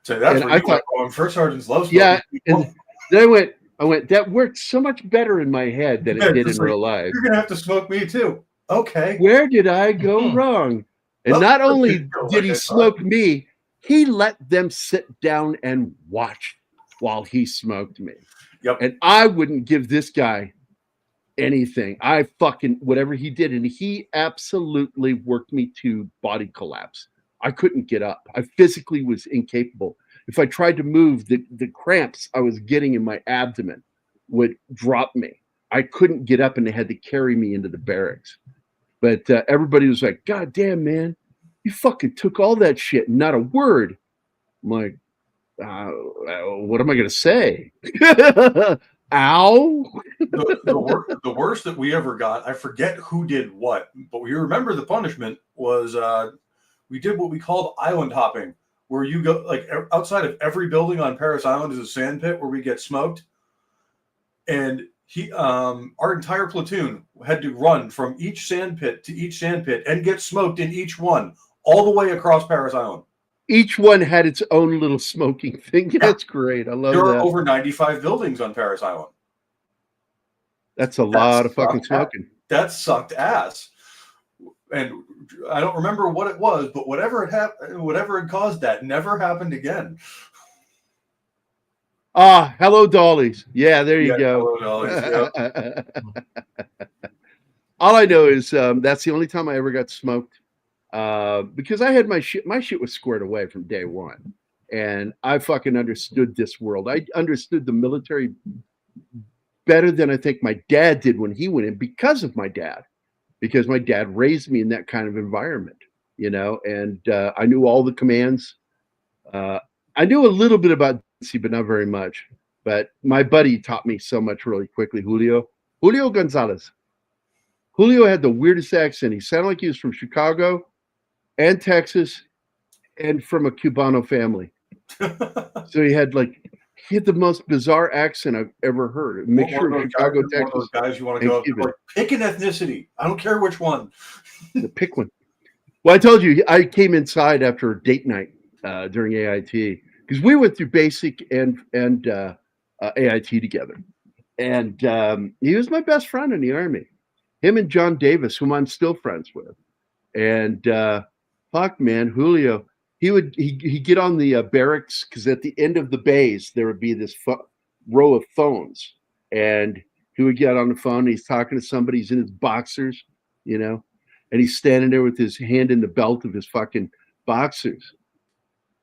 so that's and where I you thought, went, first sergeants love smoking. Yeah. And then I went, that worked so much better in my head than it did in real life. You're going to have to smoke me too. Okay. Where did I go wrong? And not only did he smoke me, he let them sit down and watch while he smoked me. Yep. And I wouldn't give this guy anything. I fucking whatever he did, and he absolutely worked me to body collapse. I couldn't get up. I physically was incapable. If I tried to move, the cramps I was getting in my abdomen would drop me. I couldn't get up, and they had to carry me into the barracks. But everybody was like, God damn, man, you fucking took all that shit and not a word. I'm like, what am I going to say? Ow. The worst that we ever got, I forget who did what, but we remember the punishment was we did what we called island hopping, where you go, like outside of every building on Paris Island is a sand pit where we get smoked. And our entire platoon had to run from each sand pit to each sand pit and get smoked in each one, all the way across Paris Island. Each one had its own little smoking thing. That's great. I love that. There are over 95 buildings on Paris Island. That's a lot of fucking smoking. That sucked ass. And I don't remember what it was, but whatever had caused that never happened again. Ah, hello, dollies. Yeah, there you go. Hello, dollies. Yep. All I know is that's the only time I ever got smoked, because I had my shit. My shit was squared away from day one, and I fucking understood this world. I understood the military better than I think my dad did when he went in, because of my dad. Because my dad raised me in that kind of environment, you know, and I knew all the commands. I knew a little bit about DC, but not very much. But my buddy taught me so much really quickly, Julio Gonzalez. Julio had the weirdest accent. He sounded like he was from Chicago and Texas and from a Cubano family. So he had the most bizarre accent I've ever heard. A mixture of Chicago, Texas. One of those guys you want to go like, pick an ethnicity. I don't care which one. Pick one. Well, I told you, I came inside after a date night during AIT, because we went through basic and AIT together. And he was my best friend in the Army. Him and John Davis, whom I'm still friends with. And fuck, man, Julio, he'd get on the barracks, because at the end of the bays, there would be this row of phones. And he would get on the phone, and he's talking to somebody. He's in his boxers, you know, and he's standing there with his hand in the belt of his fucking boxers.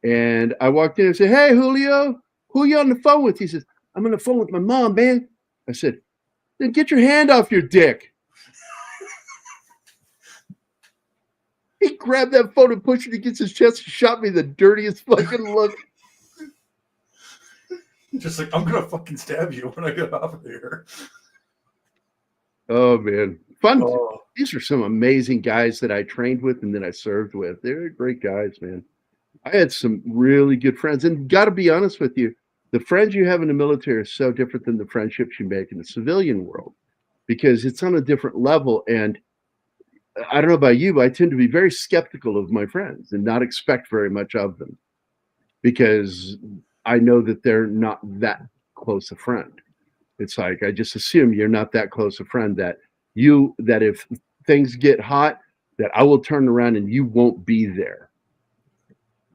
And I walked in and said, "Hey, Julio, who are you on the phone with?" He says, "I'm on the phone with my mom, man." I said, "Then get your hand off your dick." He grabbed that phone and pushed it against his chest and shot me the dirtiest fucking look. Just like, I'm going to fucking stab you when I get off of here. Oh, man. Fun. Oh. These are some amazing guys that I trained with and that I served with. They're great guys, man. I had some really good friends. And got to be honest with you, the friends you have in the military are so different than the friendships you make in the civilian world, because it's on a different level. And I don't know about you, but I tend to be very skeptical of my friends and not expect very much of them, because I know that they're not that close a friend. It's like, I just assume you're not that close a friend, that if things get hot, that I will turn around and you won't be there.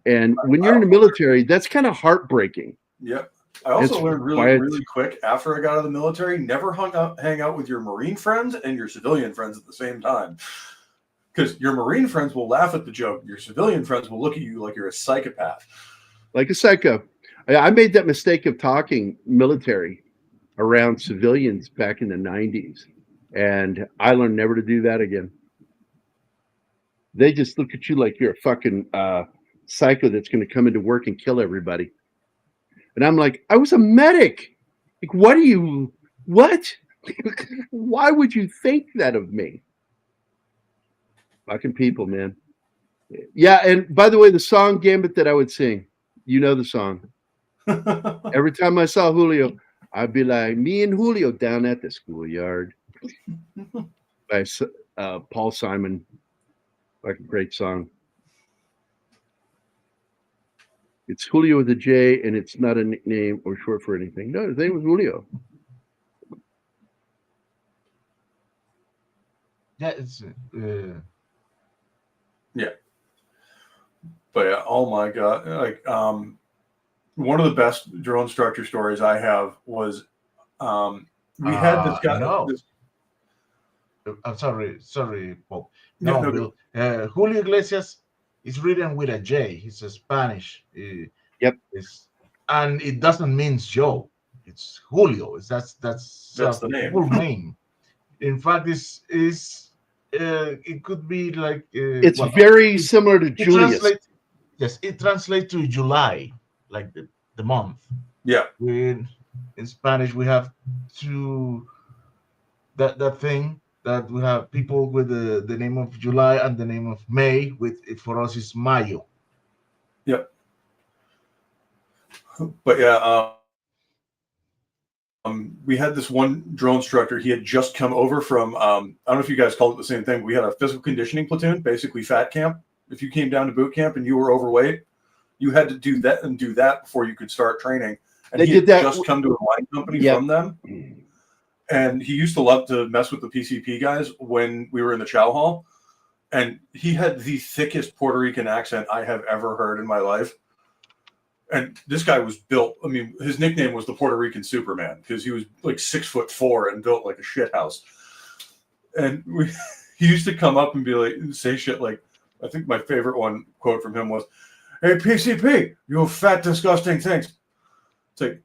And when you're in the military, that's kind of heartbreaking. Yep. I also learned really quick after I got out of the military, never hang out with your Marine friends and your civilian friends at the same time. Because your Marine friends will laugh at the joke. Your civilian friends will look at you like you're a psychopath. Like a psycho. I made that mistake of talking military around civilians back in the 90s. And I learned never to do that again. They just look at you like you're a fucking psycho that's going to come into work and kill everybody. And I'm like, I was a medic. Like, what? Why would you think that of me? Fucking people, man. Yeah, and by the way, the song Gambit that I would sing, you know the song. Every time I saw Julio, I'd be like, me and Julio down at the schoolyard. By Paul Simon. Like a great song. It's Julio with a J, and it's not a nickname or short for anything. No, his name was Julio. Yeah, it's yeah. But yeah, oh my god! Like, one of the best drill instructor stories I have was, we had this guy. No. I'm sorry, Paul. No. Julio Iglesias is written with a J. He's a Spanish. Yep. And it doesn't mean Joe. It's Julio. That's the name. Full name. In fact, it could be like. It's very similar to Julius. It translates to July, like the month. Yeah. In Spanish, we have that thing. That we have people with the name of July and the name of May. For us, it's Mayo. Yep. But yeah, we had this one drill instructor. He had just come over from, I don't know if you guys called it the same thing. We had a physical conditioning platoon, basically fat camp. If you came down to boot camp and you were overweight, you had to do that before you could start training. And he had just come to a wine company from them. And he used to love to mess with the PCP guys when we were in the chow hall. And he had the thickest Puerto Rican accent I have ever heard in my life. And this guy was built. I mean, his nickname was the Puerto Rican Superman because he was like 6'4" and built like a shit house. And he used to come up and be like, say shit like, I think my favorite one quote from him was, "Hey, PCP, you fat, disgusting things." It's like,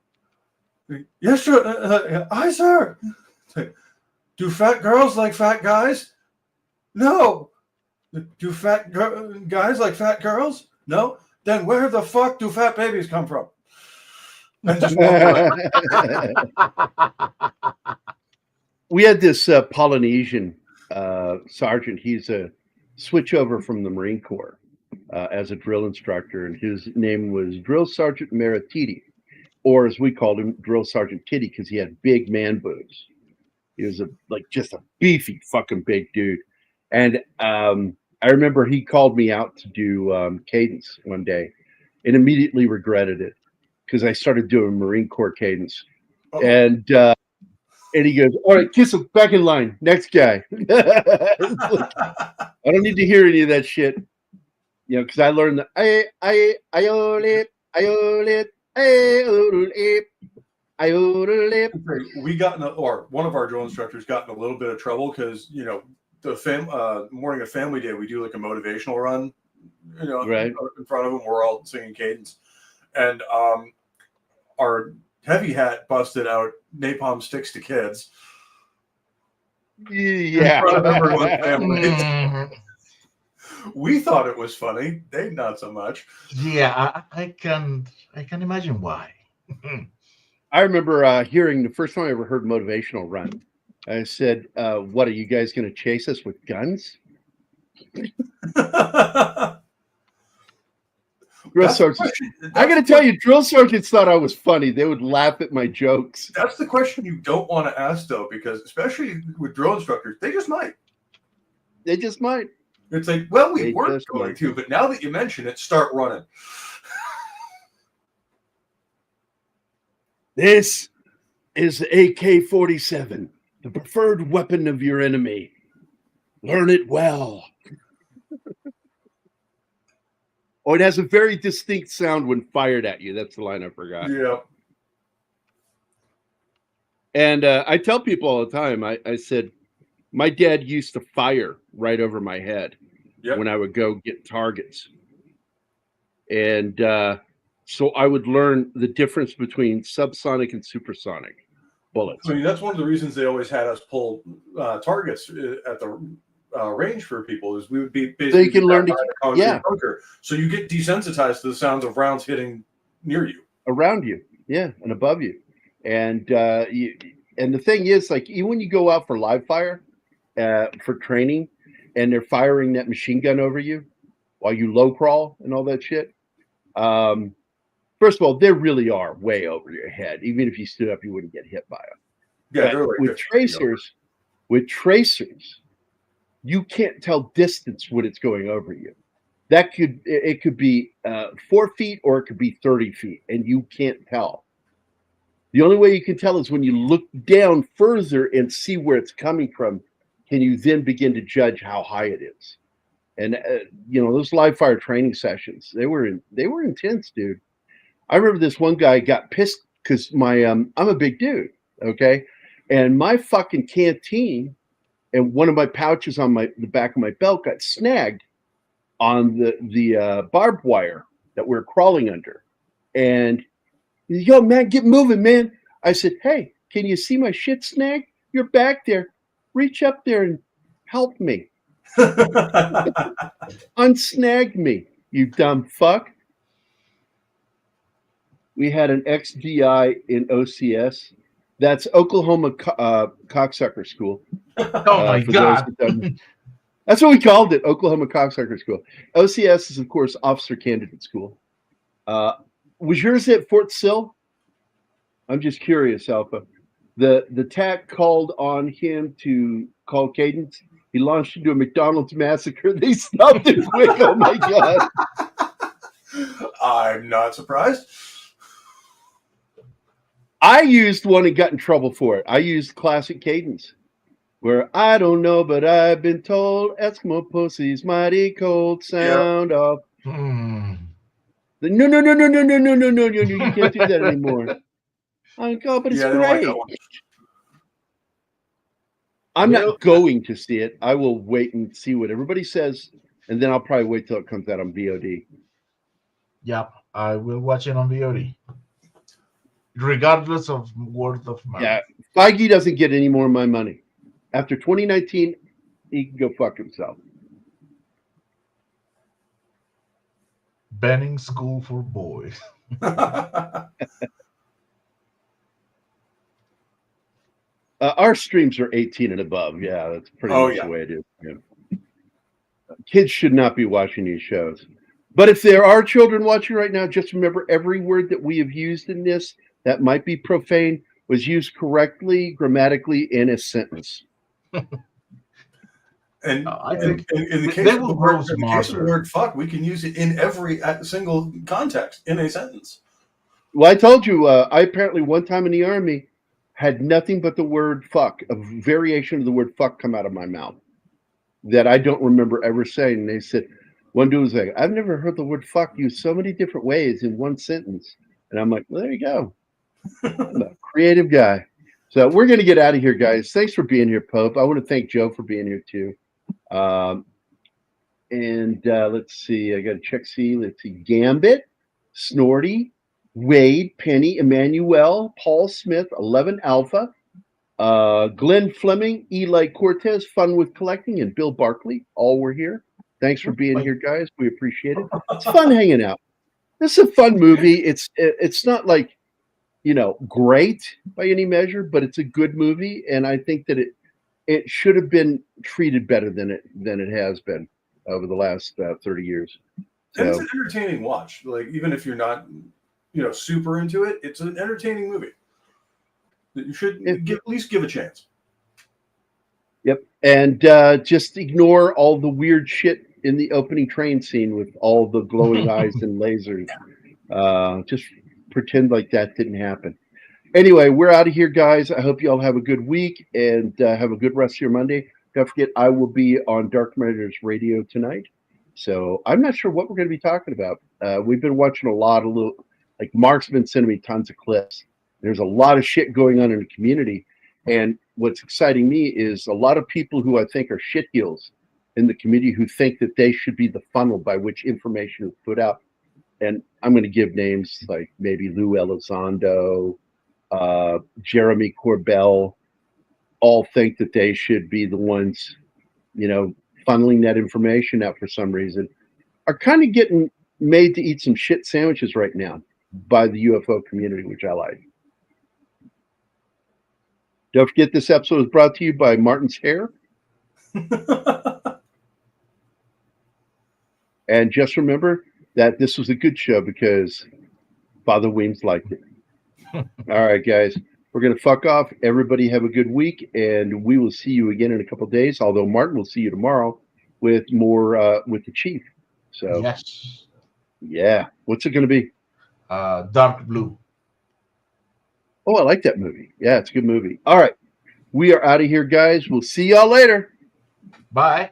"Yes, sir. Aye, sir." It's like, "Do fat girls like fat guys?" "No." "Do fat guys like fat girls?" "No." "Then where the fuck do fat babies come from?" And just we had this Polynesian sergeant. He's a switchover from the Marine Corps as a drill instructor, and his name was Drill Sergeant Merititi, or as we called him, Drill Sergeant Titty, because he had big man boobs. He was just a beefy fucking big dude. And I remember he called me out to do cadence one day and immediately regretted it because I started doing Marine Corps cadence. Oh. And he goes, "All right, kiss him, back in line. Next guy." I don't need to hear any of that shit. Because I learned that we got or one of our drill instructors got in a little bit of trouble because the morning of Family Day we do like a motivational run, right in front of them. We're all singing cadence, and our heavy hat busted out "Napalm Sticks to Kids." Yeah. We thought it was funny. They not so much. Yeah, I can imagine why. I remember hearing the first time I ever heard motivational run. I said, "What are you guys going to chase us with guns?" Drill sergeants. I got to tell you, drill sergeants thought I was funny. They would laugh at my jokes. That's the question you don't want to ask, though, because especially with drill instructors, they just might. They just might. It's like, well, we weren't going to, but now that you mention it, start running. This is AK-47, the preferred weapon of your enemy. Learn it well. Oh, it has a very distinct sound when fired at you. That's the line I forgot. Yeah. And I tell people all the time, I said, my dad used to fire right over my head when I would go get targets. And so I would learn the difference between subsonic and supersonic bullets. I mean, that's one of the reasons they always had us pull targets at the range for people is we would be basically so you can learn to bunker. So you get desensitized to the sounds of rounds hitting near you, around you, and above you. And and the thing is, like, even when you go out for live fire for training, and they're firing that machine gun over you while you low crawl and all that shit. First of all, they really are way over your head. Even if you stood up, you wouldn't get hit by them. Yeah, they're like with tracers, you can't tell distance when it's going over you. It could be 4 feet or it could be 30 feet, and you can't tell. The only way you can tell is when you look down further and see where it's coming from. Can you then begin to judge how high it is? And those live fire training sessions, they were intense, dude. I remember this one guy got pissed because I'm a big dude, okay, and my fucking canteen and one of my pouches on the back of my belt got snagged on the barbed wire that we're crawling under, and yo, man, get moving, man. I said, hey, can you see my shit snag? You're back there. Reach up there and help me. Unsnag me, you dumb fuck. We had an XDI in OCS. That's Oklahoma Cocksucker School. Oh, my God. That's what we called it, Oklahoma Cocksucker School. OCS is, of course, Officer Candidate School. Was yours at Fort Sill? I'm just curious, Alpha. The TAC called on him to call Cadence. He launched into a McDonald's massacre. They stopped it quick. Oh my God. I'm not surprised. I used one and got in trouble for it. I used classic Cadence, where I don't know, but I've been told Eskimo pussy's mighty cold. Sound off. Hmm. No, you can't do that anymore. Oh God, but it's great. I'm not going to see it. I will wait and see what everybody says, and then I'll probably wait till it comes out on VOD. Yep, I will watch it on VOD, regardless of word of mouth. Yeah, Feige doesn't get any more of my money. After 2019, he can go fuck himself. Banning school for boys. Our streams are 18 and above. Yeah, that's pretty much the way it is. Yeah. Kids should not be watching these shows. But if there are children watching right now, just remember every word that we have used in this that might be profane was used correctly, grammatically, in a sentence. And I think in the case of the word fuck, we can use it in every single context in a sentence. Well, I told you, I apparently one time in the Army had nothing but the word fuck, a variation of the word fuck come out of my mouth that I don't remember ever saying. And they said, one dude was like, I've never heard the word fuck used so many different ways in one sentence. And I'm like, well, there you go. I'm a creative guy. So we're going to get out of here, guys. Thanks for being here, Pope. I want to thank Joe for being here, too. Let's see. I got to check, see. Let's see. Gambit, Snorty, Wade, Penny, Emmanuel, Paul Smith, 11 Alpha, Glenn Fleming, Eli Cortez, Fun with Collecting, and Bill Barkley. All were here. Thanks for being here, guys. We appreciate it. It's fun hanging out. This is a fun movie. It's not like, great by any measure, but it's a good movie, and I think that it should have been treated better than it has been over the last 30 years. So, and it's an entertaining watch. Like, even if you're not, super into it, it's an entertaining movie that you should at least give a chance. Yep. And just ignore all the weird shit in the opening train scene with all the glowing eyes and lasers. Just pretend like that didn't happen. Anyway, we're out of here, guys. I hope you all have a good week and have a good rest of your Monday. Don't forget, I will be on Dark Matters Radio tonight. So I'm not sure what we're going to be talking about. We've been watching a lot of like Mark's been sending me tons of clips. There's a lot of shit going on in the community. And what's exciting me is a lot of people who I think are shitheels in the community who think that they should be the funnel by which information is put out. And I'm going to give names like maybe Lou Elizondo, Jeremy Corbell, all think that they should be the ones, funneling that information out for some reason, are kind of getting made to eat some shit sandwiches right now by the UFO community, which I like. Don't forget, this episode is brought to you by Martin's Hair. And just remember that this was a good show because Father Weems liked it. All right, guys. We're going to fuck off. Everybody have a good week, and we will see you again in a couple of days, although Martin will see you tomorrow with more with the Chief. So, yes. Yeah. What's it going to be? Dark Blue. Oh, I like that movie. Yeah, it's a good movie. All right. We are out of here, guys. We'll see y'all later. Bye.